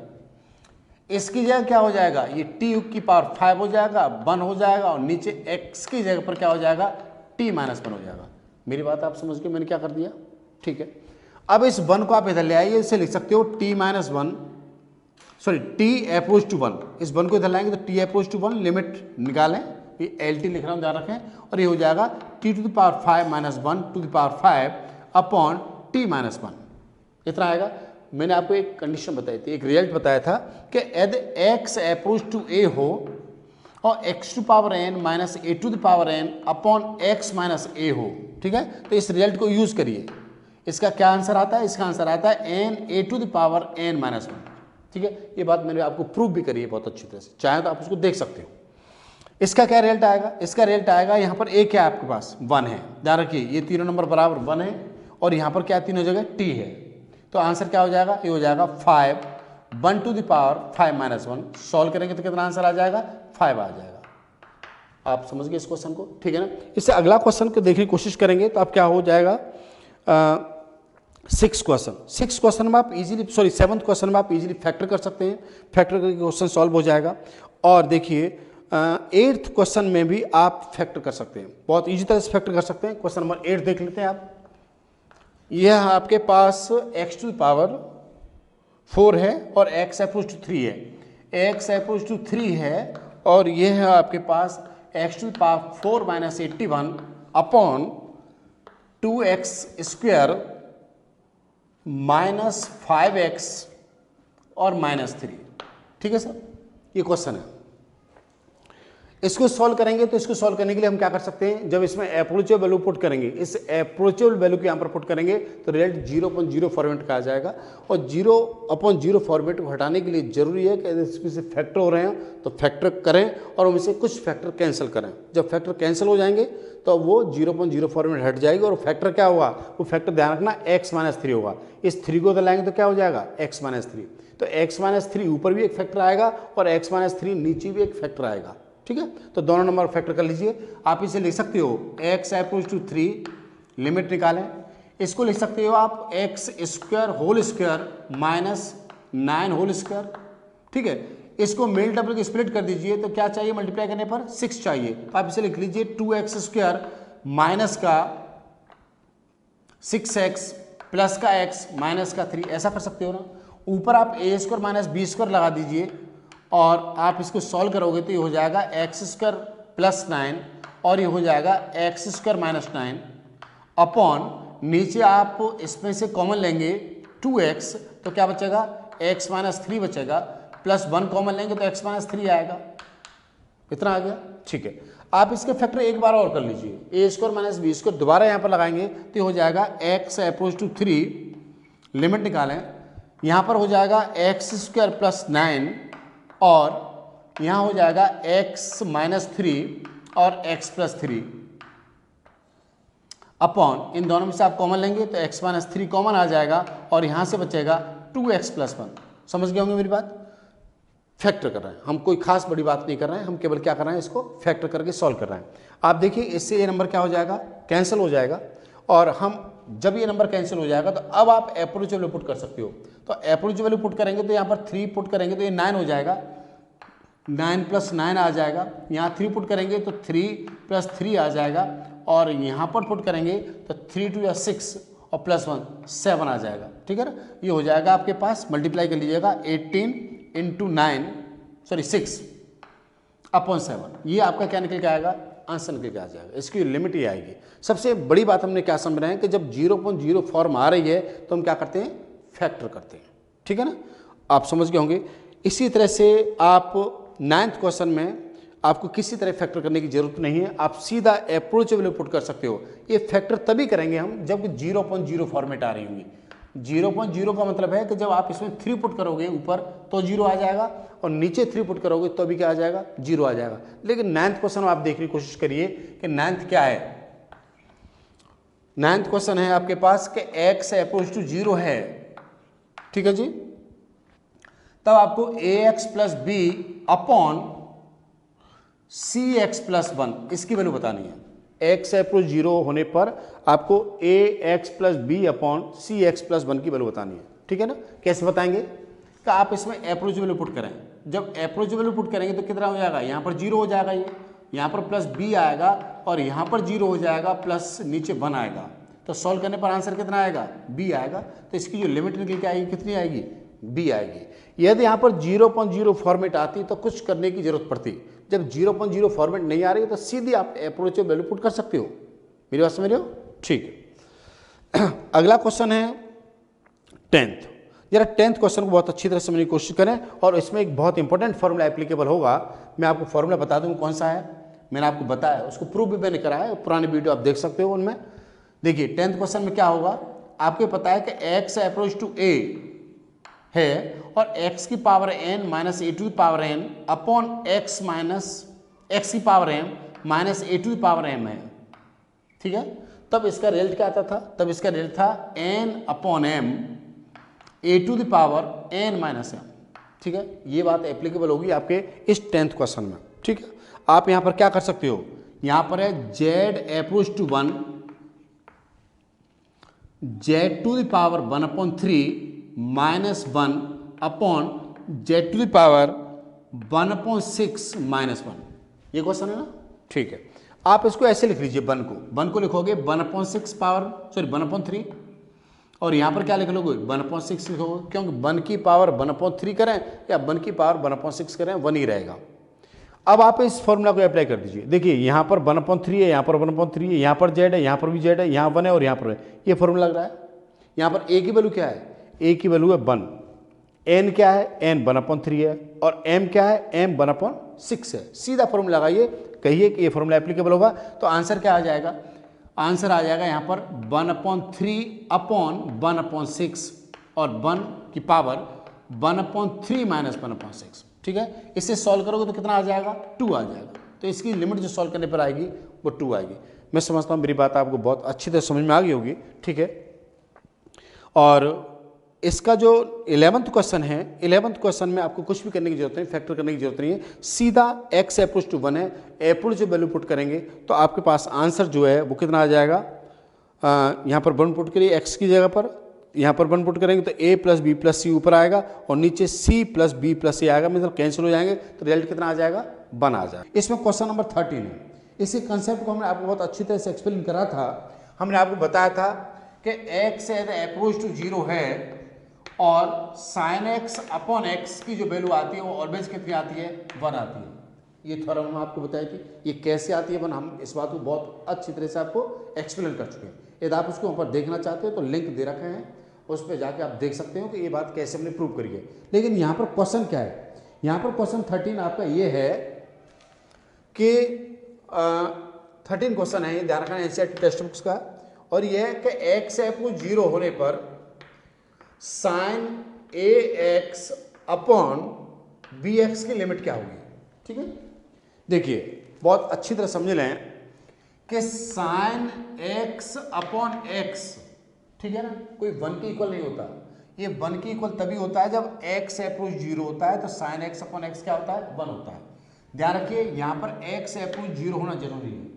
इसकी जगह क्या हो जाएगा, ये t की पावर 5 हो जाएगा, 1 हो जाएगा और नीचे x की जगह पर क्या हो जाएगा, t - 1 हो जाएगा। मेरी बात आप समझ गए, मैंने क्या कर दिया, ठीक है। अब इस 1 को आप इधर ले आइए, इसे लिख सकते हो t minus 1, sorry t approach to 1, इस 1 को इधर लाएंगे तो t अप्रोच टू 1, लिमिट निकालें, ये LT लिख रहा हूँ ध्यान रखें, और ये हो जाएगा t to the power 5 minus 1 to the power 5 upon t minus 1, इतना आएगा। मैंने आपको एक कंडीशन बताई थी, एक रिजल्ट बताया था कि यदि x अप्रोच टू a हो और x to power n minus a to the power n upon x minus a हो, ठीक है, तो इस रिजल्ट को यूज करिए। इसका क्या आंसर आता है, इसका आंसर आता है n a to the power n minus 1, ठीक है। ये बात मैंने आपको प्रूव भी करी है बहुत अच्छी तरह से, चाहे तो आप उसको देख सकते हो। इसका क्या रिजल्ट आएगा, इसका रिजल्ट आएगा, यहाँ पर a क्या है आपके पास 1 है, ध्यान रखिए ये तीनों नंबर बराबर 1 है, और यहाँ पर क्या तीनों जगह t है, तो आंसर क्या हो जाएगा, ये हो जाएगा 5 1 to the power 5 minus 1, solve करेंगे तो कितना आंसर आ जाएगा, 5 आ जाएगा। आप समझ गए इस क्वेश्चन को, ठीक है ना। इससे अगला क्वेश्चन को देखने की कोशिश करेंगे तो आप क्या हो जाएगा, 6 क्वेश्चन में आप इजीली, सॉरी 7th क्वेश्चन में आप इजीली फैक्टर कर सकते हैं, फैक्टर करके क्वेश्चन सॉल्व हो जाएगा। और देखिए 8th क्वेश्चन में भी आप फैक्टर कर सकते हैं, बहुत इजी तरह से फैक्टर कर सकते हैं। क्वेश्चन नंबर 8 देख लेते हैं आप, यह आपके पास x टू पावर 4 है और x अप्रोच टू 3 है, x अप्रोच टू 3 है और यह है आपके पास x to power 4 minus 81 upon 2x square minus 5x और माइनस 3, ठीक है सर, ये क्वेश्चन है। इसको सॉल्व करेंगे तो इसको सॉल्व करने के लिए हम क्या कर सकते हैं, जब इसमें अप्रोचेबल वैल्यू पुट करेंगे, इस अप्रोचेबल वैल्यू को यहाँ पर पुट करेंगे तो रिजल्ट 0.0 फॉर्मेट का आ जाएगा। और 0/0 फॉर्मेट को हटाने के लिए जरूरी है कि इसमें से फैक्टर हो रहे हैं तो फैक्टर करें और उनमें से कुछ फैक्टर कैंसिल करें। जब फैक्टर कैंसिल हो जाएंगे तो वो 0.0 फॉर्मेट हट जाएगी और फैक्टर क्या होगा, वो फैक्टर ध्यान रखना x माइनस 3 होगा। इस 3 को उधर लाएंगे तो क्या हो जाएगा, x माइनस 3, तो x माइनस 3 ऊपर भी एक फैक्टर आएगा और x माइनस 3 नीचे भी एक फैक्टर आएगा, ठीक है। तो दोनों नंबर फैक्टर कर लीजिए। आप इसे लिख सकते हो x अप्रोच टू 3, लिमिट निकालें। इसको लिख सकते हो आप x square whole square minus 9 whole square, ठीक है। इसको मेल डबल के स्प्लिट कर दीजिए तो क्या चाहिए, मल्टीप्लाई करने पर 6 चाहिए, तो आप इसे लिख लीजिए 2x स्क्वायर माइनस का 6x प्लस का x माइनस का 3, ऐसा कर सकते हो ना। ऊपर आप a square minus b square लगा दीजिए और आप इसको सॉल्व करोगे तो ये हो जाएगा एक्स स्क्वायर प्लस 9 और ये हो जाएगा एक्स स्क्वायर माइनस 9 अपॉन, नीचे आप इसमें से कॉमन लेंगे 2x तो क्या बचेगा, x माइनस 3 बचेगा, प्लस 1 कॉमन लेंगे तो x माइनस 3 आएगा, इतना आ गया, ठीक है। आप इसके फैक्टर एक बार और कर लीजिए, ए स्क्वायर माइनस बी स्क्वायर दोबारा यहाँ पर लगाएंगे तो ये हो जाएगा x अप्रोच टू 3, लिमिट निकालें, यहाँ पर हो जाएगा एक्स स्क्वायर प्लस 9 और यहाँ हो जाएगा x माइनस 3 और x प्लस 3 अपॉन, इन दोनों में से आप कॉमन लेंगे तो x माइनस 3 कॉमन आ जाएगा और यहाँ से बचेगा 2x प्लस 1। समझ गए होंगे मेरी बात, फैक्टर कर रहे हैं हम, कोई खास बड़ी बात नहीं कर रहे हैं, हम केवल क्या कर रहे हैं, इसको फैक्टर करके सॉल्व कर रहे हैं। आप देखिए इससे ये नंबर क्या हो जाएगा, कैंसिल हो जाएगा, और हम जब ये नंबर कैंसिल हो जाएगा तो अब आप अप्रोच वैल्यू पुट कर सकते हो। तो अप्रोच वैल्यू पुट करेंगे तो यहाँ पर 3 पुट करेंगे तो ये 9 हो जाएगा, 9 प्लस 9 आ जाएगा, यहाँ 3 पुट करेंगे तो 3 प्लस 3 आ जाएगा, और यहाँ पर पुट करेंगे तो 3 2 या 6 और प्लस 1 7 आ जाएगा, ठीक है ना। ये हो जाएगा आपके पास, मल्टीप्लाई कर लीजिएगा 18 इंटू 9 सॉरी 6 अपॉन 7, ये आपका क्या निकल के आएगा, आंसर निकल के आ जाएगा, इसकी लिमिट ही आएगी। सबसे बड़ी बात हमने क्या समझ रहे हैं कि जब 0.0 फॉर्म आ रही है तो हम क्या करते हैं, फैक्टर करते हैं, ठीक है ना, आप समझ गए होंगे। इसी तरह से आप 9th क्वेश्चन में आपको किसी तरह फैक्टर करने की जरूरत नहीं है, आप सीधा अप्रोच वैल्यू पुट कर सकते हो। ये फैक्टर तभी करेंगे हम जब 0.0 फॉर्मेट आ रही होंगी। 0.0 का मतलब है कि जब आप इसमें 3 पुट करोगे ऊपर तो 0 आ जाएगा और नीचे 3 पुट करोगे तो भी क्या आ जाएगा, 0 आ जाएगा। लेकिन 9th क्वेश्चन आप देखने की कोशिश करिए कि 9th क्या है। 9th क्वेश्चन है आपके पास कि x अप्रोच टू 0 है, ठीक है जी, तब आपको ax प्लस बी अपॉन सी एक्स प्लस 1 इसकी वैल्यू बतानी है। x अप्रोच 0 होने पर आपको ax प्लस बी अपॉन सी एक्स प्लस 1 की वैल्यू बतानी है, ठीक है ना। कैसे बताएंगे कि आप इसमें अप्रोच वैल्यू पुट करें, जब अप्रोच वैल्यू पुट करेंगे तो कितना हो जाएगा, यहाँ पर 0 हो जाएगा, यहाँ पर प्लस बी आएगा और यहाँ पर 0 हो जाएगा, प्लस नीचे 1 आएगा। तो सॉल्व करने पर आंसर कितना आएगा? बी आएगा। तो इसकी जो लिमिट निकल के आएगी कितनी आएगी? बी आएगी। यदि यहाँ पर 0.0 फॉर्मेट आती तो कुछ करने की जरूरत पड़ती। जब 0.0 फॉर्मेट नहीं आ रही तो सीधी आप अप्रोच वैल्यू पुट कर सकते हो। मेरी बात समझ रहे हो? ठीक है। अगला क्वेश्चन है 10th। जरा 10th क्वेश्चन को बहुत अच्छी तरह समझने की कोशिश करें और इसमें एक बहुत इंपॉर्टेंट फॉर्मूला एप्लीकेबल होगा। मैं आपको फॉर्मूला बता दूं कौन सा है, मैंने आपको बताया, उसको प्रूफ भी मैंने करा है, पुरानी वीडियो आप देख सकते हो उनमें। देखिए 10th क्वेश्चन में क्या होगा, आपको पता है कि x अप्रोच टू a है और x की power n minus a to power n upon x minus x की power m minus a to power m है। ठीक है, तब इसका रिजल्ट क्या आता था? तब इसका रिजल्ट था n upon m a to the power n minus m। ठीक है, ये बात एप्लीकेबल होगी आपके इस 10th क्वेश्चन में। ठीक है, आप यहां पर क्या कर सकते हो, यहां पर है z approach to 1 z to the power 1/3 minus 1 upon z to the power 1/6 minus 1। ये क्वेश्चन है ना? ठीक है, आप इसको ऐसे लिख लीजिए, 1 को लिखोगे 1/6 पावर 1/3 और यहाँ पर क्या लिख लोगे? 1/6 लिखोगे, क्योंकि 1 की पावर 1/3 करें या 1 की पावर 1/6 करें 1 ही रहेगा। अब आप इस फॉर्मूला को अप्लाई कर दीजिए। देखिए यहाँ पर 1/3 है, यहाँ पर 1/3 है, यहाँ पर z है, यहाँ पर भी z है, यहाँ 1 है और यहाँ पर है। ये फॉर्मूला लग रहा है। यहाँ पर a की वैल्यू क्या है? a की वैल्यू है 1, n क्या है? n 1/3 है और m क्या है? m 1/6 है। सीधा फॉर्मूला लगाइए, कहिए कि ये फॉर्मूला एप्लीकेबल होगा, तो आंसर क्या आ जाएगा? आंसर आ जाएगा यहाँ पर 1/3 अपॉन 1/6 और 1 की पावर 1/3 माइनस 1/6। ठीक है, इसे सॉल्व करोगे तो कितना आ जाएगा? 2 आ जाएगा। तो इसकी लिमिट जो सॉल्व करने पर आएगी वो 2 आएगी। मैं समझता हूँ मेरी बात आपको बहुत अच्छी तरह समझ में आ गई होगी। ठीक है, और इसका जो 11th क्वेश्चन है, 11th क्वेश्चन में आपको कुछ भी करने की जरूरत नहीं, फैक्टर करने की जरूरत नहीं है, सीधा x अप्रोच टू 1 है, अप्रोच जो वैल्यू पुट करेंगे तो आपके पास आंसर जो है वो कितना आ जाएगा? यहाँ पर 1 पुट करिए x की जगह पर, यहाँ पर 1 पुट करेंगे तो a प्लस बी प्लस सी ऊपर आएगा और नीचे c प्लस बी प्लस सी आएगा, मतलब कैंसिल हो जाएंगे, तो रिजल्ट कितना आ जाएगा? 1 आ जाएगा। इसमें क्वेश्चन नंबर 13 है। इसी कंसेप्ट को हमने आपको बहुत अच्छी तरह से एक्सप्लेन करा था। हमने आपको बताया था कि x अप्रोच टू 0 है और साइन x अपॉन x की जो वैल्यू आती है वो ऑलवेज कितनी आती है? 1 आती है। ये थ्योरम हम आपको बताई थी। ये कैसे आती है 1, हम इस बात को बहुत अच्छी तरह से आपको एक्सप्लेन कर चुके हैं। यदि आप उसको ऊपर देखना चाहते हो तो लिंक दे रखे हैं, उस पर जाके आप देख सकते हो कि ये बात कैसे हमने प्रूव करी है। लेकिन यहाँ पर क्वेश्चन क्या है? यहाँ पर क्वेश्चन 13 आपका ये है कि 13 क्वेश्चन है, ये ध्यान रखना एनसीईआरटी टेक्स्ट बुक्स का, और ये है कि x अप्रोच 0 होने पर साइन ax अपॉन bx की लिमिट क्या होगी? ठीक है, देखिए बहुत अच्छी तरह समझ लें कि साइन x अपॉन x, ठीक है ना, कोई 1 के इक्वल नहीं होता। ये 1 के इक्वल तभी होता है जब x अप्रोच 0 होता है, तो साइन x अपॉन x क्या होता है? 1 होता है। ध्यान रखिए यहाँ पर x अप्रोच 0 होना जरूरी है।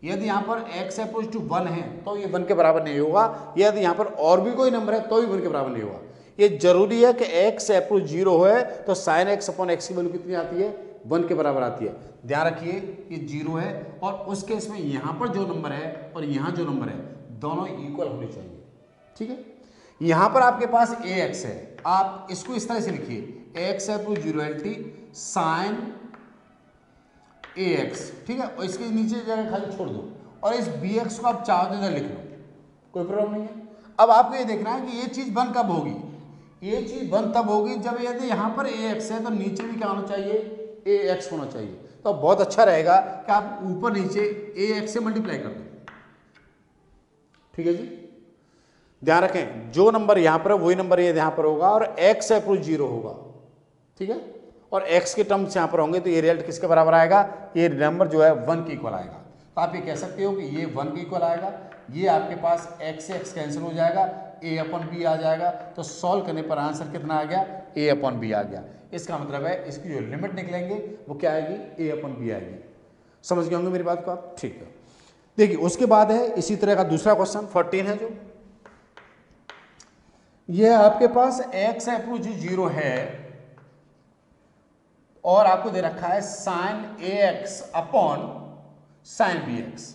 यदि यहाँ पर x अप्रोच टू 1 है तो ये 1 के बराबर नहीं होगा। यदि यहाँ पर और भी कोई नंबर है तो भी 1 के बराबर नहीं होगा। ये जरूरी है कि x अप्रोच 0 है तो साइन x अपॉन x की वैल्यू कितनी आती है? 1 के बराबर आती है। ध्यान रखिए ये 0 है और उस केस में यहाँ पर जो नंबर है और यहाँ जो नंबर है दोनों इक्वल होने चाहिए। ठीक है, यहाँ पर आपके पास ax है, आप इसको इस तरह से लिखिए x अप्रोच 0 साइन ax, ठीक है, और इसके नीचे जगह खाली छोड़ दो और इस bx को आप चाहो तो इधर लिख लो, कोई प्रॉब्लम नहीं है। अब आपको ये देखना है कि ये चीज 1 कब होगी? ये चीज 1 तब होगी जब यदि यहाँ पर ax है तो नीचे भी क्या होना चाहिए? ax होना चाहिए। तो बहुत अच्छा रहेगा कि आप ऊपर नीचे ax से मल्टीप्लाई कर दो। ठीक है जी, ध्यान रखें जो नंबर यहाँ पर है वही नंबर ये यहाँ पर होगा और x अप्रोच 0 होगा। ठीक है, और x के टर्म्स यहाँ पर होंगे तो ये रिजल्ट किसके बराबर आएगा? ये नंबर जो है 1 के इक्वल आएगा। तो आप ये कह सकते हो कि ये 1 के इक्वल आएगा। ये आपके पास x से x कैंसिल हो जाएगा, a अपॉन b आ जाएगा। तो सॉल्व करने पर आंसर कितना आ गया? a अपॉन b आ गया। इसका मतलब है इसकी जो लिमिट निकलेंगे वो क्या आएगी? a अपॉन b आएगी। समझ गए होंगे मेरी बात को आप? ठीक है, देखिए उसके बाद है इसी तरह का दूसरा क्वेश्चन 14 है, जो ये आपके पास x अप्रोच 0 है और आपको दे रखा है sine a x upon sine b x.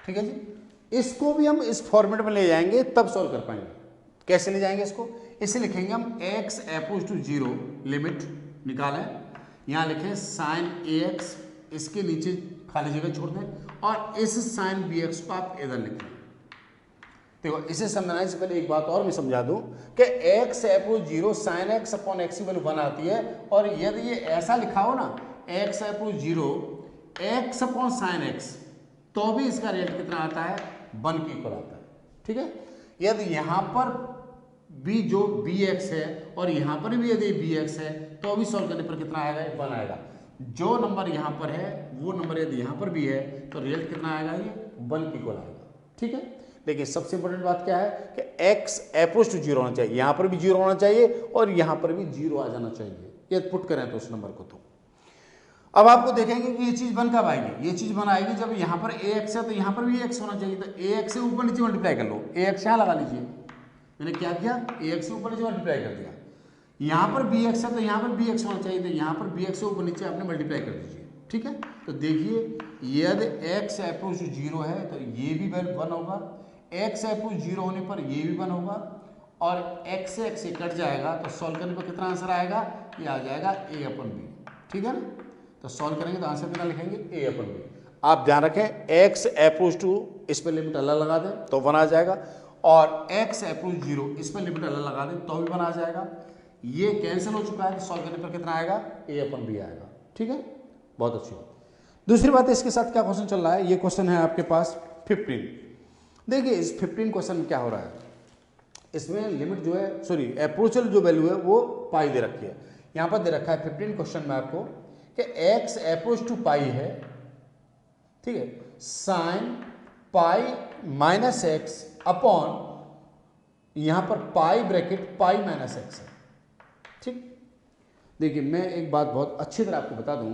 ठीक है जी, इसको भी हम इस फॉर्मेट में ले जाएंगे तब सॉल्व कर पाएंगे। कैसे ले जाएंगे इसको? इसे लिखेंगे हम x अप्रोच टू 0 लिमिट निकालें, यहाँ लिखें साइन ए एक्स, इसके नीचे खाली जगह छोड़ दें और इस साइन बी एक्स को आप इधर लिखें। देखो इसे समझाने से पहले एक बात और मैं समझा दूं कि x approach 0 sine x upon x की वैल्यू 1 आती है, और यदि ये ऐसा लिखा हो ना x approach 0 x upon sine x, तो भी इसका रेट कितना आता है? 1 के इक्वल आता है। ठीक है, यदि यहाँ पर भी जो बी एक्स है और यहाँ पर भी यदि बी एक्स है तो भी सॉल्व करने पर कितना आएगा? 1 आएगा। जो नंबर यहाँ पर है वो नंबर यदि यहाँ पर भी है तो रिजल्ट कितना आएगा? ये 1 के इक्वल आएगा। ठीक है, लेकिन सबसे इंपॉर्टेंट बात क्या है कि x अप्रोच टू 0 होना चाहिए, यहाँ पर भी 0 होना चाहिए और यहाँ पर भी 0 आ जाना चाहिए, ये पुट करें तो उस नंबर को। तो अब आपको देखेंगे कि ये चीज़ 1 कब आएगी? ये चीज़ 1 आएगी जब यहाँ पर ax है तो यहाँ पर भी x होना चाहिए, तो ax से ऊपर नीचे मल्टीप्लाई कर लो, ax यहाँ लगा लीजिए। मैंने क्या किया? ax से ऊपर नीचे मल्टीप्लाई कर दिया। यहाँ पर bx है तो यहाँ पर bx होना चाहिए, तो यहाँ पर bx से ऊपर नीचे आपने मल्टीप्लाई कर दीजिए। ठीक है, तो देखिए यदि x अप्रोच टू 0 है तो ये भी वैल्यू 1 होगा, x अप्रोच 0 होने पर ये भी 1 होगा, और x से x कट जाएगा तो सॉल्व करने पर कितना आंसर आएगा? ये आ जाएगा a अपन b। ठीक है ना, तो सॉल्व करेंगे तो आंसर कितना लिखेंगे? a upon b। आप ध्यान रखें x अप्रोच टू, इस पर लिमिट अलग लगा दें तो 1 आ जाएगा, और x अप्रोच 0 इस पर लिमिट अलग लगा दें तो भी 1 आ जाएगा। ये कैंसिल हो चुका है तो सॉल्व करने पर कितना आएगा? a अपन b आएगा। ठीक है, बहुत अच्छी बात। दूसरी बात है, इसके साथ क्या क्वेश्चन चल रहा है? ये क्वेश्चन है आपके पास 15। देखिए इस 15 क्वेश्चन में क्या हो रहा है, इसमें लिमिट जो है, सॉरी अप्रोचल जो वैल्यू है वो पाई दे रखी है। यहाँ पर दे रखा है 15 क्वेश्चन में आपको कि x अप्रोच टू पाई है, ठीक है, sine pi minus x upon यहाँ पर पाई ब्रैकेट पाई माइनस एक्स है। ठीक, देखिए मैं एक बात बहुत अच्छी तरह आपको बता दूं,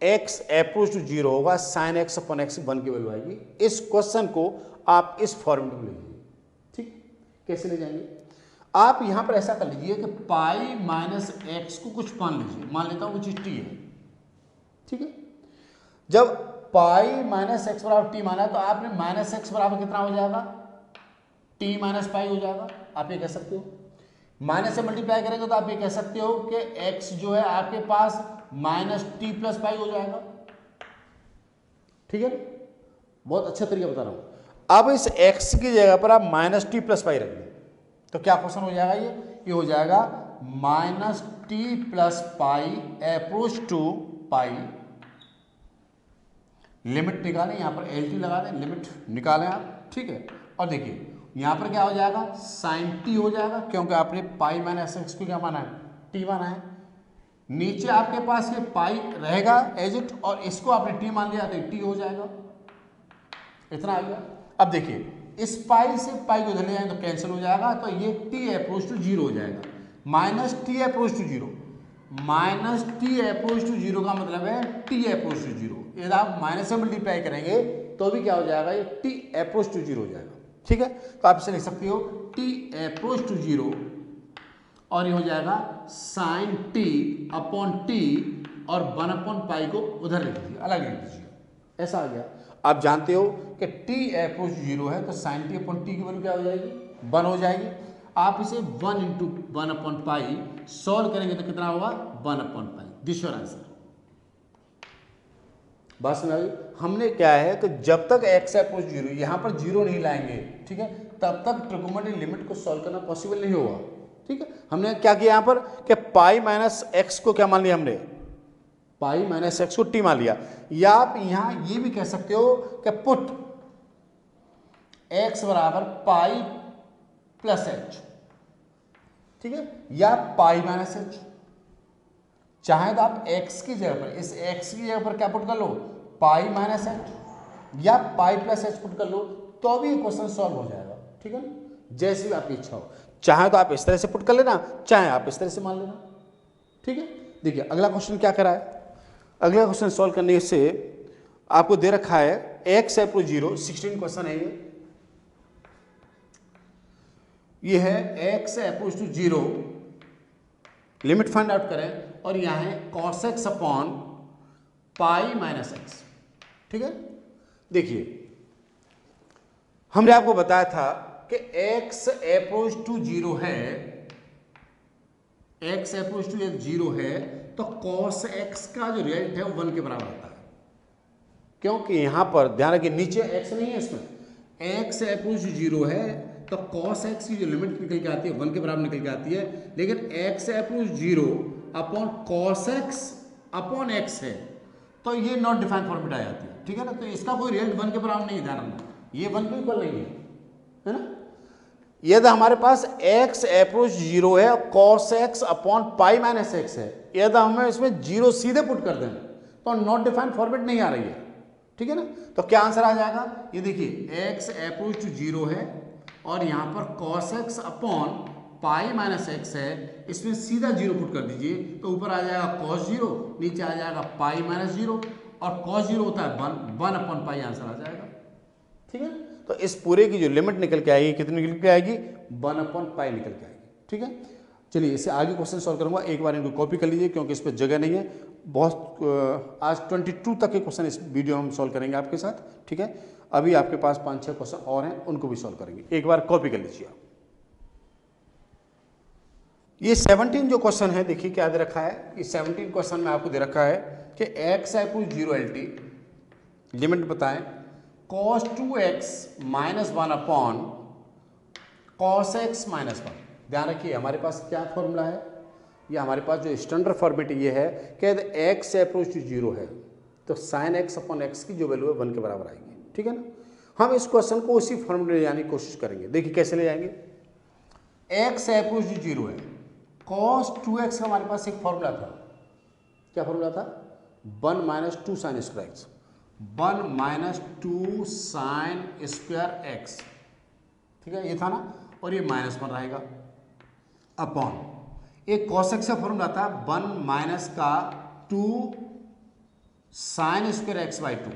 x अप्रोच टू 0 होगा, साइन एक्स अपॉन एक्स 1 की वैल्यू आएगी। इस क्वेश्चन को आप इस फॉर्मेट में ले लीजिए। ठीक, कैसे ले जाएंगे? आप यहां पर ऐसा कर लीजिए कि पाई माइनस एक्स को कुछ मान लीजिए, मान लेता हूं कुछ टी है। ठीक है, जब पाई माइनस एक्स बराबर टी माना तो आपने माइनस एक्स बराबर कितना हो जाएगा? टी माइनस पाई हो जाएगा। आप ये कह सकते हो, माइनस से मल्टीप्लाई करेंगे तो आप ये कह सकते हो कि x जो है आपके पास माइनस टी प्लस पाई हो जाएगा। ठीक है, बहुत अच्छा तरीका बता रहा हूं। अब इस x की जगह पर आप माइनस टी प्लस पाई रख दें तो क्या क्वेश्चन हो जाएगा? ये हो जाएगा minus t plus pi approach to pi. Limit निकालें, यहां पर एल टी लगा दें, लिमिट निकालें आप। ठीक है, और देखिए यहां पर क्या हो जाएगा? साइन टी हो जाएगा, क्योंकि आपने पाई माइनस एक्स को क्या माना है? टी माना है। नीचे आपके पास ये पाई रहेगा एज इट, और इसको आपने टी मान लिया तो टी हो जाएगा। इतना आ गया। अब देखिए इस पाई से पाई को उधर ले जाए तो कैंसिल हो जाएगा, तो ये टी अप्रोच टू 0 हो जाएगा। Minus t approach to 0, minus t approach to 0 का मतलब है टी अप्रोच टू 0। यदि आप माइनस से मल्टीप्लाई करेंगे तो भी क्या हो जाएगा? ये टी अप्रोच टू 0 हो जाएगा। ठीक है, तो आप इसे लिख सकते हो टी अप्रोच टू 0, और ये हो जाएगा साइन टी अपॉन टी, और 1 अपॉन पाई को उधर लिख दीजिए, अलग लिख दीजिए। ऐसा आ गया। आप जानते हो कि टी अप्रोच 0 है तो साइन टी अपॉन टी की वैल्यू क्या हो जाएगी? 1 हो जाएगी। आप इसे 1 इंटू 1 अपॉन पाई सॉल्व करेंगे तो कितना होगा? 1 upon pi. This your answer. बात समझ आ गई? हमने क्या है कि जब तक x अप्रोच 0 यहाँ पर 0 नहीं लाएंगे, ठीक है, तब तक ट्रिगोनोमेट्री लिमिट को सॉल्व करना पॉसिबल नहीं होगा। ठीक है, हमने क्या किया यहाँ पर कि पाई माइनस एक्स को क्या मान लिया? हमने पाई माइनस एक्स को टी मान लिया। या आप यहाँ ये भी कह सकते हो कि पुट x बराबर पाई प्लस एच। ठीक है, या पाई माइनस एच। चाहे तो आप x की जगह पर, इस x की जगह पर क्या पुट कर लो? पाई माइनस एच, या पाई प्लस एच पुट कर लो, तो भी क्वेश्चन सॉल्व हो जाएगा। ठीक है, जैसी भी आपकी इच्छा हो। चाहे तो आप इस तरह से पुट कर लेना, चाहे आप इस तरह से मान लेना। ठीक है, देखिए अगला क्वेश्चन क्या करा है। अगला क्वेश्चन सॉल्व करने से आपको दे रखा है x अप्रोच 0, 16 क्वेश्चन है ये है x approach to 0, limit find out करें, और यहाँ है cos x upon pi minus x. ठीक है, देखिए हमने आपको बताया था कि x अप्रोच टू जीरो है, x अप्रोच टू जीरो है तो cos x का जो रिजल्ट है वो 1 के बराबर आता है। क्योंकि यहां पर ध्यान रखिए नीचे x नहीं है, इसमें x अप्रोच टू जीरो है तो cos x की जो लिमिट निकल के आती है 1 के बराबर निकल के आती है, लेकिन x approach zero upon cos x upon x है तो ये नॉट डिफाइंड फॉर्मेट आ जाती है। ठीक है ना, तो इसका कोई रिजल्ट 1 के बराबर नहीं, ध्यान रखना ये 1 के इक्वल नहीं है ना। यदि हमारे पास x अप्रोच जीरो है और cos x upon pi minus x है, यदि हमें इसमें जीरो सीधे पुट कर दें तो नॉट डिफाइंड फॉर्मेट नहीं आ रही है। ठीक है ना, तो क्या आंसर आ जाएगा, ये देखिए x अप्रोच टू जीरो है और यहाँ पर cos x upon pi minus x है, इसमें सीधा जीरो पुट कर दीजिए तो ऊपर आ जाएगा cos जीरो, नीचे आ जाएगा पाई माइनस जीरो और cos जीरो होता है 1 अपॉन पाई, आंसर आ जाएगा। ठीक है, तो इस पूरे की जो लिमिट निकल के आएगी कितनी निकल के आएगी, 1 अपॉन पाई निकल के आएगी। ठीक है, चलिए इससे आगे क्वेश्चन सॉल्व करूंगा, एक बार इनको कॉपी कर लीजिए क्योंकि इस पर जगह नहीं है। बहुत आज 22 तक के क्वेश्चन इस वीडियो में हम सॉल्व करेंगे आपके साथ। ठीक है, अभी आपके पास 5-6 क्वेश्चन और हैं, उनको भी सॉल्व करेंगे, एक बार कॉपी कर लीजिए आप। ये 17 जो क्वेश्चन है देखिए क्या दे रखा है, ये 17 क्वेश्चन में आपको दे रखा है कि x approach zero LT limit बताएं cos 2x minus 1 upon cos x minus 1। ध्यान रखिए हमारे पास क्या फॉर्मूला है, ये हमारे पास जो स्टैंडर्ड फॉर्मेट ये है कि x अप्रोच टू जीरो है तो sin x अपॉन x की जो वैल्यू है 1 के बराबर आएगी। ठीक है ना, हम इस क्वेश्चन को उसी फॉर्मूले ले जाने की कोशिश करेंगे। देखिए कैसे ले जाएंगे, x अप्रोच टू जीरो है, cos 2x का हमारे पास एक फॉर्मूला था, क्या फॉर्मूला था, 1 minus 2 sine square x, 1 minus 2 sine square x. ठीक है, ये था ना, और ये माइनस 1 रहेगा अपॉन एक cos x का फॉर्मूला था 1 माइनस का 2 साइन स्क्वायर एक्स बाई 2।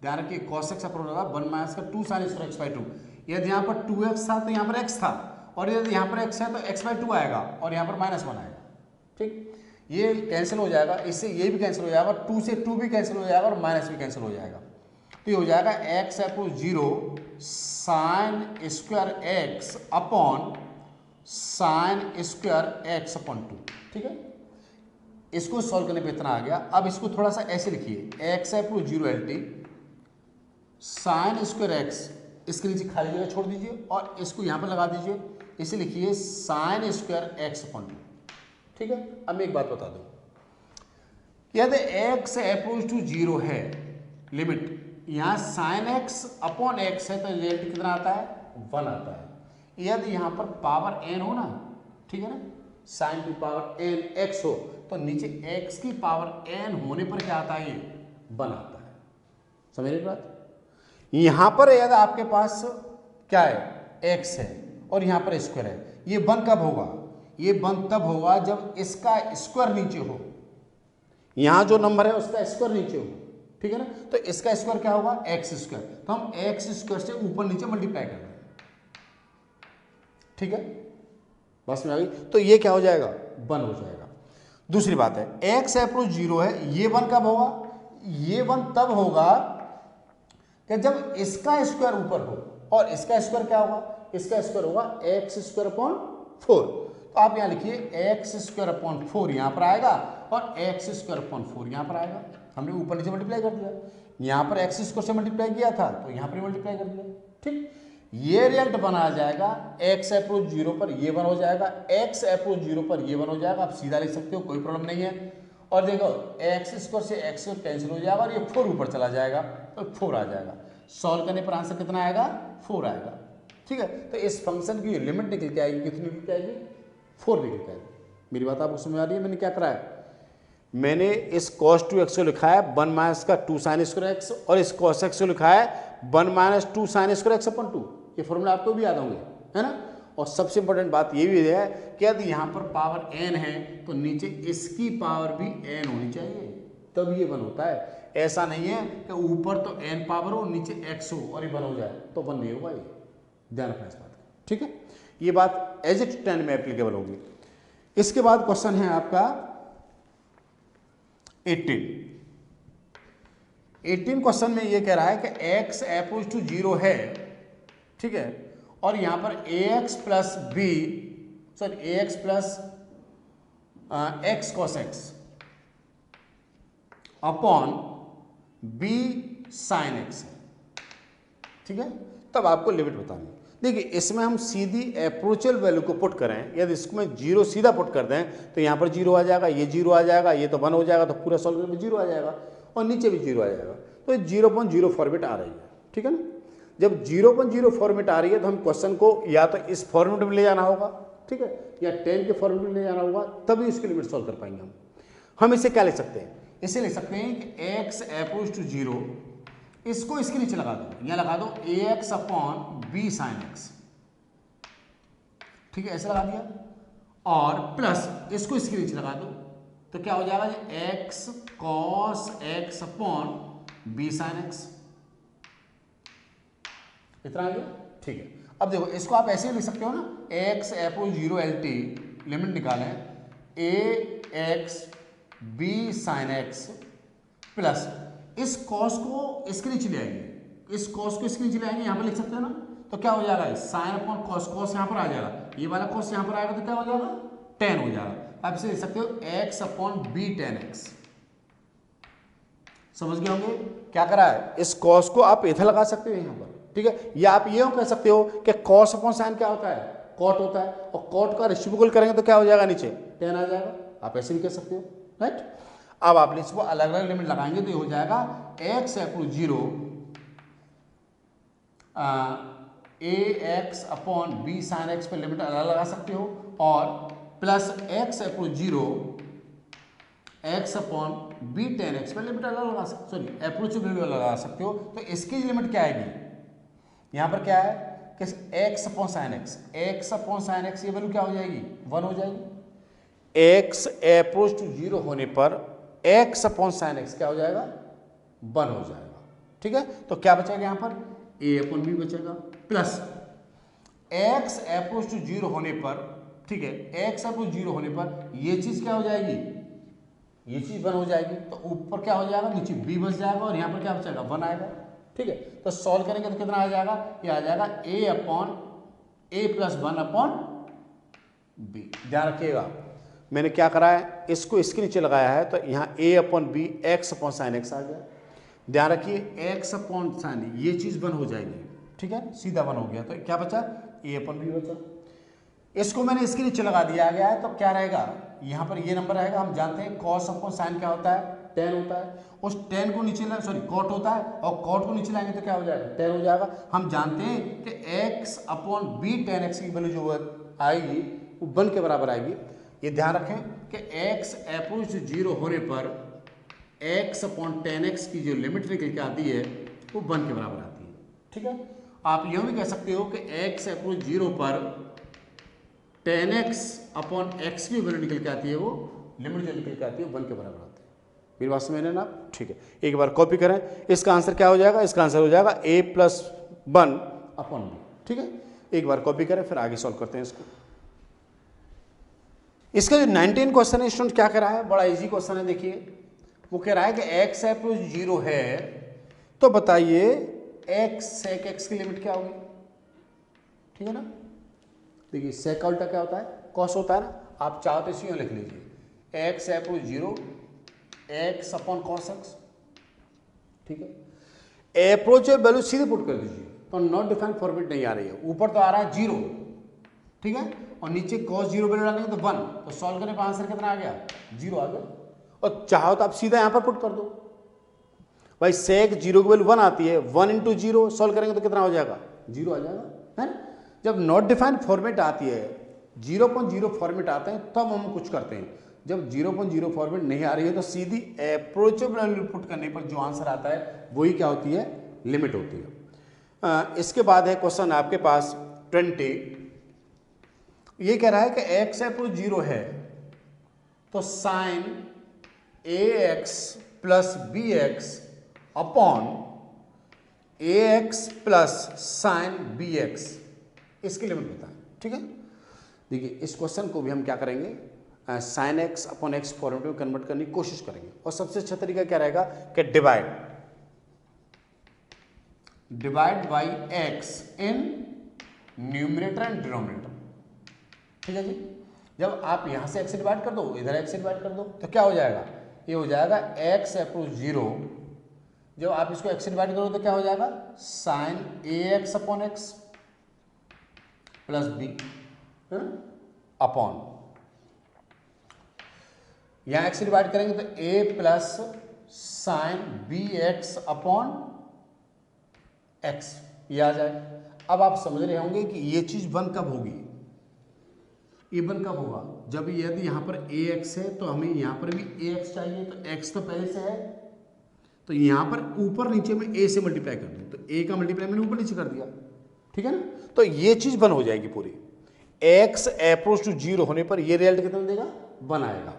ध्यान रखिए cos x का फॉर्मूला था 1 माइनस का 2 साइन स्क्वायर एक्स बाई 2। यदि यहाँ पर 2x था तो यहाँ पर x था, और यदि यहाँ पर x है तो x बाई 2 आएगा और यहाँ पर माइनस 1 आएगा। ठीक, ये कैंसिल हो जाएगा, इससे ये भी कैंसिल हो जाएगा, 2 से 2 भी कैंसिल हो जाएगा और माइनस भी कैंसिल हो जाएगा। तो ये हो जाएगा x approach zero sine square x upon sine square x upon 2। ठीक है, इसको सॉल्व करने पे इतना आ गया। अब इसको थोड़ा सा ऐसे लिखिए, x approach zero LT sine square x, इसके नीचे खाली जगह छोड़ दीजिए और इसको यहाँ पर लगा दीजिए, इसे लिखिए साइन स्क्वायर एक्स अपॉन 2। ठीक है, अब मैं एक बात बता दूं, यदि x अप्रोच टू जीरो है लिमिट, यहाँ साइन x अपॉन एक्स है तो रिजल्ट कितना आता है, 1 आता है। यदि यहाँ पर पावर n हो ना, ठीक है ना, sign to power n x हो तो नीचे x की पावर n होने पर क्या आता है, ये 1 आता है। समझ रहे बात, यहाँ पर यदि आपके पास क्या है, x है और यहाँ पर स्क्वायर है, ये 1 कब होगा, ये 1 तब होगा जब इसका स्क्वायर नीचे हो, यहाँ जो नंबर है उसका स्क्वायर नीचे हो। ठीक है ना, तो इसका स्क्वायर क्या होगा, एक्स स्क्वायर, तो हम एक्स स्क्वायर से ऊपर नीचे मल्टीप्लाई कर रहे हैं। ठीक है, बस में आ गई, तो ये क्या हो जाएगा, 1 हो जाएगा। दूसरी बात है x अप्रोच जीरो है, ये 1 कब होगा, ये 1 तब होगा कि जब इसका स्क्वायर ऊपर हो, और इसका स्क्वायर क्या होगा, इसका स्क्वायर होगा एक्स स्क्वायर अपॉन 4। तो आप यहाँ लिखिए एक्स स्क्वायर अपॉन 4 यहाँ पर आएगा और एक्स स्क्वायर अपॉन 4 यहाँ पर आएगा। हमने ऊपर नीचे मल्टीप्लाई कर दिया, यहाँ पर एक्स स्क्वायर से मल्टीप्लाई किया था तो यहाँ पर मल्टीप्लाई कर दिया। ठीक, ये रिजल्ट बना जाएगा x अप्रोच जीरो पर ये 1 हो जाएगा, x अप्रोच जीरो पर ये 1 हो जाएगा। आप सीधा लिख सकते हो, कोई प्रॉब्लम नहीं है। और देखो एक्स स्क्वायर से एक्स स्क्वायर कैंसिल हो जाएगा और ये 4 ऊपर चला जाएगा तो 4 आ जाएगा। सॉल्व करने पर आंसर कितना आएगा, 4 आएगा। ठीक है, तो इस फंक्शन की लिमिट निकल के आएगी, कितनी निकल के आएगी, 4 निकल के आएगी। मेरी बात आपको समझ आ रही है, मैंने क्या कराया, मैंने इस cos 2x को लिखा है 1 माइनस का 2 साइन स्क्वायर एक्स, और इस cos x को लिखा है 1 minus 2 sine square x upon 2। ये फॉर्मूला आपको भी याद होंगे, है ना। और सबसे इंपॉर्टेंट बात ये भी है कि यदि यहाँ पर पावर n है तो नीचे इसकी पावर भी n होनी चाहिए, तब ये 1 होता है। ऐसा नहीं है कि ऊपर तो n पावर हो नीचे x हो और ये 1 हो जाए, तो 1 नहीं होगा। ये ध्यान रखना इस बात का, ठीक है। ये बात एज इट 10 में एप्लीकेबल होगी। इसके बाद क्वेश्चन है आपका 18 क्वेश्चन में ये कह रहा है कि x अप्रोच टू 0 है, ठीक है, और यहां पर ax plus b sorry ax plus x cos x upon b sine x, ठीक है। तब आपको लिमिट बतानी। देखिए इसमें हम सीधी अप्रोचल वैल्यू को पुट करें, यदि इसमें 0 सीधा पुट कर दें तो यहाँ पर 0 आ जाएगा, ये 0 आ जाएगा, ये तो 1 हो जाएगा, तो पूरा सॉल्व में 0 आ जाएगा और नीचे भी 0 आ जाएगा। तो 0.0 फॉर्मेट आ रही है, ठीक है ना। जब 0.0 फॉर्मेट आ रही है तो हम क्वेश्चन को या तो इस फॉर्मेट में ले जाना होगा, ठीक है, या 10 के फॉर्मेट में ले जाना होगा, तभी इसकी लिमिट सॉल्व कर पाएंगे हम इसे क्या लिख सकते हैं, इसे लिख सकते हैं कि x अप्रोच टू 0, इसको इसके नीचे लगा दो, यहाँ लगा दो ax upon b sine x, ठीक है, ऐसे लगा दिया, और प्लस इसको इसके नीचे लगा दो, तो क्या हो जाएगा x cos x upon b sine x, इतना आ गया, ठीक है। अब देखो इसको आप ऐसे लिख सकते हो ना, x अप्रोच 0 LT लिमिट निकालें ax b sin x plus इस cos को इसके नीचे ले आएंगे, इस cos को इसके नीचे ले आएंगे, यहां पर लिख सकते हो ना, तो क्या हो जाएगा साइन अपॉन cos, cos यहां पर आ जाएगा, ये वाला cos यहां पर आएगा तो क्या हो जाएगा tan हो जाएगा। आप इसे लिख सकते हो x upon b tan x। समझ गए होंगे क्या करा है, इस cos को आप इधर लगा सकते हो यहां पर, ठीक है, या आप ये कह सकते हो कि cos अपॉन साइन क्या होता है, कॉट होता है, और कॉट का रेसिप्रोकल करेंगे तो क्या हो जाएगा नीचे tan आ जाएगा, आप ऐसे भी कह सकते हो, राइट। अब आप इसको अलग अलग लिमिट लगाएंगे तो ये हो जाएगा x approach 0 ax upon b sine x पर लिमिट अलग लगा सकते हो, और plus x approach 0 x upon b tan x पर लिमिट अलग लगा सकते, सॉरी अप्रोच वैल्यू लगा सकते हो। तो इसकी लिमिट क्या आएगी, यहां पर क्या है कि x upon sine x, x upon sine x ये वैल्यू क्या हो जाएगी 1 हो जाएगी। x अप्रोच टू 0 होने पर x अपॉन साइन एक्स क्या हो जाएगा 1 हो जाएगा, ठीक है। तो क्या बचेगा यहां पर a अपॉन b बचेगा, प्लस x अप्रोच टू 0 होने पर, ठीक है, x अप्रोच 0 होने पर ये चीज क्या हो जाएगी, ये चीज 1 हो जाएगी, तो ऊपर क्या हो जाएगा नीचे b बच जाएगा, और यहां पर क्या बचेगा 1 आएगा, ठीक है। तो सॉल्व करेंगे तो कितना आ जाएगा, ये आ जाएगा a upon a plus 1 upon b। ध्यान रखिएगा मैंने क्या करा है, इसको इसके नीचे लगाया है, तो यहाँ a upon b x upon sine x आ गया। ध्यान रखिए x अपॉन साइन ये चीज 1 हो जाएगी, ठीक है, सीधा 1 हो गया, तो क्या बचा a अपॉन बी बचा। इसको मैंने इसके नीचे लगा दिया गया है, तो क्या रहेगा यहाँ पर ये नंबर आएगा, हम जानते हैं cos अपॉन साइन क्या होता है tan होता है, उस tan को नीचे लाए, सॉरी cot होता है, और cot को नीचे लाएंगे तो क्या हो जाएगा tan हो जाएगा। हम जानते हैं कि x upon b tan x की वैल्यू जो आएगी वो 1 के बराबर आएगी। ये ध्यान रखें कि x अप्रोच 0 होने पर x अपॉन tan x की जो लिमिट निकल के आती है वो 1 के बराबर आती है, ठीक है। आप यूँ भी कह सकते हो कि x अप्रोच 0 पर tan x अपॉन x की वैल्यू निकल के आती है, वो लिमिट जो निकल के आती है 1 के बराबर आती है। मेरी बात समझ लेना आप, ठीक है। एक बार कॉपी करें, इसका आंसर क्या हो जाएगा, इसका आंसर हो जाएगा a प्लस 1 अपॉन b, ठीक है। एक बार कॉपी करें फिर आगे सॉल्व करते हैं इसको। इसका जो 19 क्वेश्चन है स्टूडेंट क्या कह रहा है, बड़ा इजी क्वेश्चन है, देखिए वो कह रहा है कि x अप्रोच 0 है, तो बताइए x sec x की लिमिट क्या होगी, ठीक है ना। देखिए sec का उल्टा क्या होता है cos होता है ना, आप चाहो तो इसी में लिख लीजिए x approach 0 x upon cos x, ठीक है। अप्रोच वैल्यू सीधे पुट कर दीजिए, तो नॉट डिफाइंड फॉर्मेट नहीं आ रही है, ऊपर तो आ रहा है 0, ठीक है, और नीचे cos 0 वैल्यू डालेंगे तो 1, तो सॉल्व करने पर आंसर कितना आ गया 0 आ गया। और चाहो तो आप सीधा यहां पर पुट कर दो, भाई sec 0 की वैल्यू 1 आती है, 1 इंटू 0 सॉल्व करेंगे तो कितना हो जाएगा 0 आ जाएगा, है ना। जब नॉट डिफाइंड फॉर्मेट आती है, 0.0 फॉर्मेट आते हैं तब हम कुछ करते हैं, जब 0.0 फॉर्मेट नहीं आ रही है तो सीधी अप्रोचेबल वैल्यू पुट करने पर जो आंसर आता है वही क्या होती है लिमिट होती है। इसके बाद है क्वेश्चन आपके पास 20, ये कह रहा है कि x अप्रोच 0 है तो sine ax plus bx upon ax plus sine bx, इसकी लिमिट बताएं, ठीक है। देखिए इस क्वेश्चन को भी हम क्या करेंगे, sine x upon x format में कन्वर्ट करने की कोशिश करेंगे। और सबसे अच्छा तरीका क्या रहेगा कि divide by x in numerator and denominator. ठीक है जी, जब आप यहां से एक्स से डिवाइड कर दो, इधर एक्स से डिवाइड कर दो, तो क्या हो जाएगा, ये हो जाएगा एक्स अप्रोच 0। जब आप इसको एक्स से डिवाइड करो तो क्या हो जाएगा, sine a x upon x plus b upon, यहां एक्स से डिवाइड करेंगे तो a plus sine b x upon x, ये आ जाए। अब आप समझ रहे होंगे कि ये चीज वन कब होगी, ये वन कब होगा, जब यदि यहां पर ए एक्स है तो हमें यहां पर भी ए एक्स चाहिए, तो एक्स तो पहले से है, तो यहां पर ऊपर नीचे में ए से मल्टीप्लाई कर दूं, तो ए का मल्टीप्लाई मैंने ऊपर नीचे कर दिया, ठीक है ना, तो ये चीज वन हो जाएगी पूरी। एक्स अप्रोच टू 0 होने पर ये रिजल्ट कितना देगा, वन आएगा।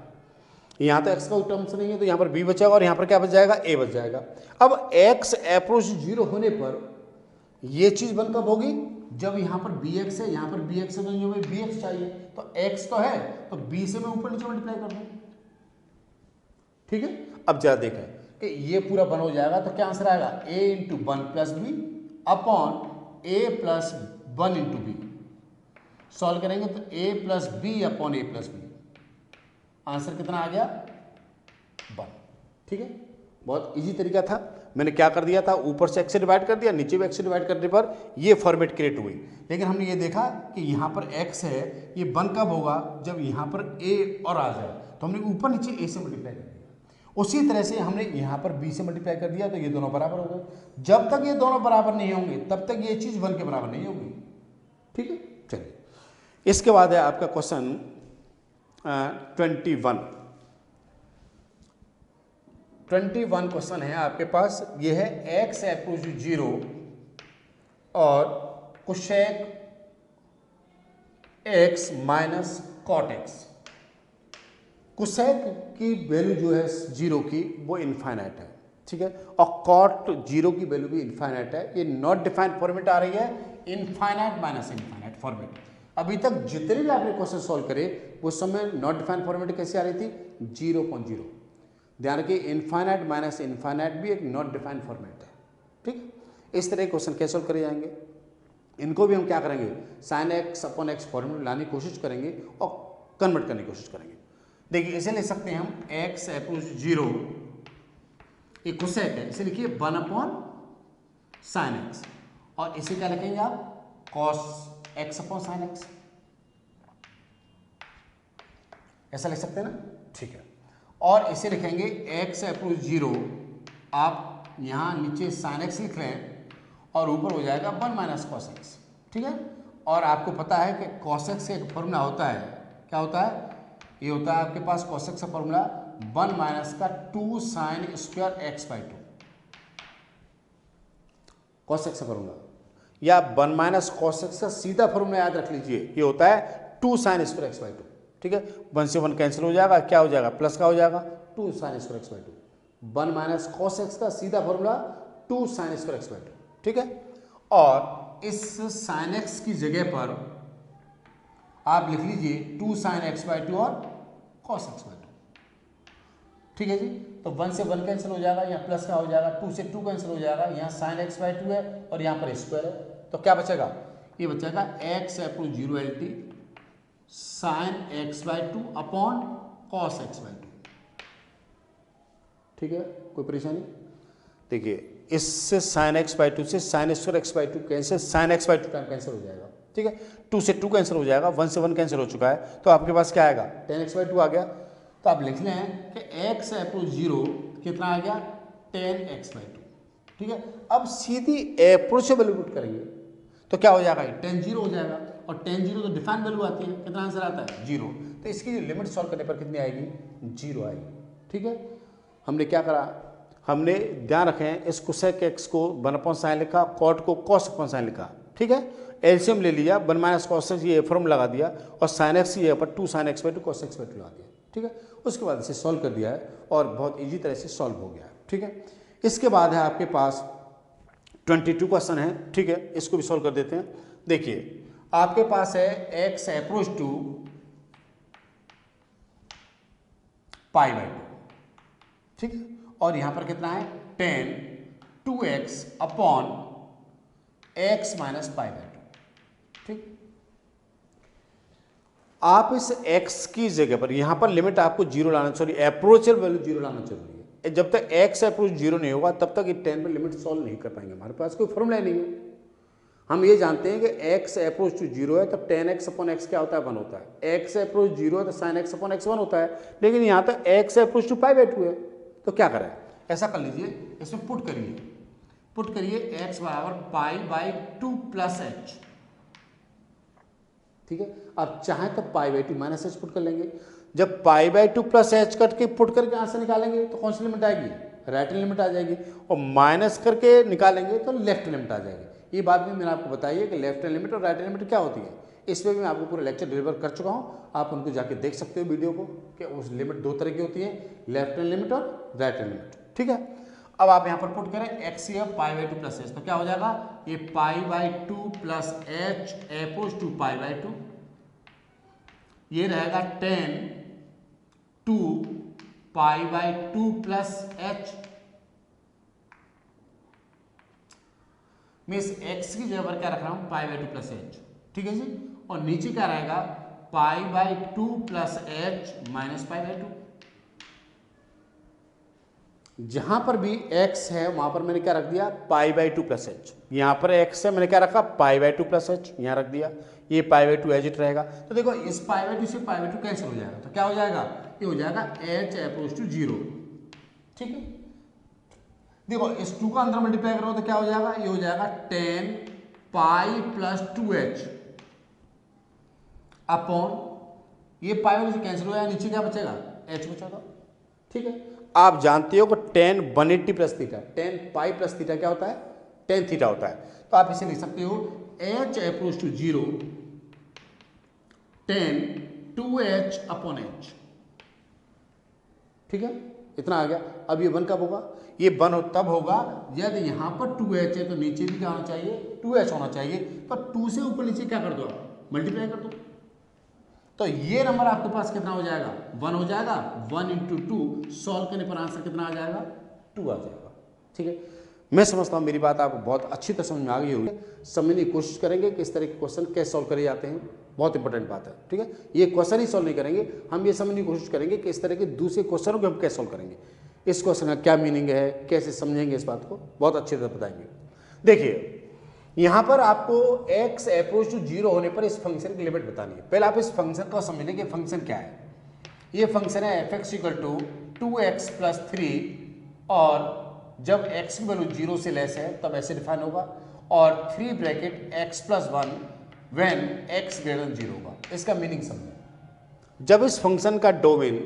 यहां तो एक्स का टर्म्स नहीं है तो यहां पर बी बचेगा और यहां पर क्या बच जाएगा, ए बच जाएगा। अब एक्स अप्रोच 0 होने पर ये चीज वन कब होगी, जब यहां पर बी एक्स है, यहां पर बी एक्स है तो हमें बी एक्स चाहिए, तो एक्स तो है तो बी से मैं ऊपर नीचे मल्टीप्लाई कर दूं, ठीक है। अब जरा देखें कि ये पूरा वन हो जाएगा तो क्या आंसर आएगा, a into one plus b upon a plus one into b. Solve करेंगे तो a plus b upon a plus b, answer कितना आ गया, वन। ठीक है, बहुत इजी तरीका था। मैंने क्या कर दिया था, ऊपर से x से डिवाइड कर दिया, नीचे भी x से डिवाइड करने पर ये फॉर्मेट क्रिएट हुई। लेकिन हमने ये देखा कि यहाँ पर x है, ये वन कब होगा, जब यहाँ पर a और आ जाए, तो हमने ऊपर नीचे a से मल्टीप्लाई कर दिया। उसी तरह से हमने यहाँ पर b से मल्टीप्लाई कर दिया, तो ये दोनों बराबर हो गए। जब तक ये दोनों बराबर नहीं होंगे तब तक ये चीज़ वन के बराबर नहीं होगी। ठीक है, चलिए इसके बाद है आपका क्वेश्चन 21 क्वेश्चन है आपके पास। ये है x अप्रोच 0 और cosec x minus cot x। Cosec की वैल्यू जो है 0 की वो इनफाइनाइट है, ठीक है, और कॉट 0 की वैल्यू भी इनफाइनाइट है। ये नॉट डिफाइंड फॉर्मेट आ रही है, इनफाइनाइट माइनस इनफाइनाइट फॉर्मेट। अभी तक जितने भी आपने क्वेश्चन सॉल्व करे उस समय नॉट डिफाइंड फॉर्मेट कैसे आ रही थी, 0.0। ध्यान रखिए, इनफाइनाइट माइनस इनफाइनाइट भी एक नॉट डिफाइंड फॉर्मेट है। ठीक, इस तरह के क्वेश्चन कैसे सॉल्व करे जाएंगे, इनको भी हम क्या करेंगे, sine x upon x format लाने की कोशिश करेंगे और कन्वर्ट करने की कोशिश करेंगे। देखिए इसे ले सकते हैं हम एक्स अप्रोच 0, ये कोसेक है, इसे लिखिए 1 अपॉन साइन एक्स, और इसे क्या लिखेंगे आप, cos x upon sine x, ऐसा लिख सकते हैं ना। ठीक है, और इसे लिखेंगे एक्स अप्रोच 0, आप यहाँ नीचे साइन एक्स लिख रहे हैं और ऊपर हो जाएगा 1 माइनस कॉस एक्स। ठीक है, और आपको पता है कि कॉस एक्स का एक फॉर्मूला होता है, क्या होता है, ये होता है आपके पास कॉस एक्स का फॉर्मूला 1 माइनस का 2 sine square x by 2। Cos x का फॉर्मूला या 1 माइनस कॉस एक्स का सीधा फॉर्मूला याद रख लीजिए, ये होता है 2 साइन स्क्वायर एक्स बाई 2। ठीक है, 1 से 1 कैंसिल हो जाएगा, क्या हो जाएगा, प्लस का हो जाएगा 2 sine square x by 2। 1 minus cos x का सीधा formula 2 sine square x by 2। ठीक है, और इस साइन एक्स की जगह पर आप लिख लीजिए 2 साइन एक्स बाई 2 और कॉस एक्स बाई 2। ठीक है जी, तो 1 से 1 कैंसिल हो जाएगा, यहाँ प्लस का हो जाएगा, 2 से 2 कैंसिल हो जाएगा, यहाँ साइन एक्स बाई 2 है और यहाँ पर स्क्वायर है, तो क्या बचेगा, ये बचेगा x approach 0 L T sine x by 2 upon cos x by 2। ठीक है, कोई परेशानी, देखिए इससे साइन एक्स बाई 2 से sine square x by 2 cancel, sine x by 2 time cancel हो जाएगा। ठीक है, 2 से 2 कैंसिल हो जाएगा, 1 से 1 कैंसिल हो चुका है, तो आपके पास क्या आएगा, tan एक्स बाई 2 आ गया। तो आप लिख लें कि एक्स अप्रोच 0 कितना आ गया, tan एक्स बाई 2। ठीक है, अब सीधी अप्रोच वैल्यू पुट करेंगे तो क्या हो जाएगा, tan 0 हो जाएगा, और tan 0 तो डिफाइन वैल्यू आती है, कितना आंसर आता है, 0। तो इसकी जो लिमिट सॉल्व करने पर कितनी आएगी, 0 आएगी। ठीक है, हमने क्या करा, हमने ध्यान रखें इस कोसेक एक्स को 1 अपॉन साइन लिखा, कॉट को कॉस अपॉन साइन लिखा। ठीक है, एलसीएम ले लिया, 1 माइनस कॉस एक्स ये फॉर्म लगा दिया, और साइन एक्स ये पर 2 sine x by 2 cos x by 2 लगा दिया। ठीक है, उसके बाद इसे सॉल्व कर दिया है और बहुत ईजी तरह से सॉल्व हो गया है। ठीक है, इसके बाद है आपके पास 22 क्वेश्चन है। ठीक है, इसको भी सॉल्व कर देते हैं। देखिए आपके पास है एक्स अप्रोच टू π/2, ठीक है। और यहां पर कितना है tan 2x upon x minus π/2, ठीक। आप इस x की जगह पर यहां पर लिमिट आपको जीरो लाना, सॉरी अप्रोचेबल वैल्यू जीरो लाना जरूरी है। जब तक x अप्रोच जीरो नहीं होगा तब तक ये tan पर लिमिट सॉल्व नहीं कर पाएंगे, हमारे पास कोई फॉर्मूला नहीं है। हम ये जानते हैं कि x अप्रोच टू जीरो है तब tan x अपॉन x क्या होता है, 1 होता है। x अप्रोच जीरो है तो sin x अपॉन x 1 होता है। लेकिन यहाँ तक x अप्रोच टू π/2 है, तो क्या करें, ऐसा कर लीजिए, इसमें पुट करिए x बराबर π/2 प्लस h, ठीक है। अब चाहे तो π/2 माइनस h पुट कर लेंगे। जब π/2 प्लस h करके पुट करके यहां से निकालेंगे तो कौन सी लिमिट आएगी, राइट हैंड लिमिट आ जाएगी, और माइनस करके निकालेंगे तो लेफ्ट हैंड लिमिट आ जाएगी। ये बात भी मैंने आपको बताई है कि लेफ्ट हैंड लिमिट और राइट हैंड लिमिट क्या होती है। इस पर भी मैं आपको पूरा लेक्चर डिलीवर कर चुका हूँ, आप उनको जाके देख सकते हो वीडियो को, कि उस लिमिट दो तरह की होती है, लेफ्ट हैंड लिमिट और राइट हैंड लिमिट, ठीक है। अब आप यहाँ पर पुट करें x या π/2 प्लस h, तो क्या हो जाएगा, ये π/2 प्लस h अपोज टू π/2, ये रहेगा tan 2 π/2 प्लस h, मैं इस x की जगह पर क्या रख रहा हूं, π/2 प्लस h, ठीक है जी। और नीचे क्या रहेगा, π/2 प्लस h माइनस π/2। जहां पर भी x है वहां पर मैंने क्या रख दिया, π/2 प्लस h। यहां पर x है, मैंने क्या रखा, π/2 प्लस h, यहां रख दिया। ये π/2 एज इट रहेगा। तो देखो इस π/2 से π/2 कैंसिल हो जाएगा, तो क्या हो जाएगा, ये हो जाएगा h अपोज टू 0, ठीक है। देखो इस 2 का अंदर मल्टीप्लाई करो तो क्या हो जाएगा, ये हो जाएगा tan pi plus 2h upon, ये पाई से कैंसिल हो जाएगा, नीचे क्या बचेगा, h बचेगा, ठीक है। आप जानते हो कि tan 180 plus theta, tan pi plus theta क्या होता है, tan थीटा होता है। तो आप इसे लिख सकते हो h approach to 0 tan 2h upon h, ठीक है, इतना आ गया। अब ये 1 कब होगा, ये 1 तब होगा यदि यहां पर 2h है तो नीचे भी क्या होना चाहिए, 2h होना चाहिए। तो 2 से ऊपर नीचे क्या कर दो, आप मल्टीप्लाई कर दो, तो ये नंबर आपके पास कितना हो जाएगा, 1 हो जाएगा। 1 इंटू 2 सॉल्व करने पर आंसर कितना आ जाएगा, 2 आ जाएगा, ठीक है। मैं समझता हूँ मेरी बात आपको बहुत अच्छी तरह समझ में आ गई होगी। समझने की कोशिश करेंगे कि इस तरह के क्वेश्चन कैसे सॉल्व करे जाते हैं, बहुत इंपॉर्टेंट बात है, ठीक है। ये क्वेश्चन ही सॉल्व नहीं करेंगे, हम ये समझने की कोशिश करेंगे कि इस तरह के दूसरे क्वेश्चनों को हम कैसे सॉल्व करेंगे, इस क्वेश्चन का क्या मीनिंग है, कैसे समझेंगे, इस बात को बहुत अच्छी तरह बताएंगे। देखिए यहाँ पर आपको x अप्रोच टू 0 होने पर इस फंक्शन की लिमिट बतानी है। पहले आप इस फंक्शन को समझ लें कि फंक्शन क्या है। ये फंक्शन है f(x = 2x + 3) और जब x की वैल्यू 0 से लेस है तब ऐसे डिफाइन होगा, और 3 ब्रैकेट x + 1 व्हेन x > 0 होगा। इसका मीनिंग समझें। जब इस फंक्शन का डोमेन,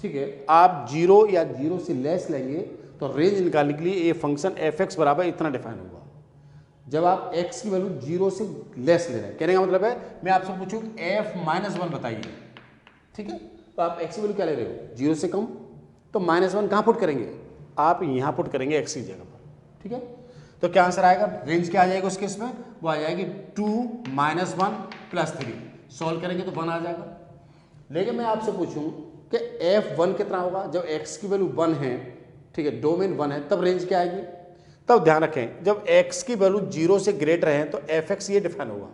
ठीक है, आप 0 या 0 से लेस लेंगे तो रेंज निकालने के लिए ये फंक्शन f(x) बराबर इतना डिफाइन होगा। जब आप x की वैल्यू 0 से लेस ले रहे हैं, कहने का मतलब है मैं आपसे पूछूं f-1 बताइए, ठीक है, तो आप x की वैल्यू क्या ले रहे हो, 0 से कम, तो -1 कहाँ पुट करेंगे, आप यहाँ पुट करेंगे x की जगह पर, ठीक है। तो क्या आंसर आएगा, रेंज क्या आ जाएगा उस केस में, वो आ जाएगी 2 - 1 + 3, सॉल्व करेंगे तो 1 आ जाएगा। लेकिन मैं आपसे पूछूं कि f1 कितना होगा, जब x की वैल्यू 1 है, ठीक है, डोमेन 1 है, तब रेंज क्या आएगी। तब ध्यान रखें जब x की वैल्यू 0 से ग्रेटर है तो f(x) ये डिफाइन होगा।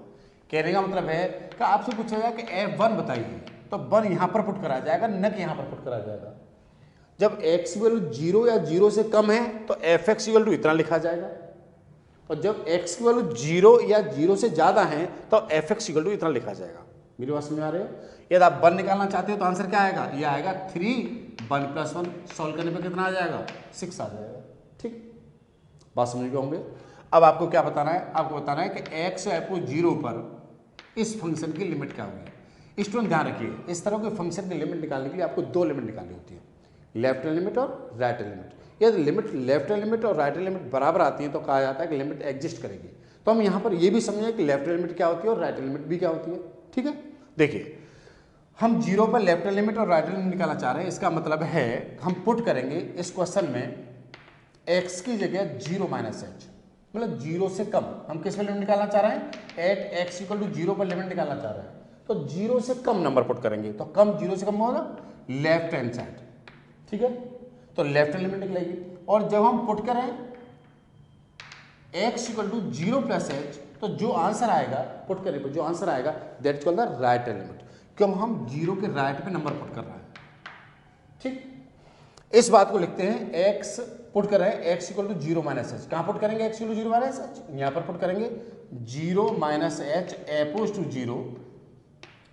कहने का मतलब है कि आपसे पूछा जाएगा कि f1 बताइए, तो 1 यहां पर पुट करा जाएगा, न कि यहां पर पुट करा जाएगा। जब x की वैल्यू 0 या 0 से कम है तो f(x) इतना लिखा जाएगा, और जब x की वैल्यू 0 या 0 से ज्यादा है तो f(x) इतना लिखा जाएगा। मेरी बात समझ आ रही है। यदि आप 1 निकालना चाहते हो तो आंसर क्या आएगा, ये आएगा 3 1 + 1, सॉल्व करने पर कितना आ जाएगा, 6 आ जाएगा, ठीक, बात समझ गए होंगे। अब आपको क्या बताना है, आपको बताना है कि x अप्रोच 0 पर इस फंक्शन की लिमिट क्या होगी। स्टूडेंट ध्यान रखिए, इस तरह के फंक्शन की लिमिट निकालने के लिए आपको 2 लिमिट निकालनी होती है, लेफ्ट हैंड लिमिट और राइट हैंड लिमिट। यदि लिमिट लेफ्ट हैंड लिमिट और राइट हैंड लिमिट बराबर आती है तो कहा जाता है कि लिमिट एग्जिस्ट करेगी। तो हम यहाँ पर ये भी समझें कि लेफ्ट हैंड लिमिट क्या होती है और राइट हैंड लिमिट भी क्या होती है, ठीक है। देखिए हम 0 पर लेफ्ट हैंड लिमिट और राइट हैंड लिमिट निकालना चाह रहे हैं, इसका मतलब है हम पुट करेंगे इस क्वेश्चन में x की जगह 0 - h, मतलब 0 से कम। हम किस पर लिमिट निकालना चाह रहे हैं, एट x = 0 पर लिमिट निकालना चाह रहे हैं, तो 0 से कम नंबर पुट करेंगे। तो कम 0 से कम होगा लेफ्ट हैंड साइड, ठीक है, तो लेफ्ट लिमिट निकलेगी। और जब हम पुट करें x equal to 0 plus h, तो जो आंसर आएगा पुट करने पर जो आंसर आएगा that is called the right limit, क्यों हम 0 के राइट पे नंबर पुट कर रहे हैं। ठीक, इस बात को लिखते हैं x पुट कर रहे हैं x equal to 0 minus h. कहां पुट करेंगे x equal to 0 minus h? यहां पर पुट करेंगे 0 माइनस एच अपोज टू 0।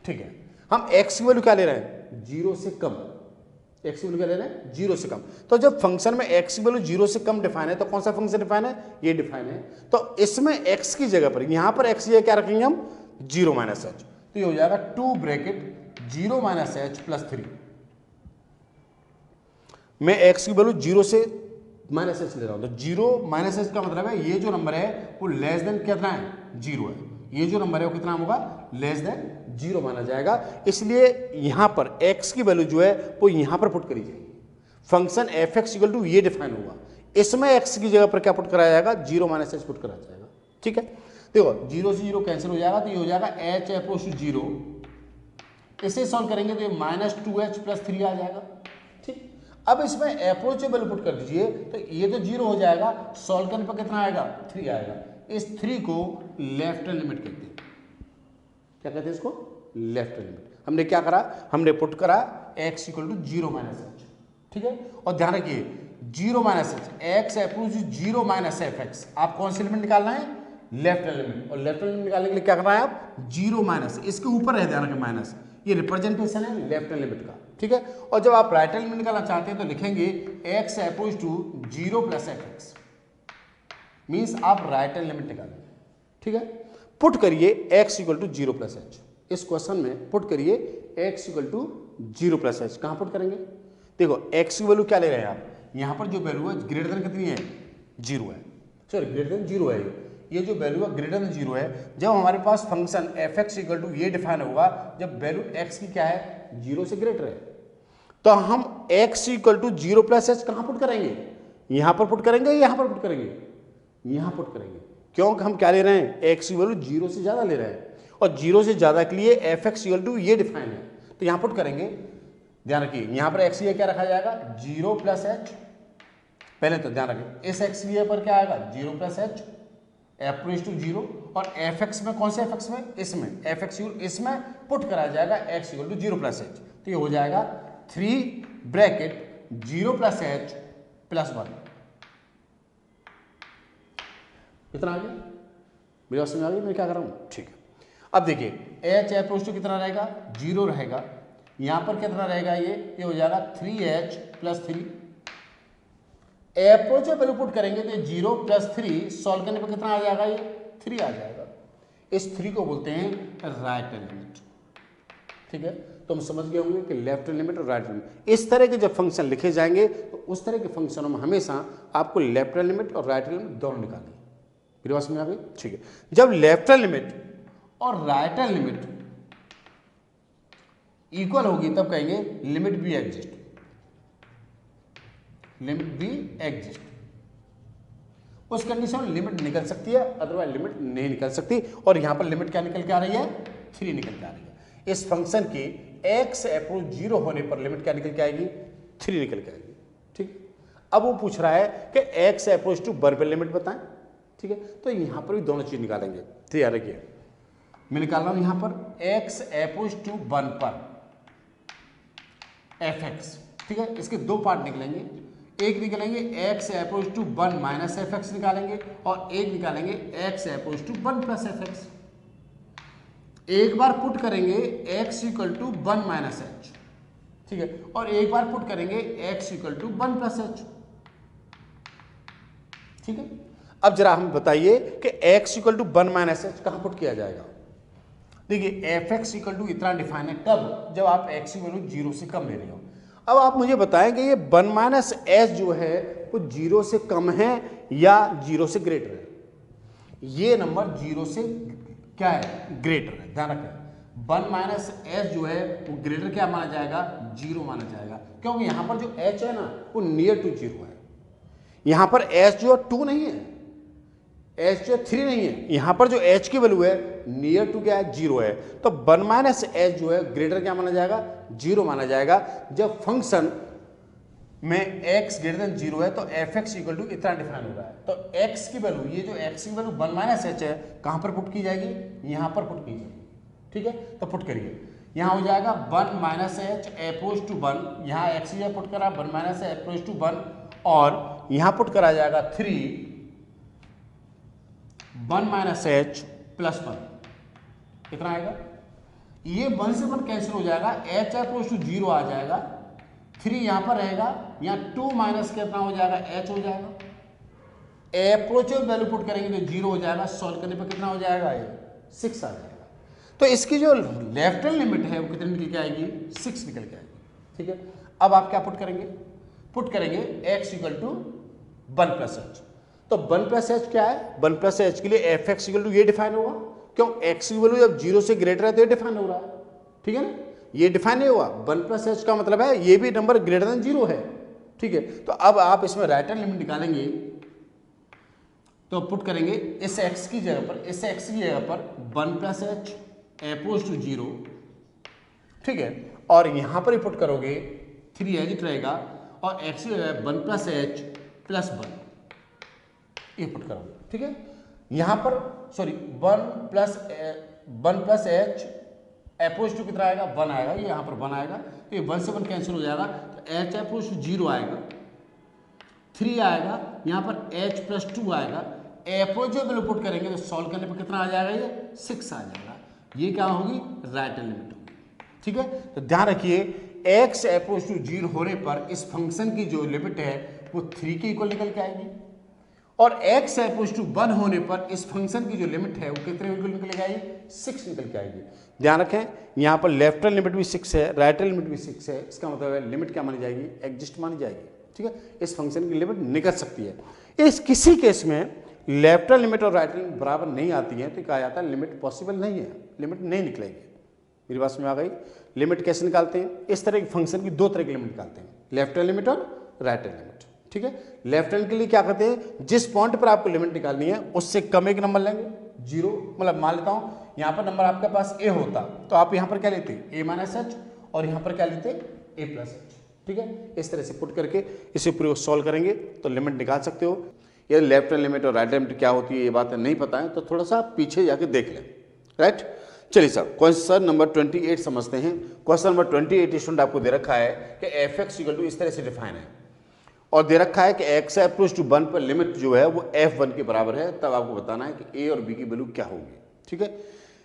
ठीक है, हम x की वैल्यू क्या ले रहे हैं? 0 से कम। x की वैल्यू क्या ले रहे हैं? 0 से कम। तो जब फंक्शन में x की वैल्यू 0 से कम डिफाइन है तो कौन सा फंक्शन डिफाइन है? ये डिफाइन है। तो इसमें x की जगह पर यहां पर x ये क्या रखेंगे हम? 0 माइनस एच। तो ये हो जाएगा 2 ब्रैकेट 0 माइनस एच प्लस 3। मैं x की वैल्यू 0 से माइनस एच ले रहा हूं, तो 0 माइनस एच का मतलब है ये जो नंबर है वो लेस देन कितना है? 0 है। ये जो नंबर है वो कितना होगा? लेस देन 0 माना जाएगा। इसलिए यहां पर x की वैल्यू जो है वो यहां पर पुट करी जाएगी। Function f x equal to ये डिफाइन होगा, इसमें x की जगह पर क्या पुट कराया जाएगा? 0 माइनस एच पुट कराया जाएगा। ठीक है, देखो 0 से 0 कैंसिल हो जाएगा, तो ये हो जाएगा h अपोज टू 0। इसे सॉल्व करेंगे तो ये माइनस 2h प्लस 3 आ जाएगा। ठीक, अब इसमें अप्रोच वैल्यू पुट कर दीजिए, तो ये तो 0 हो जाएगा, सॉल्व करने पर कितना आएगा? 3 आएगा। इस 3 को लेफ्ट लिमिट कहते हैं। क्या कहते हैं इसको? Left limit. हमने क्या करा? हमने पुट करा x equal to 0 minus h. ठीक है, और ध्यान रखिए 0 minus h, x approach 0 minus f x. आप कौन सी लिमिट निकालना है? Left limit. और लेफ्ट लिमिट निकालने के लिए क्या करना है आप? 0 माइनस, इसके ऊपर है ध्यान रखें माइनस, ये रिप्रेजेंटेशन है लेफ्ट लिमिट का। ठीक है, और जब आप राइट लिमिट निकालना चाहते हैं तो लिखेंगे x approach to 0 plus f x, means आप राइट लिमिट निकालेंगे। ठीक है, पुट करिए x equal to 0 plus h. इस क्वेश्चन में पुट करिए x equal to 0 plus h. कहां पुट करेंगे? देखो x की वैल्यू क्या ले रहे हैं आप? यहां पर जो वैल्यू है ग्रेटर देन कितनी है? 0 है। सॉरी, ग्रेटर देन 0 है। ये जो वैल्यू है ग्रेटर देन 0 है। जब हमारे पास function f x equal to ये डिफाइन होगा जब वैल्यू x की क्या है? 0 से ग्रेटर है, तो हम x equal to 0 plus h कहां पुट करेंगे? यहां पर पुट करेंगे, यहां पर पुट करेंगे, यहां पुट करेंगे। क्योंकि हम क्या ले रहे हैं? x की वैल्यू 0 से ज्यादा ले रहे हैं, और 0 से ज्यादा के लिए एफ एक्स इक्वल टू ये डिफाइन है, तो यहां पुट करेंगे। ध्यान रखिए यहां पर x ये क्या रखा जाएगा? 0 प्लस एच। पहले तो ध्यान रखिए इस x लिए पर क्या आएगा? 0 प्लस एच अप्रोच टू 0, और एफ एक्स में कौन से एफ एक्स में? इसमें एफ एक्स इसमें पुट कराया जाएगा x equal to 0 plus h. तो ये हो जाएगा 3 ब्रैकेट 0 प्लस एच प्लस 1। कितना आ गया? मेरे पास में आ गया, मैं क्या कर रहा हूं? ठीक है, अब देखिए h अप्रोच टू कितना रहेगा? 0 रहेगा। यहां पर कितना रहेगा? ये हो जाएगा 3h plus 3। Approach value put करेंगे तो 0 प्लस 3 सॉल्व करने पर कितना आ जाएगा? ये 3 आ जाएगा। इस 3 को बोलते हैं राइट लिमिट। ठीक है, तो हम समझ गए होंगे कि लेफ्ट लिमिट और राइट लिमिट। इस तरह के जब फंक्शन लिखे जाएंगे तो उस तरह के फंक्शनों में हमेशा आपको लेफ्ट लिमिट और राइट लिमिट दोनों निकालनी है। मेरे पास में आ गई? ठीक है, जब लेफ्ट लिमिट और राइट लिमिट इक्वल होगी तब कहेंगे limit be exist. Limit be exist, उस कंडीशन में लिमिट निकल सकती है, अदरवाइज लिमिट नहीं निकल सकती। और यहां पर लिमिट क्या निकल के आ रही है? 3 निकल के आ रही है। इस फंक्शन की x अप्रोच 0 होने पर लिमिट क्या निकल के आएगी? 3 निकल के आएगी। ठीक, अब वो पूछ रहा है कि x अप्रोच टू 1 पर लिमिट बताएं। ठीक है, तो यहां पर भी दोनों चीज निकालेंगे। तैयार रखिए, मैं निकाल रहा हूं यहां पर x अप्रोच टू 1 पर एफ एक्स। ठीक है, इसके दो पार्ट निकलेंगे, एक निकालेंगे x approach to 1 minus f x निकालेंगे, और एक निकालेंगे x approach to 1 plus f x. एक बार पुट करेंगे x equal to 1 minus h. ठीक है, और एक बार पुट करेंगे x equal to 1 plus h. ठीक है, अब जरा हम बताइए कि x equal to 1 minus h कहां पुट किया जाएगा? देखिए एफ एक्स इक्वल टू इतना डिफाइन है कब? जब आप x की वैल्यू 0 से कम ले रहे हो। अब आप मुझे बताएं कि ये 1 माइनस एच जो है वो 0 से कम है या 0 से ग्रेटर है? ये नंबर 0 से क्या है? ग्रेटर है। ध्यान रखें 1 माइनस एच जो है वो ग्रेटर क्या माना जाएगा? 0 माना जाएगा, क्योंकि यहां पर जो h है ना वो नियर टू 0 है। यहां पर h जो 2 नहीं है, h जो 3 नहीं है, यहां पर जो h की वैल्यू है नियर टू क्या है? 0 है। तो 1 माइनस एच जो है ग्रेटर क्या माना जाएगा? 0 माना जाएगा। जब फंक्शन में x ग्रेटर देन 0 है तो एफ एक्स इक्वल टू इतना डिफाइन हो रहा है। तो x की वैल्यू, ये जो x की वैल्यू 1 माइनस एच है, कहाँ पर पुट की जाएगी? यहाँ पर पुट की जाएगी। ठीक है, तो पुट करिए, यहाँ हो जाएगा 1 माइनस एच अपोज टू 1, यहाँ x की पुट करा 1 माइनस एच अपोज टू 1, और यहाँ पुट करा जाएगा 3 1 माइनस एच प्लस 1, कितना आएगा? ये 1 से 1 कैंसिल हो जाएगा, एच अपोज टू 0 आ जाएगा, 3 यहाँ पर रहेगा, यहाँ 2 माइनस कितना हो जाएगा? एच हो जाएगा। अप्रोचेबल वैल्यू पुट करेंगे तो 0 हो जाएगा, सॉल्व करने पर कितना हो जाएगा? ये 6 आ जाएगा। तो इसकी जो लेफ्ट हैंड लिमिट है वो कितनी निकल के आएगी? 6 निकल के आएगी। ठीक है, अब आप क्या पुट करेंगे? पुट करेंगे x equal to 1 plus h. तो 1 प्लस एच क्या है? 1 प्लस एच के लिए एफ एक्स इक्वल टू ये डिफाइन होगा, क्यों? x की वैल्यू जब 0 से ग्रेटर है तो ये डिफाइन हो रहा है। ठीक है ना, ये डिफाइन नहीं हुआ। 1 प्लस एच का मतलब है ये भी नंबर ग्रेटर देन 0 है। ठीक है, तो अब आप इसमें राइट हैंड लिमिट निकालेंगे तो पुट करेंगे इस x की जगह पर, इस x की जगह पर 1 प्लस एच अपोज टू 0। ठीक है, और यहां पर ही पुट करोगे 3 एजिट रहेगा, और x की जगह 1 प्लस एच प्लस 1 ये पुट करोगे। ठीक है, यहां पर sorry 1 plus h approach to कितना आएगा? 1 आएगा, ये यहां पर 1 आएगा, तो ये 1 से 1 कैंसिल हो जाएगा, तो एच अपोज टू 0 आएगा, 3 आएगा, यहां पर h प्लस 2 आएगा, अपोज जो वैल्यू पुट करेंगे तो सॉल्व करने पर कितना आ जाएगा? ये 6 आ जाएगा। ये क्या होगी? राइट हैंड लिमिट होगी। ठीक है, तो ध्यान रखिए x अपोज टू 0 होने पर इस फंक्शन की जो लिमिट है वो 3 के इक्वल निकल के आएगी, और x अपोज टू 1 होने पर इस फंक्शन की जो लिमिट है वो कितने इक्वल निकल के आएगी? 6 निकल के आएगी। ध्यान रखें, यहाँ पर लेफ्ट हैंड लिमिट भी 6 है, राइट हैंड लिमिट भी 6 है, इसका मतलब है लिमिट क्या मानी जाएगी? एग्जिस्ट मानी जाएगी। ठीक है, इस फंक्शन की लिमिट निकल सकती है। इस किसी केस में लेफ्ट हैंड लिमिट और राइट हैंड बराबर नहीं आती है तो कहा जाता है लिमिट पॉसिबल नहीं है, लिमिट नहीं निकलेगी। मेरी बात में आ गई? लिमिट कैसे निकालते हैं? इस तरह के फंक्शन की 2 तरह की लिमिट निकालते हैं, लेफ्ट हैंड लिमिट और राइट हैंड लिमिट। ठीक है, लेफ्ट हैंड के लिए क्या करते हैं? जिस पॉइंट पर आपको लिमिट निकालनी है उससे कम एक नंबर लेंगे, 0, मतलब मान लेता हूं यहां पर नंबर आपके पास a होता तो आप यहां पर क्या लेते? a माइनस एच, और यहां पर क्या लेते? a plus h. ठीक है, इस तरह से पुट करके इसे पूरे सॉल्व करेंगे तो लिमिट निकाल सकते हो। ये लेफ्ट हैंड लिमिट और राइट हैंड लिमिट क्या होती है ये बात नहीं पता है तो थोड़ा सा पीछे जाके देख लें। राइट, चलिए सर क्वेश्चन नंबर 28 समझते हैं। क्वेश्चन नंबर 28 स्टूडेंट आपको दे रखा है कि एफ एक्स इक्वल टू इस तरह से डिफाइन है, और दे रखा है कि x अप्रोच टू 1 पर लिमिट जो है वो f1 के बराबर है, तब आपको बताना है कि a और b की वैल्यू क्या होगी। ठीक है,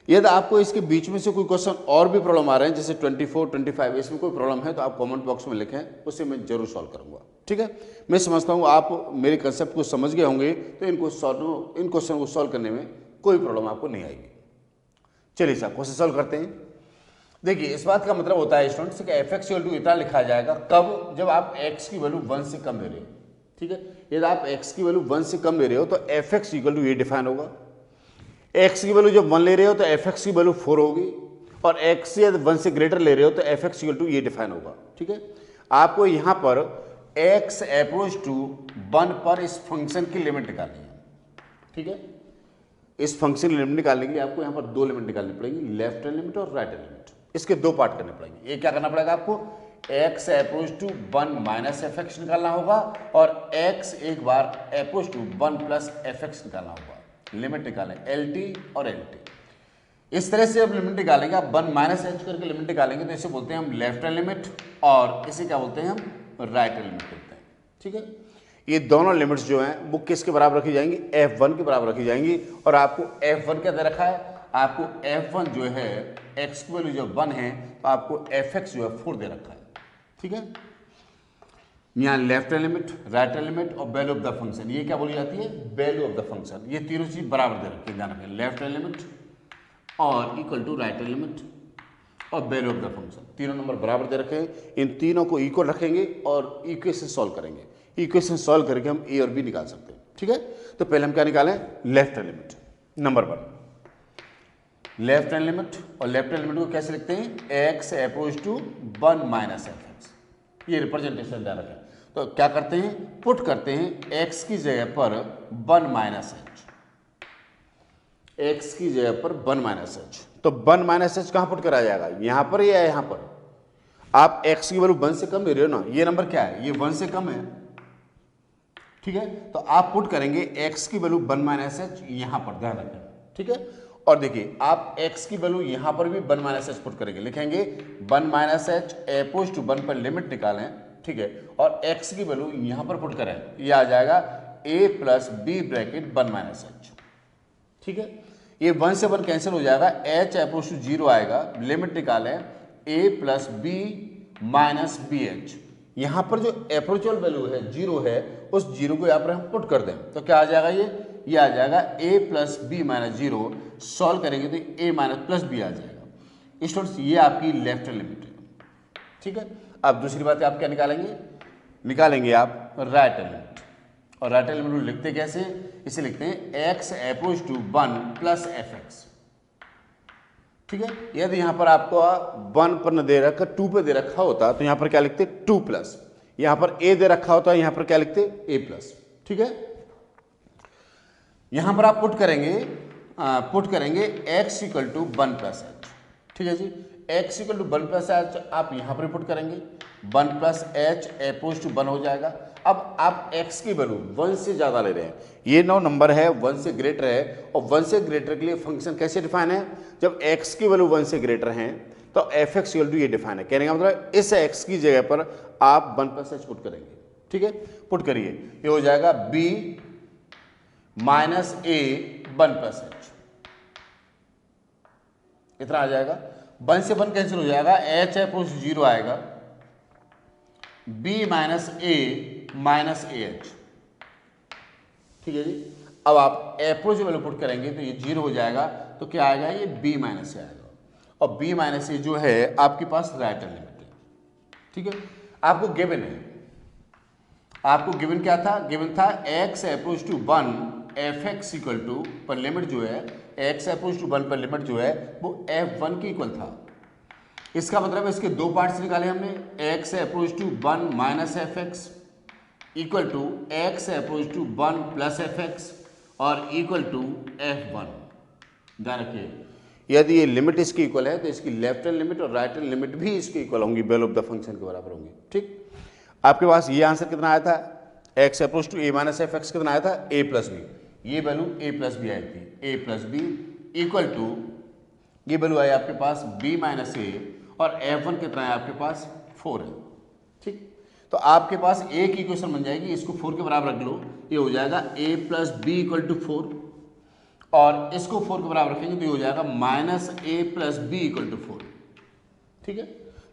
यदि आपको इसके बीच में से कोई क्वेश्चन और भी प्रॉब्लम आ रहे हैं जैसे 24, 25 इसमें कोई प्रॉब्लम है तो आप कमेंट बॉक्स में लिखें, उससे मैं जरूर सॉल्व करूंगा। ठीक है, मैं समझता हूँ आप मेरे कंसेप्ट को समझ गए होंगे तो इन क्वेश्चन को सॉल्व करने में कोई प्रॉब्लम आपको नहीं आएगी। चलिए सर क्वेश्चन सॉल्व करते हैं। देखिए इस बात का मतलब होता है स्टूडेंट्स कि एफ एक्स इक्वल टू इतना लिखा जाएगा कब? जब आप x की वैल्यू 1 से कम दे रहे हो। ठीक है, यदि आप x की वैल्यू 1 से कम दे रहे हो तो एफ एक्स इक्वल टू ये डिफाइन होगा। x की वैल्यू जब 1 ले रहे हो तो एफ एक्स की वैल्यू 4 होगी, और x यदि 1 से ग्रेटर ले रहे हो तो एफ एक्स इक्वल टू ये डिफाइन होगा। ठीक है, आपको यहाँ पर x अप्रोच टू 1 पर इस फंक्शन की लिमिट निकालनी है। ठीक है, इस फंक्शन की लिमिट निकालने के लिए आपको यहाँ पर 2 लिमिट निकालनी पड़ेगी, लेफ्ट हैंड लिमिट और राइट हैंड लिमिट। इसके 2 पार्ट करने पड़ेंगे। ये क्या करना पड़ेगा आपको? x approach to 1 minus f x निकालना होगा, और x एक बार approach to 1 plus f x निकालना होगा। लिमिट निकालें LT और LT। इस तरह से अब लिमिट निकालेंगे, आप 1 माइनस एच करके लिमिट निकालेंगे तो इसे बोलते हैं हम लेफ्ट हैंड लिमिट, और इसे क्या बोलते हैं हम? राइट हैंड लिमिट बोलते हैं। ठीक है, ये दोनों लिमिट्स जो हैं वो किसके बराबर रखी जाएंगी? f1 के बराबर रखी जाएंगी, और आपको f1 क्या दे रखा है? आपको f1 जो है x की वैल्यू जो 1 है तो आपको fx जो है 4 दे रखा है। ठीक है, यहाँ left hand limit, right hand limit और वैल्यू ऑफ द फंक्शन, ये क्या बोली जाती है? Value of the function. ये तीनों चीज बराबर दे रखी है, ध्यान रखें, लेफ्ट हैंड लिमिट और equal to right hand limit और वैल्यू ऑफ द फंक्शन, तीनों नंबर बराबर दे रखे हैं। इन तीनों को इक्वल रखेंगे और इक्वेशन सॉल्व करेंगे। इक्वेशन सॉल्व करके हम a और b निकाल सकते हैं। ठीक है, तो पहले हम क्या निकालें? Left hand limit. Number 1 left hand limit, और लेफ्ट हैंड लिमिट को कैसे लिखते हैं? x approach to 1 minus f x, ये रिप्रेजेंटेशन ध्यान रखें। तो क्या करते हैं? पुट करते हैं x की जगह पर 1 माइनस एच, x की जगह पर 1 माइनस एच। तो 1 माइनस एच कहां पुट करा जाएगा? यहां पर या यहां पर? आप x की वैल्यू 1 से कम ले रहे हो ना, ये नंबर क्या है, ये 1 से कम है, ठीक है। तो आप पुट करेंगे x की वैल्यू 1 माइनस एच यहां पर, ध्यान रखें, ठीक है। और देखिए आप x की वैल्यू यहां पर भी 1 माइनस एच पुट करेंगे, लिखेंगे 1 माइनस एच अपोज टू 1 पर लिमिट निकालें, ठीक है। और x की वैल्यू यहां पर पुट करें, ये आ जाएगा a plus b bracket 1 minus h, ठीक है। ये 1 से 1 कैंसिल हो जाएगा, h अपोज टू 0 आएगा, लिमिट निकालें a plus b minus b h. यहां पर जो एप्रोचुअल वैल्यू है 0 है, उस 0 को यहां पर हम पुट कर दें तो क्या आ जाएगा, ये आ जाएगा a plus b minus 0। Solve करेंगे तो a माइनस प्लस बी आ जाएगा। स्टूडेंट्स ये आपकी लेफ्ट लिमिट है, ठीक है। अब दूसरी बात आप क्या निकालेंगे आप राइट लिमिट। और राइट लिमिट लिखते कैसे, इसे लिखते हैं x approach to 1 plus f x, ठीक है। यदि यहां पर आपको 1 पर न दे रखा 2 पे दे रखा होता तो यहां पर क्या लिखते 2 प्लस, यहां पर a दे रखा होता यहां पर क्या लिखते a प्लस, ठीक है। यहां पर आप पुट करेंगे x equal to 1 plus h, ठीक है जी। x equal to 1 plus h आप यहां पर पुट करेंगे, 1 प्लस एच अपोज टू 1 हो जाएगा। अब आप x की वैल्यू 1 से ज्यादा ले रहे हैं, ये नंबर है 1 से ग्रेटर है, और 1 से ग्रेटर के लिए फंक्शन कैसे डिफाइन है, जब x की वैल्यू 1 से ग्रेटर है तो एफ एक्स इक्वल टू ये डिफाइन है। कहने का मतलब इस x की जगह पर आप 1 प्लस एच पुट करेंगे, ठीक है। पुट करिए, ये हो जाएगा b minus a 1 plus H, इतना आ जाएगा। 1 से 1 कैंसिल हो जाएगा, h अपोज 0 आएगा, b minus a minus A H, ठीक है जी। अब आप अप्रोच वैल्यू पुट करेंगे तो ये 0 हो जाएगा, तो क्या आएगा, ये b माइनस ए आएगा। और b माइनस ए जो है आपके पास राइट लिमिट है, ठीक है। आपको गिवन है, आपको गिवन क्या था, गिवन था x approach to 1 f x equal to पर लिमिट जो है x अप्रोच टू 1 पर लिमिट जो है वो f1 के इक्वल था। इसका मतलब इसके दो पार्ट्स निकाले हमने, x approach to 1 minus f x equal to x approach to 1 plus f x और इक्वल टू f1। ध्यान रखिए, यदि ये लिमिट इसकी इक्वल है तो इसकी लेफ्ट हैंड लिमिट और राइट हैंड लिमिट भी इसकी इक्वल होंगी, वैल्यू ऑफ द फंक्शन के बराबर होंगी, ठीक। आपके पास ये आंसर कितना आया था, x approach to a minus f x कितना आया था, a प्लस बी, ये वैल्यू a प्लस बी आई थी, a plus b equal to ये वैल्यू आई आपके पास b माइनस ए, और f1 कितना है आपके पास 4 है, ठीक। तो आपके पास a की इक्वेशन बन जाएगी, इसको 4 के बराबर रख लो, ये हो जाएगा a plus b equal to 4, और इसको 4 के बराबर रखेंगे तो ये हो जाएगा minus a plus b equal to 4, ठीक है।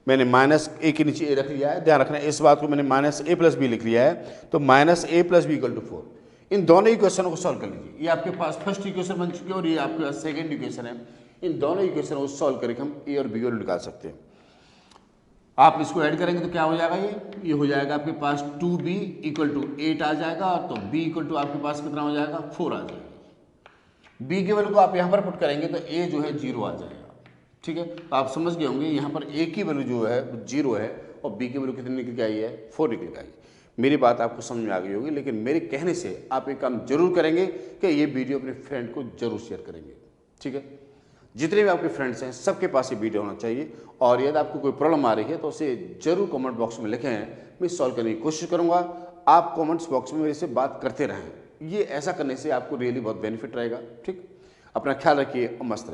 मैंने माइनस ए के नीचे ए रख लिया है, ध्यान रखना इस बात को, मैंने माइनस ए प्लस बी लिख लिया है, तो minus a plus b equal to 4। इन दोनों इक्वेशनों को सॉल्व कर लीजिए, ये आपके पास फर्स्ट इक्वेशन बन चुकी है और ये आपके पास सेकंड इक्वेशन है। इन दोनों इक्वेशन को सॉल्व करके हम ए और बी को निकाल सकते हैं। आप इसको ऐड करेंगे तो क्या हो जाएगा, ये हो जाएगा आपके पास 2b इक्वल टू 8 आ जाएगा, तो b इक्वल टू आपके पास कितना हो जाएगा 4 आ जाएगा। b के वैल्यू को आप यहाँ पर पुट करेंगे तो a जो है 0 आ जाएगा, ठीक है। तो आप समझ गए होंगे यहाँ पर a की वैल्यू जो है 0 है और b की वैल्यू कितनी निकल के आई है 4 निकल के आई। मेरी बात आपको समझ में आ गई होगी, लेकिन मेरे कहने से आप एक काम जरूर करेंगे कि ये वीडियो अपने फ्रेंड को जरूर शेयर करेंगे, ठीक है। जितने भी आपके फ्रेंड्स हैं सबके पास ये वीडियो होना चाहिए, और यदि आपको कोई प्रॉब्लम आ रही है तो उसे जरूर कमेंट बॉक्स में लिखें, मैं सॉल्व करने की कोशिश करूंगा। आप कमेंट्स बॉक्स में मेरे से बात करते रहें, ये ऐसा करने से आपको रियली बहुत बेनिफिट रहेगा, ठीक। अपना ख्याल रखिए और मस्त रहिए।